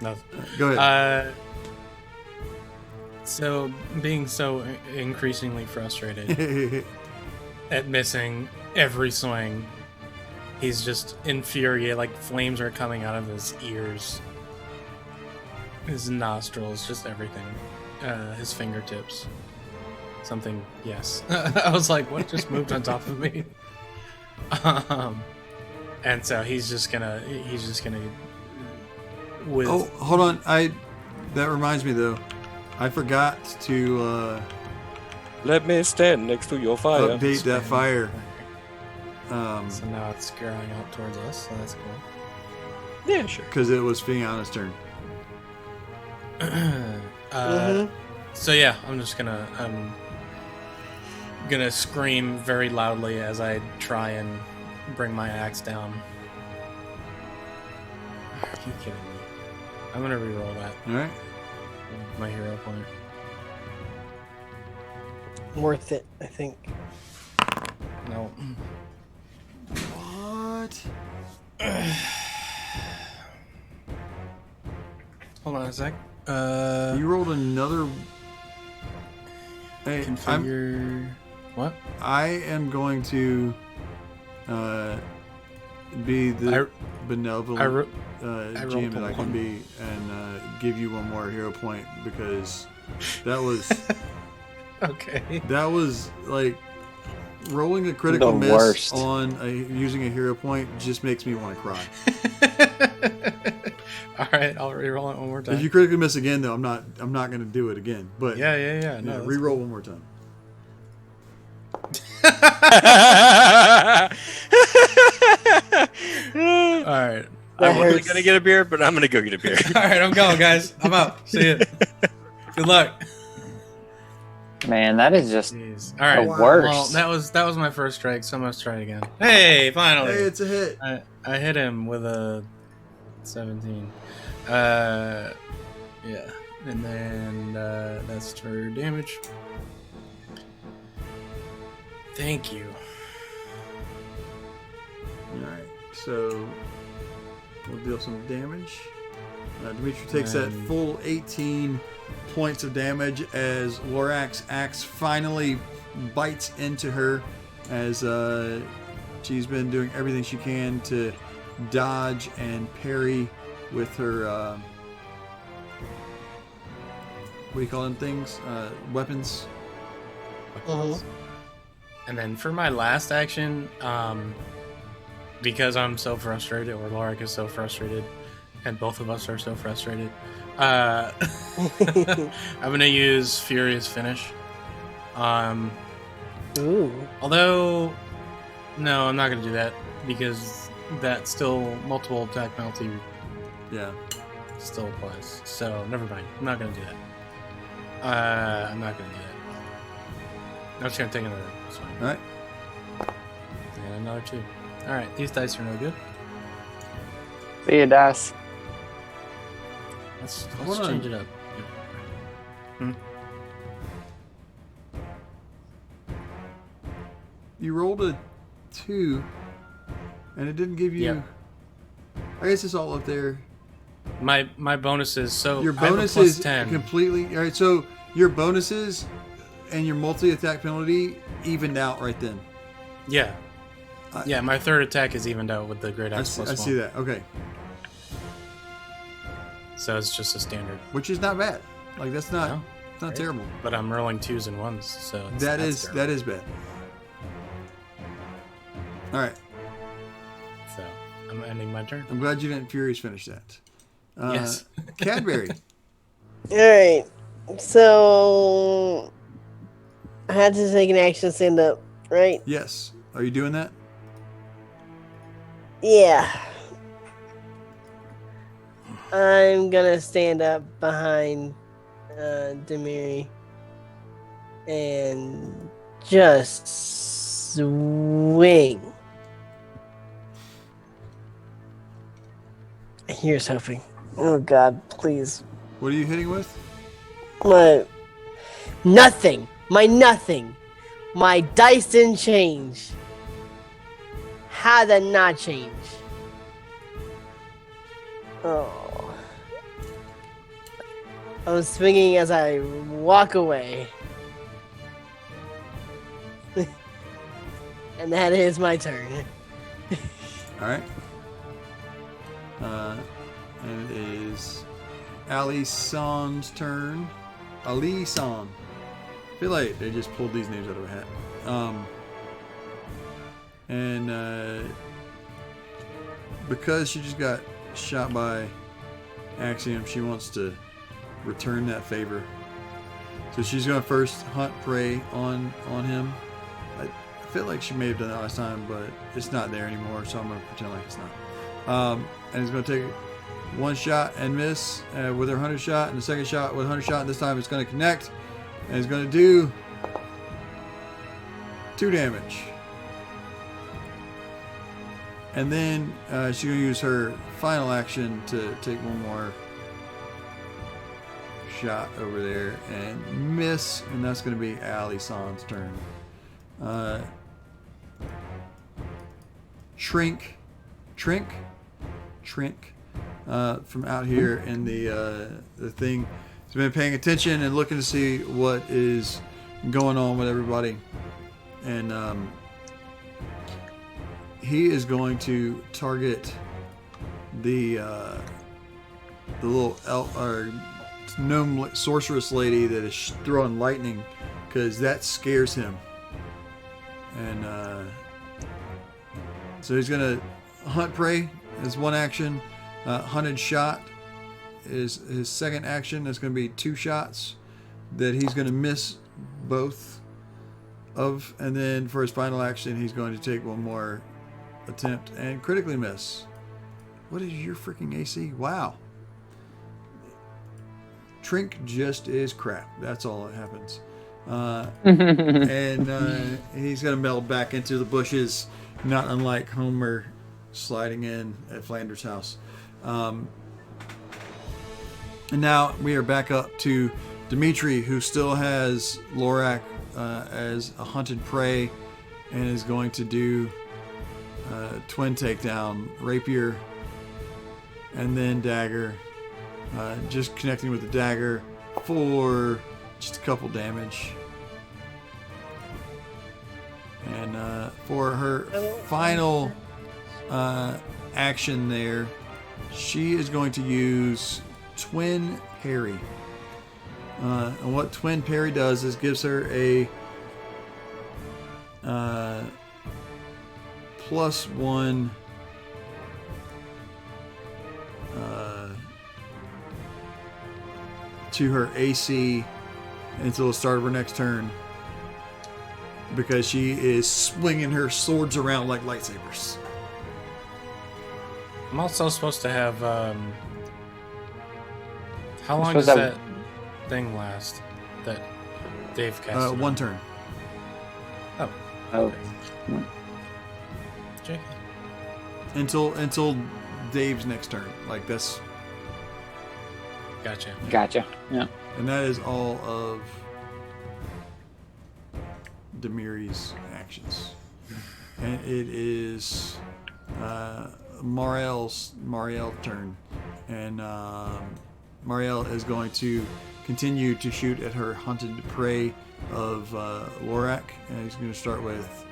No. there. Go ahead. So being so increasingly frustrated at missing every swing, he's just infuriated. Like flames are coming out of his ears, his nostrils, just everything. His fingertips. Something. Yes. I was like, what just moved on top of me? And so he's just gonna. With Oh, hold on. That reminds me though. I forgot to Let me stand next to your fire. update that fire. So now it's growing out towards us, so that's cool. Yeah, sure. Because it was Fiana's turn. So yeah, I'm gonna scream very loudly as I try and bring my axe down. Are you kidding me? I'm gonna reroll that. All right. My hero point. Worth it, I think. No. What? Hold on a sec. You rolled another. Hey, Configure. What? I am going to be the benevolent GM that I can be and give you one more hero point because that was Okay. that was like rolling a critical The miss worst. on using a hero point just makes me want to cry. All right, I'll reroll it one more time. If you critically miss again, though, I'm not going to do it again. But Yeah. No, that's re-roll one more time. All right. I wasn't gonna get a beer, but I'm gonna go get a beer. All right, I'm going, guys. I'm out. See ya. Good luck. Man, that is just Jeez. All right. the worst. Well, that was my first strike, so I'm gonna try it again. Hey, finally! Hey, it's a hit. I hit him with a 17. Yeah, and then that's for damage. Thank you. Alright, so we'll deal some damage. Dimitri takes that full 18 points of damage as Lorak's axe finally bites into her as she's been doing everything she can to dodge and parry with her what do you call them things? Weapons. And then for my last action, because I'm so frustrated, or Lorak is so frustrated, and both of us are so frustrated, I'm gonna use Furious Finish. Ooh. Although, no, I'm not gonna do that because that still multiple attack penalty Yeah. still applies. So never mind. I'm not gonna do that. I'm not gonna do that. I'm just gonna take another. It's fine. All right. And another 2. All right, these dice are no good. See you, dice. Let's Hold on. change it up. You rolled a 2, and it didn't give you. Yep. I guess it's all up there. My bonuses. So Your I have a bonus plus is 10. completely. All right, so your bonuses and your multi-attack penalty evened out right then. Yeah. Yeah, my third attack is evened out with the great axe plus I 1. see that. Okay, So it's just a standard. which is not bad. Like that's not No, it's not right? terrible. But I'm rolling 2s and 1s, so That's terrible. that is bad. All right, So I'm ending my turn. I'm glad you didn't Furious finish that. Yes. Cadbury. All right. So I had to take an action to stand up, right? Yes. Are you doing that? Yeah. I'm gonna stand up behind Demiri and just swing. Here's hoping. Oh God, please. What are you hitting with? My nothing. My nothing. My dice didn't change. How did that not change? Oh. I was swinging as I walk away. And that is my turn. All right. And it is Ali San's turn. Ali San. I feel like they just pulled these names out of a hat. Because she just got shot by Axiom, she wants to return that favor. So she's going to first hunt prey on him. I feel like she may have done that last time, but it's not there anymore, so I'm going to pretend like it's not. And he's going to take one shot and miss with her 100 shot, and the second shot with 100 shot, and this time it's going to connect, and it's going to do 2 damage. And then she's going to use her final action to take one more shot over there and miss, and that's going to be Ali San's turn. Trink from out here in the thing has been paying attention and looking to see what is going on with everybody, and he is going to target the little elf or gnome sorceress lady that is throwing lightning, because that scares him. And so he's gonna hunt prey as one action. Hunted shot is his second action. That's gonna be 2 shots that he's gonna miss both of, and then for his final action he's going to take one more attempt and critically miss. What is your freaking AC? Wow. Trink just is crap. That's all that happens. And he's going to meld back into the bushes, not unlike Homer sliding in at Flanders' house. And now we are back up to Dimitri, who still has Lorak as a hunted prey and is going to do twin takedown, rapier, and then dagger. Just connecting with the dagger for just a couple damage. And for her final action there, she is going to use Twin Parry. And what Twin Parry does is gives her a +1 to her AC until the start of her next turn, because she is swinging her swords around like lightsabers. I'm also supposed to have. How long supposed does to that thing last? That Dave cast. 1 turn. Oh, JK. Until Dave's next turn. Like that's Gotcha. gotcha. Yeah. and that is all of Demiri's actions. And it is Mariel's turn. And Mariel is going to continue to shoot at her hunted prey of Lorak. And he's going to start with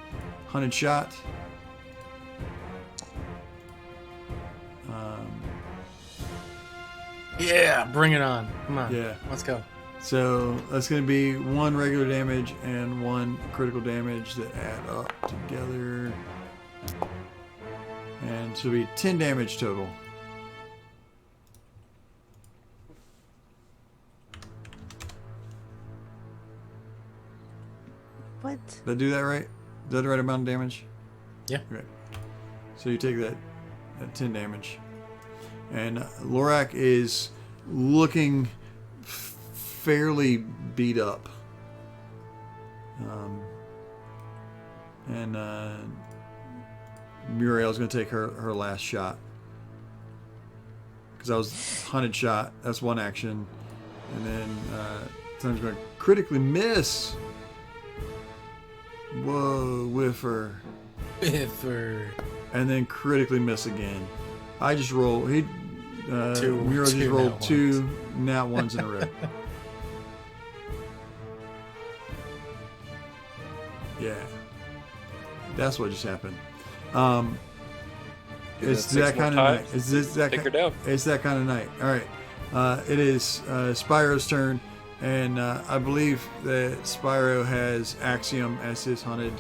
hunted shot. Yeah, bring it on. Come on. Yeah. Let's go. So that's going to be 1 regular damage and 1 critical damage that add up together. And so it'll be 10 damage total. What? Did I do that right? Is that the right amount of damage? Yeah. Okay. So you take that 10 damage. And Lorak is looking fairly beat up. And Muriel's going to take her last shot. Because that was hunted shot. That's 1 action. And then someone's going to critically miss. Whoa, whiffer. And then critically miss again. I just roll. Muriel just rolled nat 2 nat ones in a row. Yeah, that's what just happened. It's that 6 that more kind of night. times. It's this, that. Take her down. It's that kind of night. All right. It is Spyro's turn, and I believe that Spyro has Axiom as his hunted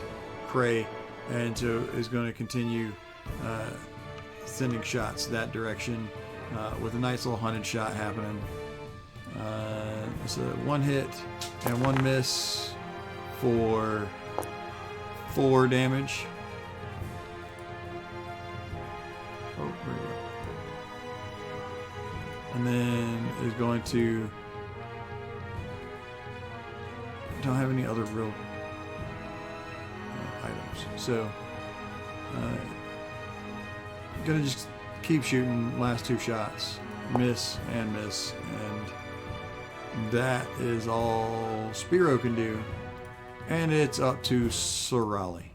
prey, and so is going to continue sending shots that direction with a nice little hunted shot happening. It's a 1 hit and 1 miss for 4 damage. Oh, there we go. And then is going to. Don't have any other real items, so gonna just keep shooting last 2 shots, miss, and that is all Spiro can do, and it's up to Sorali.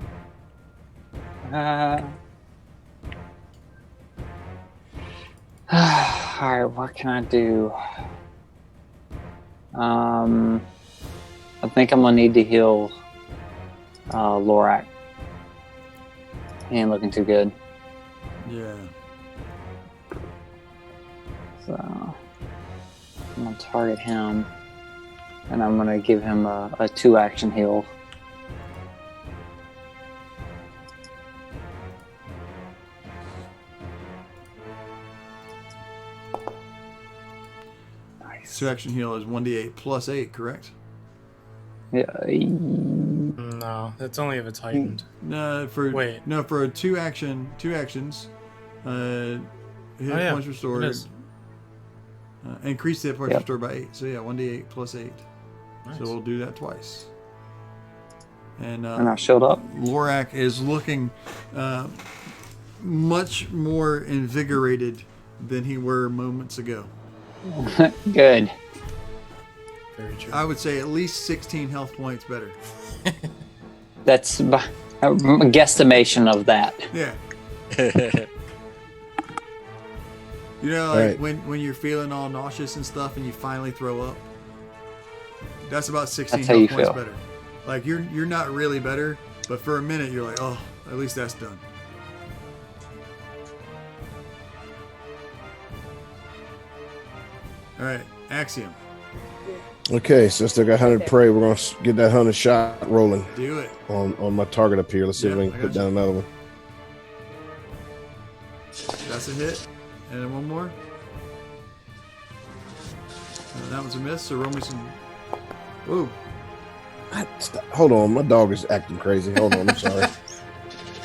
Alright, what can I do? I think I'm gonna need to heal Lorak. He ain't looking too good. Yeah. So I'm gonna target him, and I'm gonna give him a 2-action heal. Nice. 2-action heal is 1d8 plus 8, correct? Yeah. No, that's only if it's heightened. No, for a 2 actions. Hit points restored. it is. Increase the hit points Yep. restored by 8. So yeah, 1d8 plus 8. Nice. So we'll do that twice. And And I showed up. Lorak is looking much more invigorated than he were moments ago. Good. Very true. I would say at least 16 health points better. That's a guesstimation of that. Yeah. You know, like when you're feeling all nauseous and stuff and you finally throw up, that's about 16 That's how you health points feel. better. Like you're not really better, but for a minute you're like, oh, at least that's done. All right, Axiom, Okay, so I still got hunted prey. We're gonna get that hunted shot rolling do it. on my target up here. Let's see if Yeah, we I can got put down another one. That's a hit, and then one more. That one's a miss. So roll me some. Ooh, Hold on, my dog is acting crazy. Hold on, I'm sorry.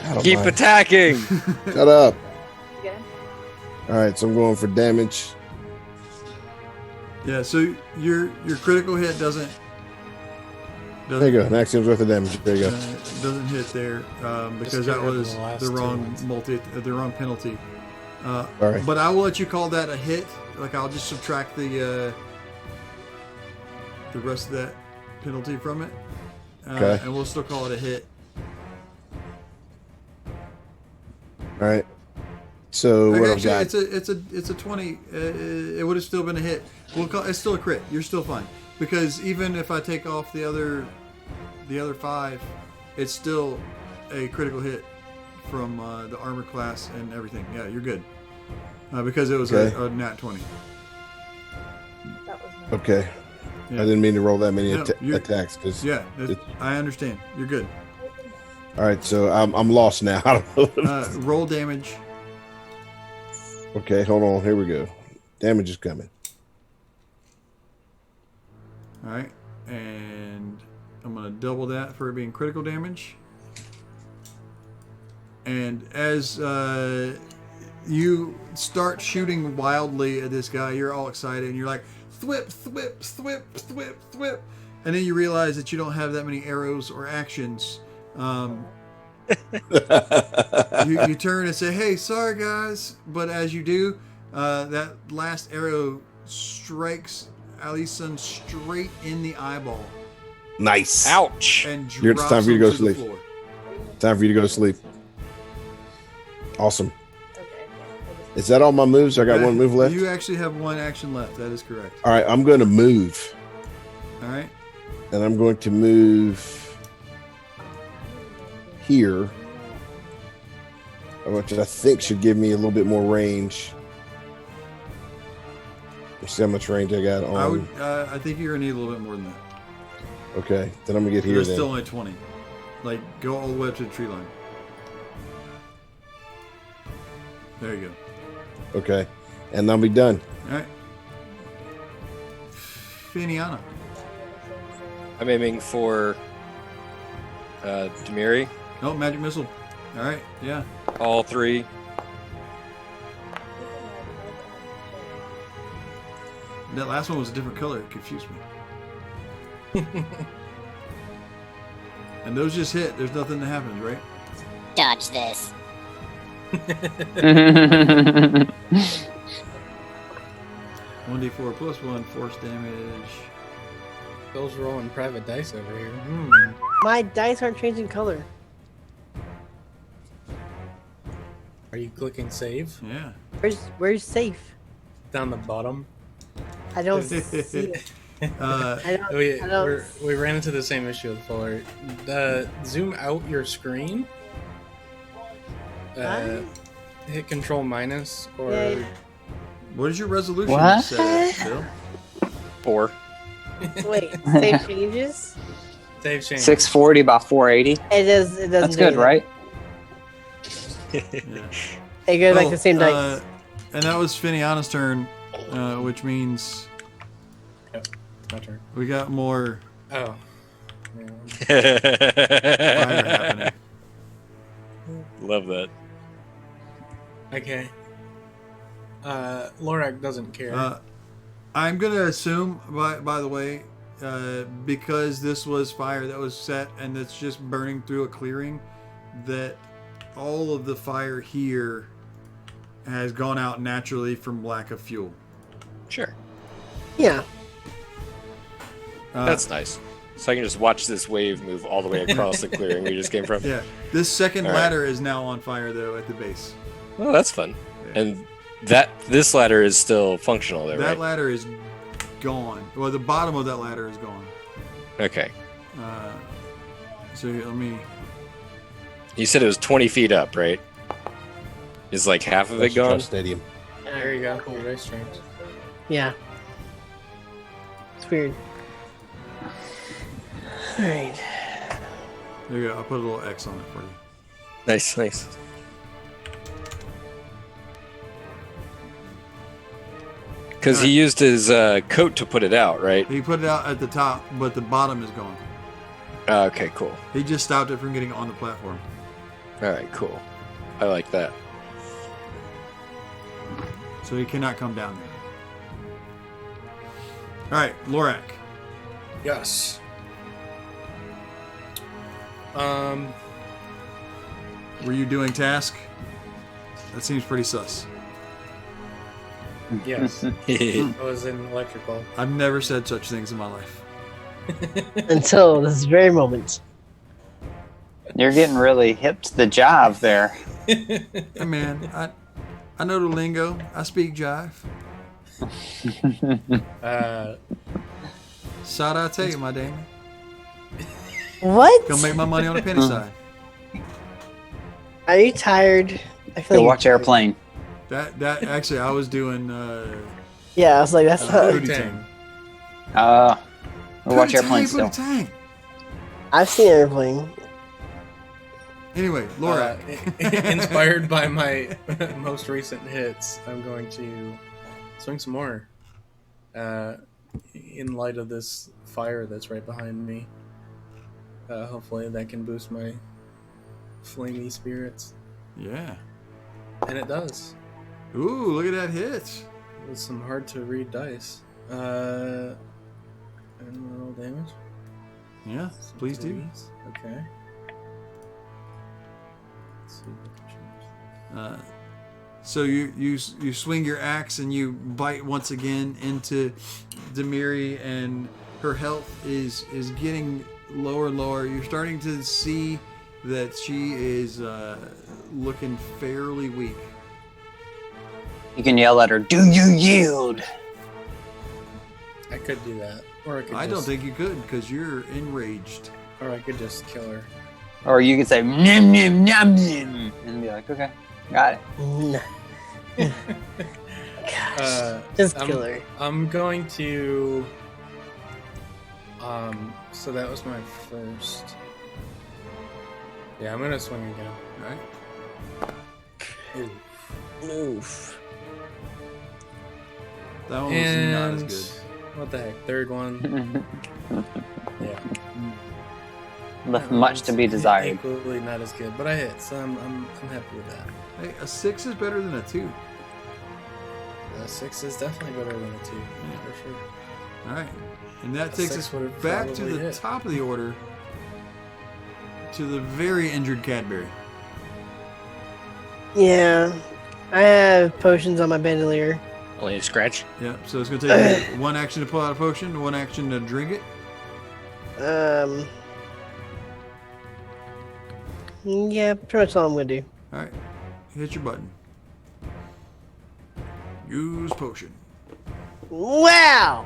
God Keep almighty. attacking. Shut up. Okay. All right, so I'm going for damage. yeah. So your critical hit There you go. An Axiom's worth of damage. There you go. Doesn't hit there because that was the wrong the wrong penalty. All right. But I will let you call that a hit. Like I'll just subtract the rest of that penalty from it, Okay. and we'll still call it a hit. All right. So what I've Actually, got? it's a 20. It would have still been a hit. It's still a crit. You're still fine because even if I take off the other 5, it's still a critical hit from the armor class and everything. Yeah, you're good because it was Okay. a nat 20. Okay. Yeah. I didn't mean to roll that many No, you're- attacks because. Yeah, I understand. You're good. All right. So I'm lost now. I don't know. Roll damage. Okay. Hold on. Here we go. Damage is coming. All right, and I'm gonna double that for it being critical damage. And as you start shooting wildly at this guy, you're all excited and you're like, thwip, thwip, thwip, thwip, thwip. And then you realize that you don't have that many arrows or actions. You turn and say, hey, sorry guys. But as you do, that last arrow strikes Alison straight in the eyeball Nice. Ouch! and It's drops time for you to him go to the sleep. floor. Time for you to go to sleep. Awesome. Is that all my moves? I got one move left. You actually have one action left. That is correct. All right. I'm going to move, All right. and I'm going to move here, which I think should give me a little bit more range. Let's see how much range I got on. I think you're gonna need a little bit more than that. Okay, then I'm gonna get here. There's Then. still only 20. Like go all the way up to the tree line. There you go. Okay, and I'll be done. All right. Finiana. I'm aiming for Demiri. Oh, magic missile. All right. Yeah. All 3. That last one was a different color. It confused me. And those just hit. There's nothing that happens, right? Dodge this. 1d4 plus 1 force damage. Bill's rolling private dice over here. My dice aren't changing color. Are you clicking save? Yeah. Where's safe? Down the bottom. I don't see it. I don't. We, I don't. we ran into the same issue before. Zoom out your screen. Hit Control minus or Yeah. What is your resolution What? set at, Bill? 4. Wait, save changes. save change. 640 by 480. It does. It doesn't. That's do good, that. right? Yeah. It goes like Oh, the same dice. And that was Finiana's turn, which means My turn. we got more Oh. fire happening. Love that. Okay. Lorak doesn't care. I'm gonna assume, by the way, because this was fire that was set and it's just burning through a clearing, that all of the fire here has gone out naturally from lack of fuel. Sure. Yeah. That's nice. So I can just watch this wave move all the way across the clearing we just came from. Yeah. This second All right. ladder is now on fire though at the base. Well, that's fun. Yeah. And this ladder is still functional though, That right? ladder is gone. Well, the bottom of that ladder is gone. Okay. So let me. You said it was 20 feet up, right? Is like half of it That's gone? Trust Stadium. There you go. Your dice changed. Yeah. It's weird. All right. There you go. I'll put a little X on it for you. Nice, nice. Because he used his coat to put it out, right? He put it out at the top, but the bottom is gone. Okay, cool. He just stopped it from getting on the platform. All right, cool. I like that. So he cannot come down there. All right, Lorak. Yes. Were you doing task? That seems pretty sus. Yes. I was in electrical. I've never said such things in my life. Until this very moment. You're getting really hip to the job there. Hey man, I know the lingo. I speak jive. Side I tell you, my Damon. What? Gonna make my money on the penny side. Are you tired? I feel Go like watch Airplane. That actually, I was doing. Yeah, I was like, that's not. Pootie Tang. Go watch Pootie Airplane Tang, still. Pootie Tang. I've seen Airplane. Anyway, Laura. Inspired by my most recent hits, I'm going to swing some more. In light of this fire that's right behind me, hopefully that can boost my flamey spirits, Yeah. and it does. Ooh, look at that hit. With some hard to read dice. And roll damage. Yeah, Some please do. threes. Okay. Let's see if I can change. So you swing your axe and you bite once again into Demiri, and her health is getting lower and lower. You're starting to see that she is looking fairly weak. You can yell at her, "Do you yield?" I could do that, or I could. I don't think you could because you're enraged. Or I could just kill her. Or you could say, "Nim nim nom nim," and be like, "Okay, got it." Gosh, just I'm- kill her. I'm going to. So that was my first. Yeah, I'm gonna swing again. Right? Ooh. Oof. That one was And not as good. what the heck? Third one. Yeah. Left much to be desired. Equally not as good, but I hit, so I'm happy with that. Hey, a 6 is better than a 2. 6 is definitely better than a 2, for sure. All right, and that A takes 6 us would've back to probably the hit. top of the order, to the very injured Cadbury. Yeah. I have potions on my bandolier. Only a scratch. Yep. So it's gonna take you one action to pull out a potion, one action to drink it. Yeah, pretty much all I'm gonna do. All right, hit your button. Use potion. Wow!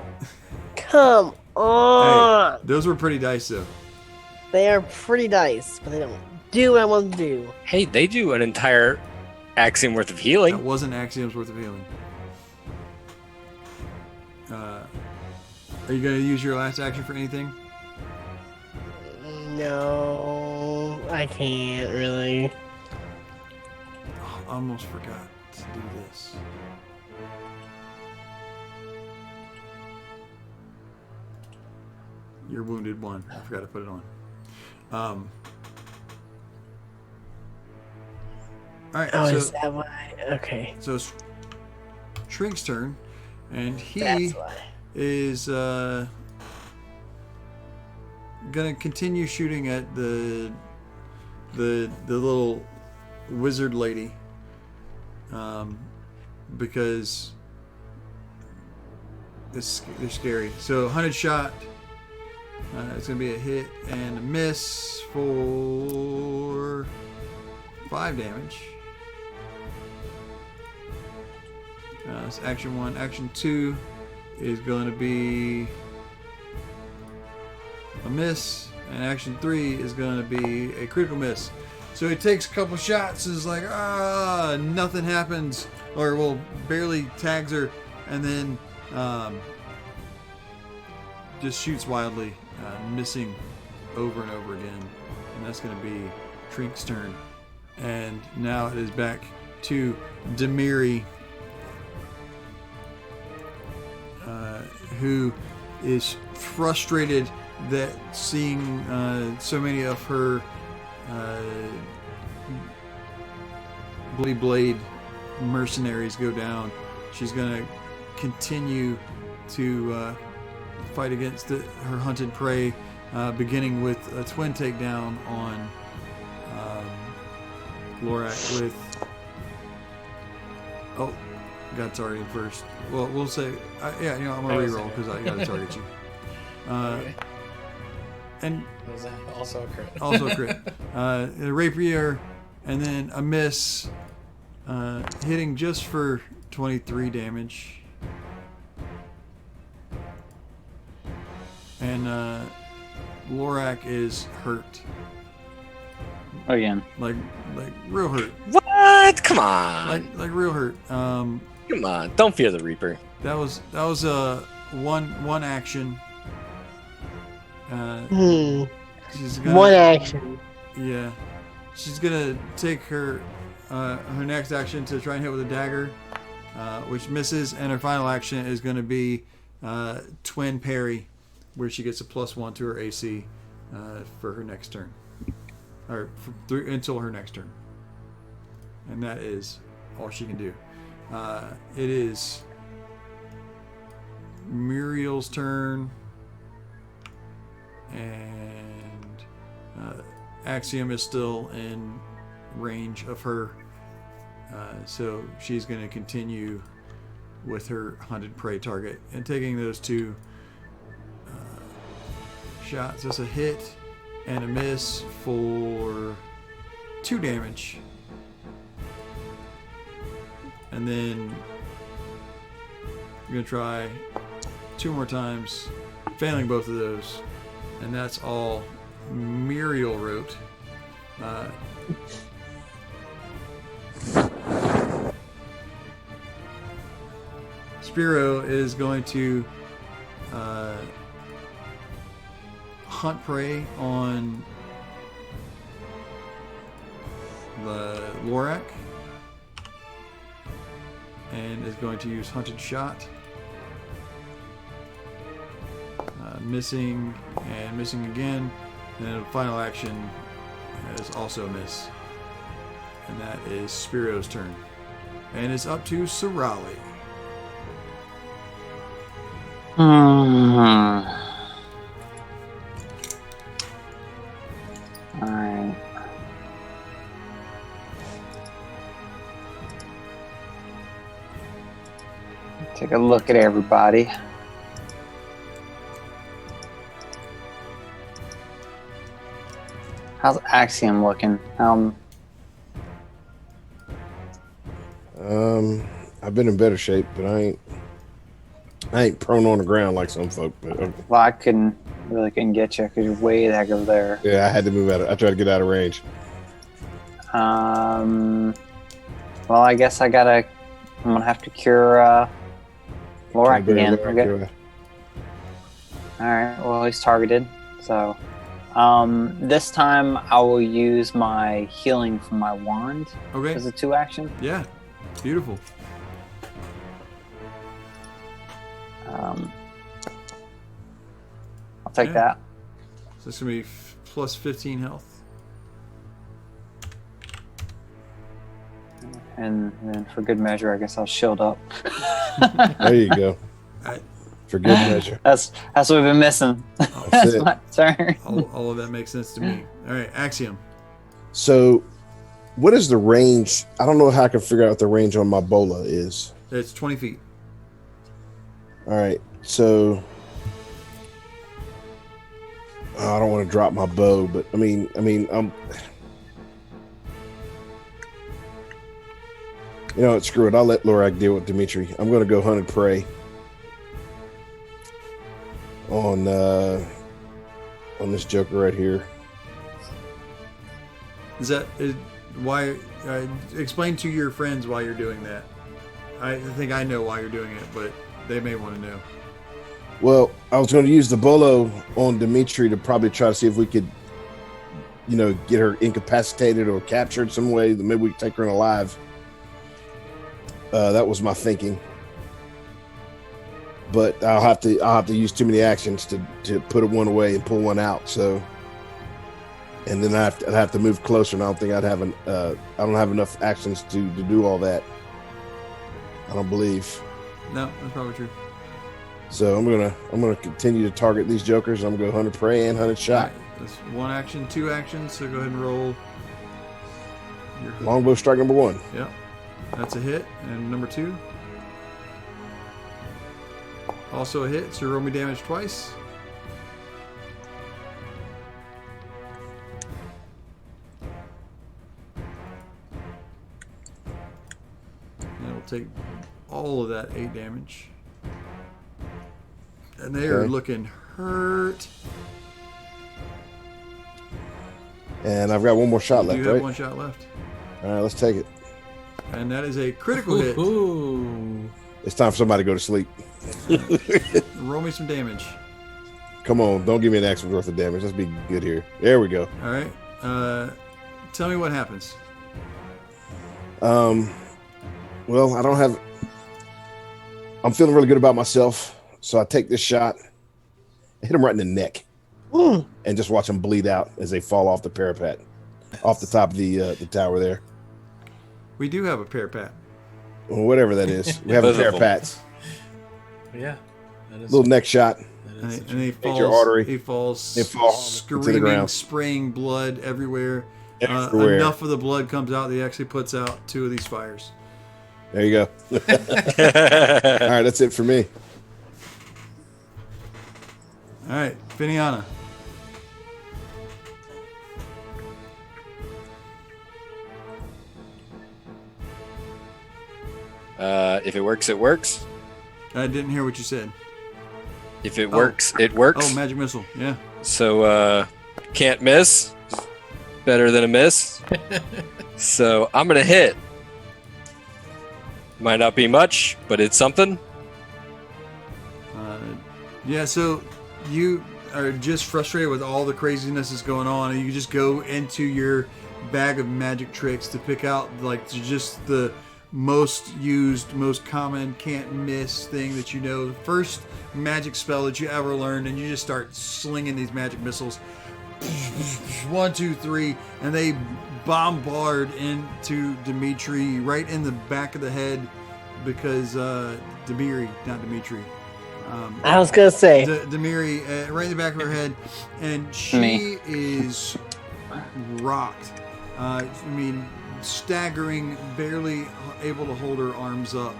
Come on! Hey, those were pretty dice though. They are pretty dice, but they don't do what I want them to do. Hey, they do an entire axiom worth of healing. That wasn't Axiom's worth of healing. Are you gonna use your last action for anything? No, I can't really. Oh, I almost forgot to do this. You're wounded 1. I forgot to put it on. All right. Oh, so, is that why? Okay, so it's Shrink's turn, and he that's why. is gonna continue shooting at the little wizard lady, because they're scary. So 100 shot. It's gonna be a hit and a miss for 5 damage. That's action 1. Action 2 is going to be a miss, and action 3 is going to be a critical miss. So he takes a couple shots, is like, nothing happens, or well, barely tags her, and then just shoots wildly, missing over and over again. And that's going to be Trink's turn. And now it is back to Demiri, who is frustrated that seeing so many of her Bloody Blade mercenaries go down. She's going to continue to fight against her hunted prey, beginning with a twin takedown on Lorak with. Oh, got targeted first. Well, we'll say, yeah, I'm gonna reroll because I got to target you. And Was that also a crit? also a crit. A rapier, and then a miss, hitting just for 23 damage. And Lorak is hurt, Again. like real hurt, What? Come on. like real hurt. Come on. Don't fear the Reaper. That was one action. She's gonna, One action. Yeah, she's gonna take her next action to try and hit with a dagger, which misses, and her final action is going to be twin parry, where she gets a +1 to her AC for her next turn, or until her next turn, and that is all she can do. It is Muriel's turn, and Axiom is still in range of her, so she's going to continue with her hunted prey target and taking those two shots. That's a hit and a miss for 2 damage, and then you're going to try 2 more times, failing both of those, and that's all Muriel wrote. Spiro is going to hunt prey on the Lorak, and is going to use hunted shot. Missing and missing again, and then the final action is also a miss, and that is Spiro's turn, and it's up to Sorali. Alright. Take a look at everybody. How's Axiom looking? I've been in better shape, but I ain't prone on the ground like some folk. But Well, I couldn't get you because you're way the heck over there. yeah, I had to move out. I tried to get out of range. Well, I guess I'm gonna have to cure Lorak again. Okay. Alright, well, he's targeted. So, this time I will use my healing from my wand Okay. as a 2 action. Yeah. Beautiful. I'll take Yeah. that. So it's going to be plus 15 health. And then for good measure, I guess I'll shield up. There you go. Alright. For good measure. That's what we've been missing. That's it. my turn. All of that makes sense to me. All right, Axiom. So, what is the range? I don't know how I can figure out what the range on my bola is. It's 20 feet. All right, so I don't want to drop my bow, but I mean, you know what? Screw it. I'll let Lorak deal with Dimitri. I'm going to go hunted prey on this joker right here. Why? Explain to your friends why you're doing that. I think I know why you're doing it, but they may want to know. Well, I was going to use the bolo on Dimitri to probably try to see if we could, get her incapacitated or captured some way. Maybe we could take her in alive. That was my thinking. But I'll have to use too many actions to put one away and pull one out. So, and then I'd have to move closer, and I don't think I don't have enough actions to do all that. I don't believe. No, that's probably true. So I'm gonna continue to target these jokers. I'm gonna go hunted prey and hunted shot. That's 1 action, 2 actions. So go ahead and roll. Longbow strike number 1. Yep, that's a hit. And number 2, also a hit. So roll me damage twice. And it'll take all of that 8 damage. And they are Okay. looking hurt. And I've got one more shot left, You have right? 1 shot left. All right, let's take it. And that is a critical hit. Ooh. It's time for somebody to go to sleep. Roll me some damage. Come on, don't give me an axe worth of damage. Let's be good here. There we go. All right. Tell me what happens. Well, I'm feeling really good about myself, so I take this shot, hit him right in the neck, and just watch them bleed out as they fall off the parapet, off the top of the tower there. We do have a parapet. Or whatever that is. We have a Both of them. parapets. Yeah. That is, Little neck shot. that is And the he truth. falls. Major artery. He falls. It falls into the screaming, ground. spraying blood everywhere. Everywhere. Enough of the blood comes out that he actually puts out 2 of these fires. There you go. All right, that's it for me. All right, Finiana. If it works, it works. I didn't hear what you said. If it works, it works. Oh, magic missile. Yeah. So can't miss. Better than a miss. So I'm gonna hit. Might not be much, but it's something. Yeah. So you are just frustrated with all the craziness that's going on, and you just go into your bag of magic tricks to pick out like just the most used, most common, can't miss thing that you know. The first magic spell that you ever learned, and you just start slinging these magic missiles. 1, 2, 3, and they bombard into Dimitri right in the back of the head because Demiri, not Dimitri. I was gonna say. Demiri, right in the back of her head, and she Me. is rocked. I mean, staggering, barely able to hold her arms up,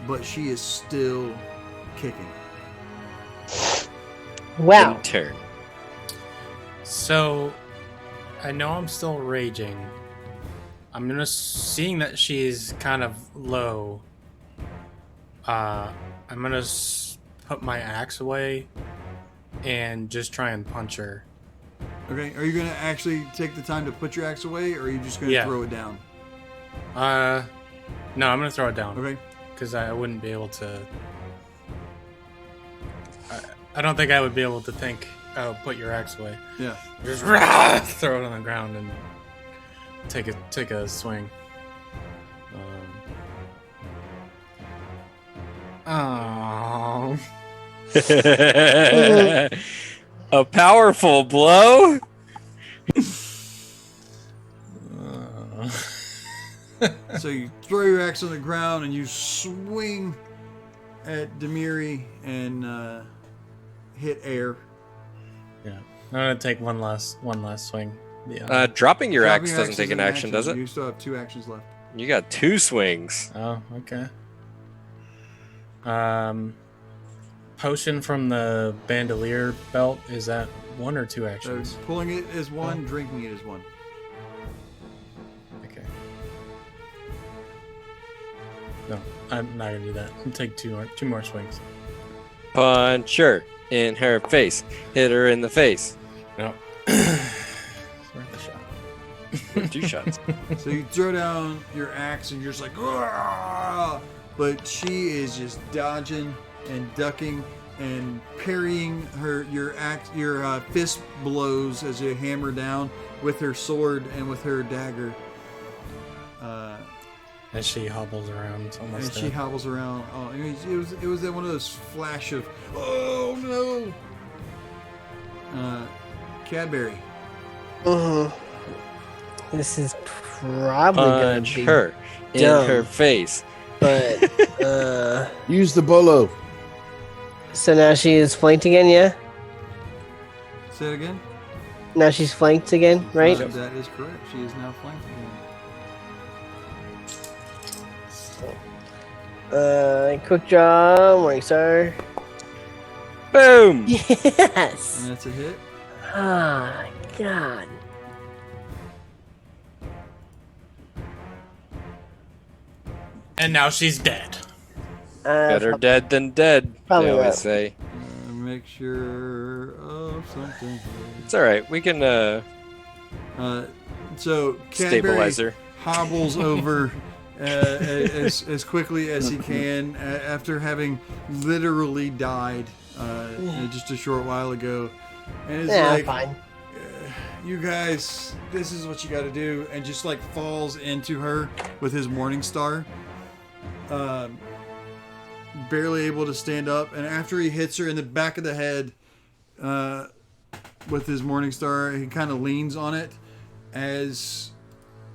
but she is still kicking. Wow. In turn. So, I know I'm still raging. I'm gonna, seeing that she's kind of low. I'm gonna put my axe away and just try and punch her. Okay, are you going to actually take the time to put your axe away, or are you just going to Yeah. throw it down? No, I'm gonna throw it down. Okay. Because I wouldn't be able to. I don't think I would be able to think, oh, put your axe away. Yeah. Just throw it on the ground and take a swing. Oh. A powerful blow. So you throw your axe on the ground and you swing at Demiri and hit air. Yeah, I'm gonna take one last swing. Yeah. Dropping your Dropping axe your doesn't axe take is an action, does it? You still have 2 actions left. You got 2 swings. Oh, okay. Potion from the bandolier belt, is that 1 or 2 So actions? pulling it is 1, drinking it is 1. Okay. No, I'm not gonna do that. I'll take 2 more swings. Punch her in her face. Hit her in the face. No. It's worth a shot. 2 shots. So you throw down your axe and you're just like, "Argh!" But she is just dodging and ducking and parrying your fist blows as you hammer down with her sword and with her dagger. As she hobbles around, almost And she dead. hobbles around. Oh, I mean, it was one of those flash of, oh no. Cadbury. This is probably gonna Punch be her in dumb. her face. but Use the bolo. So now she is flanked again, yeah? Say it again. Now she's flanked again, right? That is correct. She is now flanked again. Quick draw, Morningstar. Boom! Yes! And that's a hit. Ah, God. And now she's dead. Better dead than dead, Probably they always not. say. Make sure of something. It's alright, we can, So Cadbury stabilizer. hobbles over as quickly as he can after having literally died just a short while ago, and is Yeah, like, fine. "You guys, this is what you got to do," and just like falls into her with his morning star. Barely able to stand up, and after he hits her in the back of the head with his morning star, he kind of leans on it as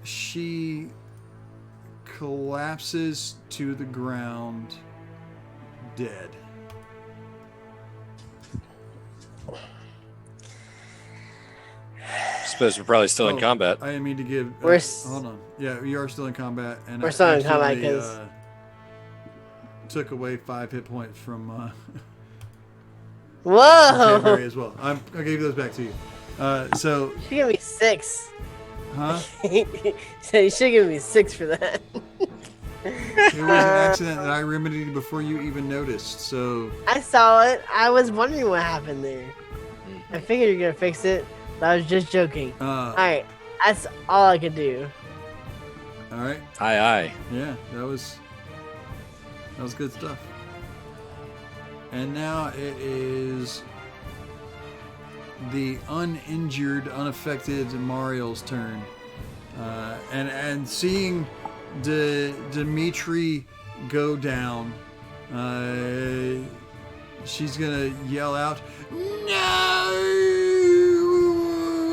she collapses to the ground, dead. Suppose we're probably still in Oh, combat. I didn't mean to give. Hold on. Yeah, we are still in combat, and We're I still in combat accidentally, 'cause- took away 5 hit points from Whoa! Cadbury as well. I gave those back to you. So, She gave me 6. huh? So you should give me 6 for that. It was an accident that I remedied before you even noticed. So, I saw it. I was wondering what happened there. I figured you're gonna fix it, but I was just joking. Alright, that's all I could do. all right. Aye, aye. Yeah, that was good stuff. And now it is the uninjured, unaffected Mario's turn. And seeing Dimitri go down, she's gonna yell out,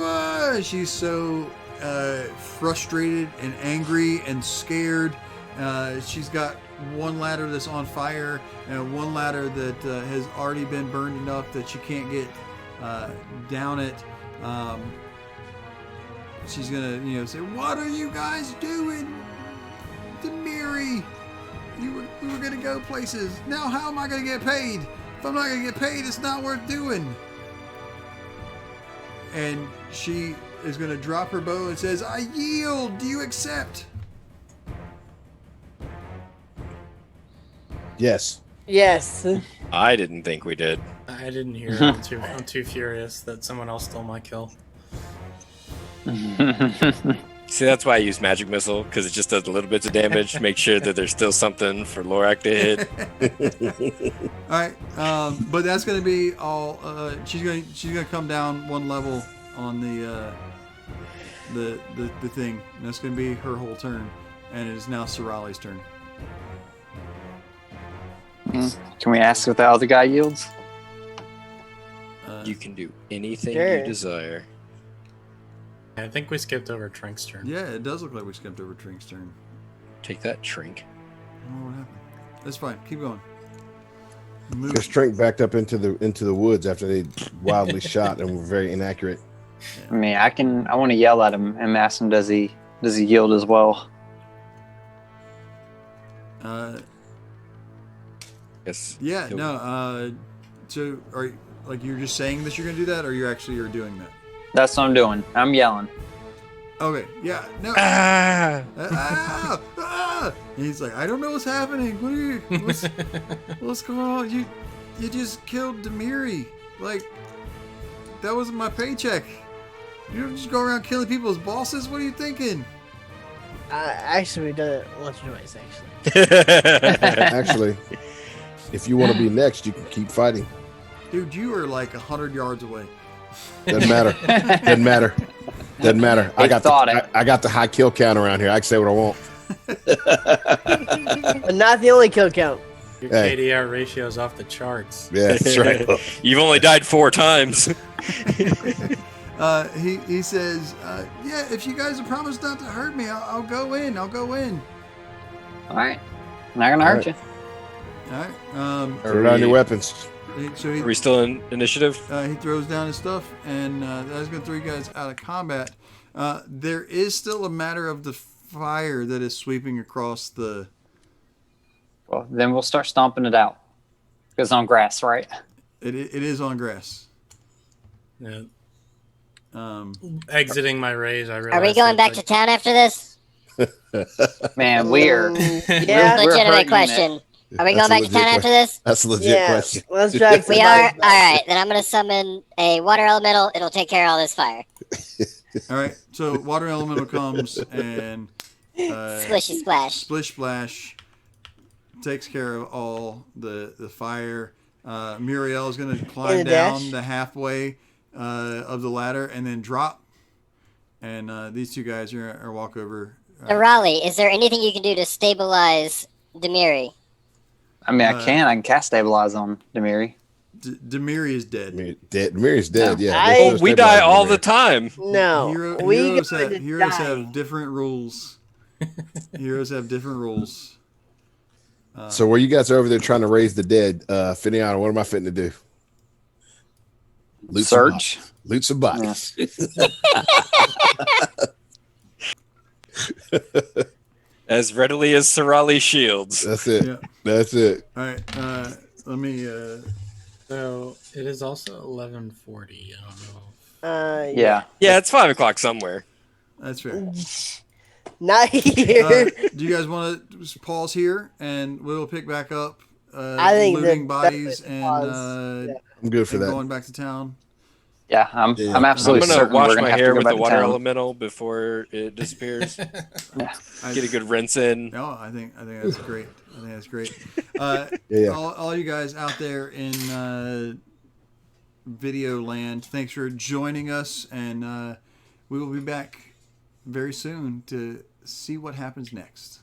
"No!" She's so frustrated and angry and scared. She's got one ladder that's on fire and one ladder that has already been burned enough that she can't get down it. She's gonna, say, "What are you guys doing, Demiri? We were gonna go places. Now how am I gonna get paid? If I'm not gonna get paid, it's not worth doing." And she is gonna drop her bow and says, "I yield. Do you accept?" Yes. Yes. I didn't think we did. I didn't hear it. I'm too furious that someone else stole my kill. See, that's why I use magic missile, because it just does a little bits of damage. Make sure that there's still something for Lorak to hit. All right, but that's gonna be all. She's gonna come down one level on the thing. And that's gonna be her whole turn, and it is now Sorali's turn. Can we ask what the other guy yields? You can do anything Sure. you desire. I think we skipped over Trink's turn. Yeah, it does look like we skipped over Trink's turn. Take that, Trink. I don't know what happened. That's fine. Keep going. Move. Because Trink backed up into the woods after they wildly shot and were very inaccurate. I mean, I want to yell at him and ask him, does he yield as well? Yes. Yeah. He'll- No. So, are you, you're just saying that you're gonna do that, or you actually are doing that? That's what I'm doing. I'm yelling. Okay. Yeah. No. Ah! Ah! Ah! And he's like, "I don't know what's happening. What's going on? You just killed Demiri. Like, that wasn't my paycheck. You don't just go around killing people's bosses. What are you thinking?" Actually, we've done it once or twice, actually. Actually, if you want to be next, you can keep fighting. Dude, you are like 100 yards away. Doesn't matter. Doesn't matter. Doesn't matter. I got the high kill count around here. I can say what I want. But not the only kill count. Your Hey. KDR ratio is off the charts. Yeah, that's right. You've only died 4 times. He says, "Yeah, if you guys have promised not to hurt me, I'll go in. I'll go in." All right. Not going to hurt All you. All right. Throw down your weapons. So he, Are we still in initiative? he throws down his stuff, and that's going to throw you guys out of combat. There is still a matter of the fire that is sweeping across the. Well, then we'll start stomping it out. Because on grass, right? It is on grass. Yeah. Um, Exiting my rage, I realized. Are we going back to town after this? Man, we're Yeah. We're Legitimate hurting question. Are we That's going a back to town legit after this? That's a legit Yeah. question. Let's drag some We are. bodies All back. right, then I'm going to summon a water elemental. It'll take care of all this fire. all right. So water elemental comes and Splishy splash. splish splash takes care of all the fire. Muriel is going to climb the down dash? the halfway of the ladder and then drop. And these two guys are walk over. So, Raleigh, is there anything you can do to stabilize Demiri? I mean, I can cast stabilize on Demiri. Demiri is dead. Miri's dead. No. Yeah. I- There's no We die stabilizing all Miri. the time. No. Heroes going to die. have different rules. Heroes have different rules. So where you guys are over there trying to raise the dead, Finiana, what am I fitting to do? Loot some Search. bodies. Loot some bodies. As readily as Sarali shields. That's it. Yeah. That's it. All right. Let me. So it is also 11:40. I don't know. Yeah. Yeah, it's 5 o'clock somewhere. That's fair. Not here. Do you guys want to just pause here and we'll pick back up? I think looting the bodies best and, pause, yeah. I'm good for and that. going back to town. Yeah, I'm Yeah. I'm I'm absolutely gonna certain wash we're gonna my have to hair go with back the to water town. elemental before it disappears. I, Get a good rinse in. No, I think that's great. I think that's great. Yeah. All you guys out there in video land, thanks for joining us, and we will be back very soon to see what happens next.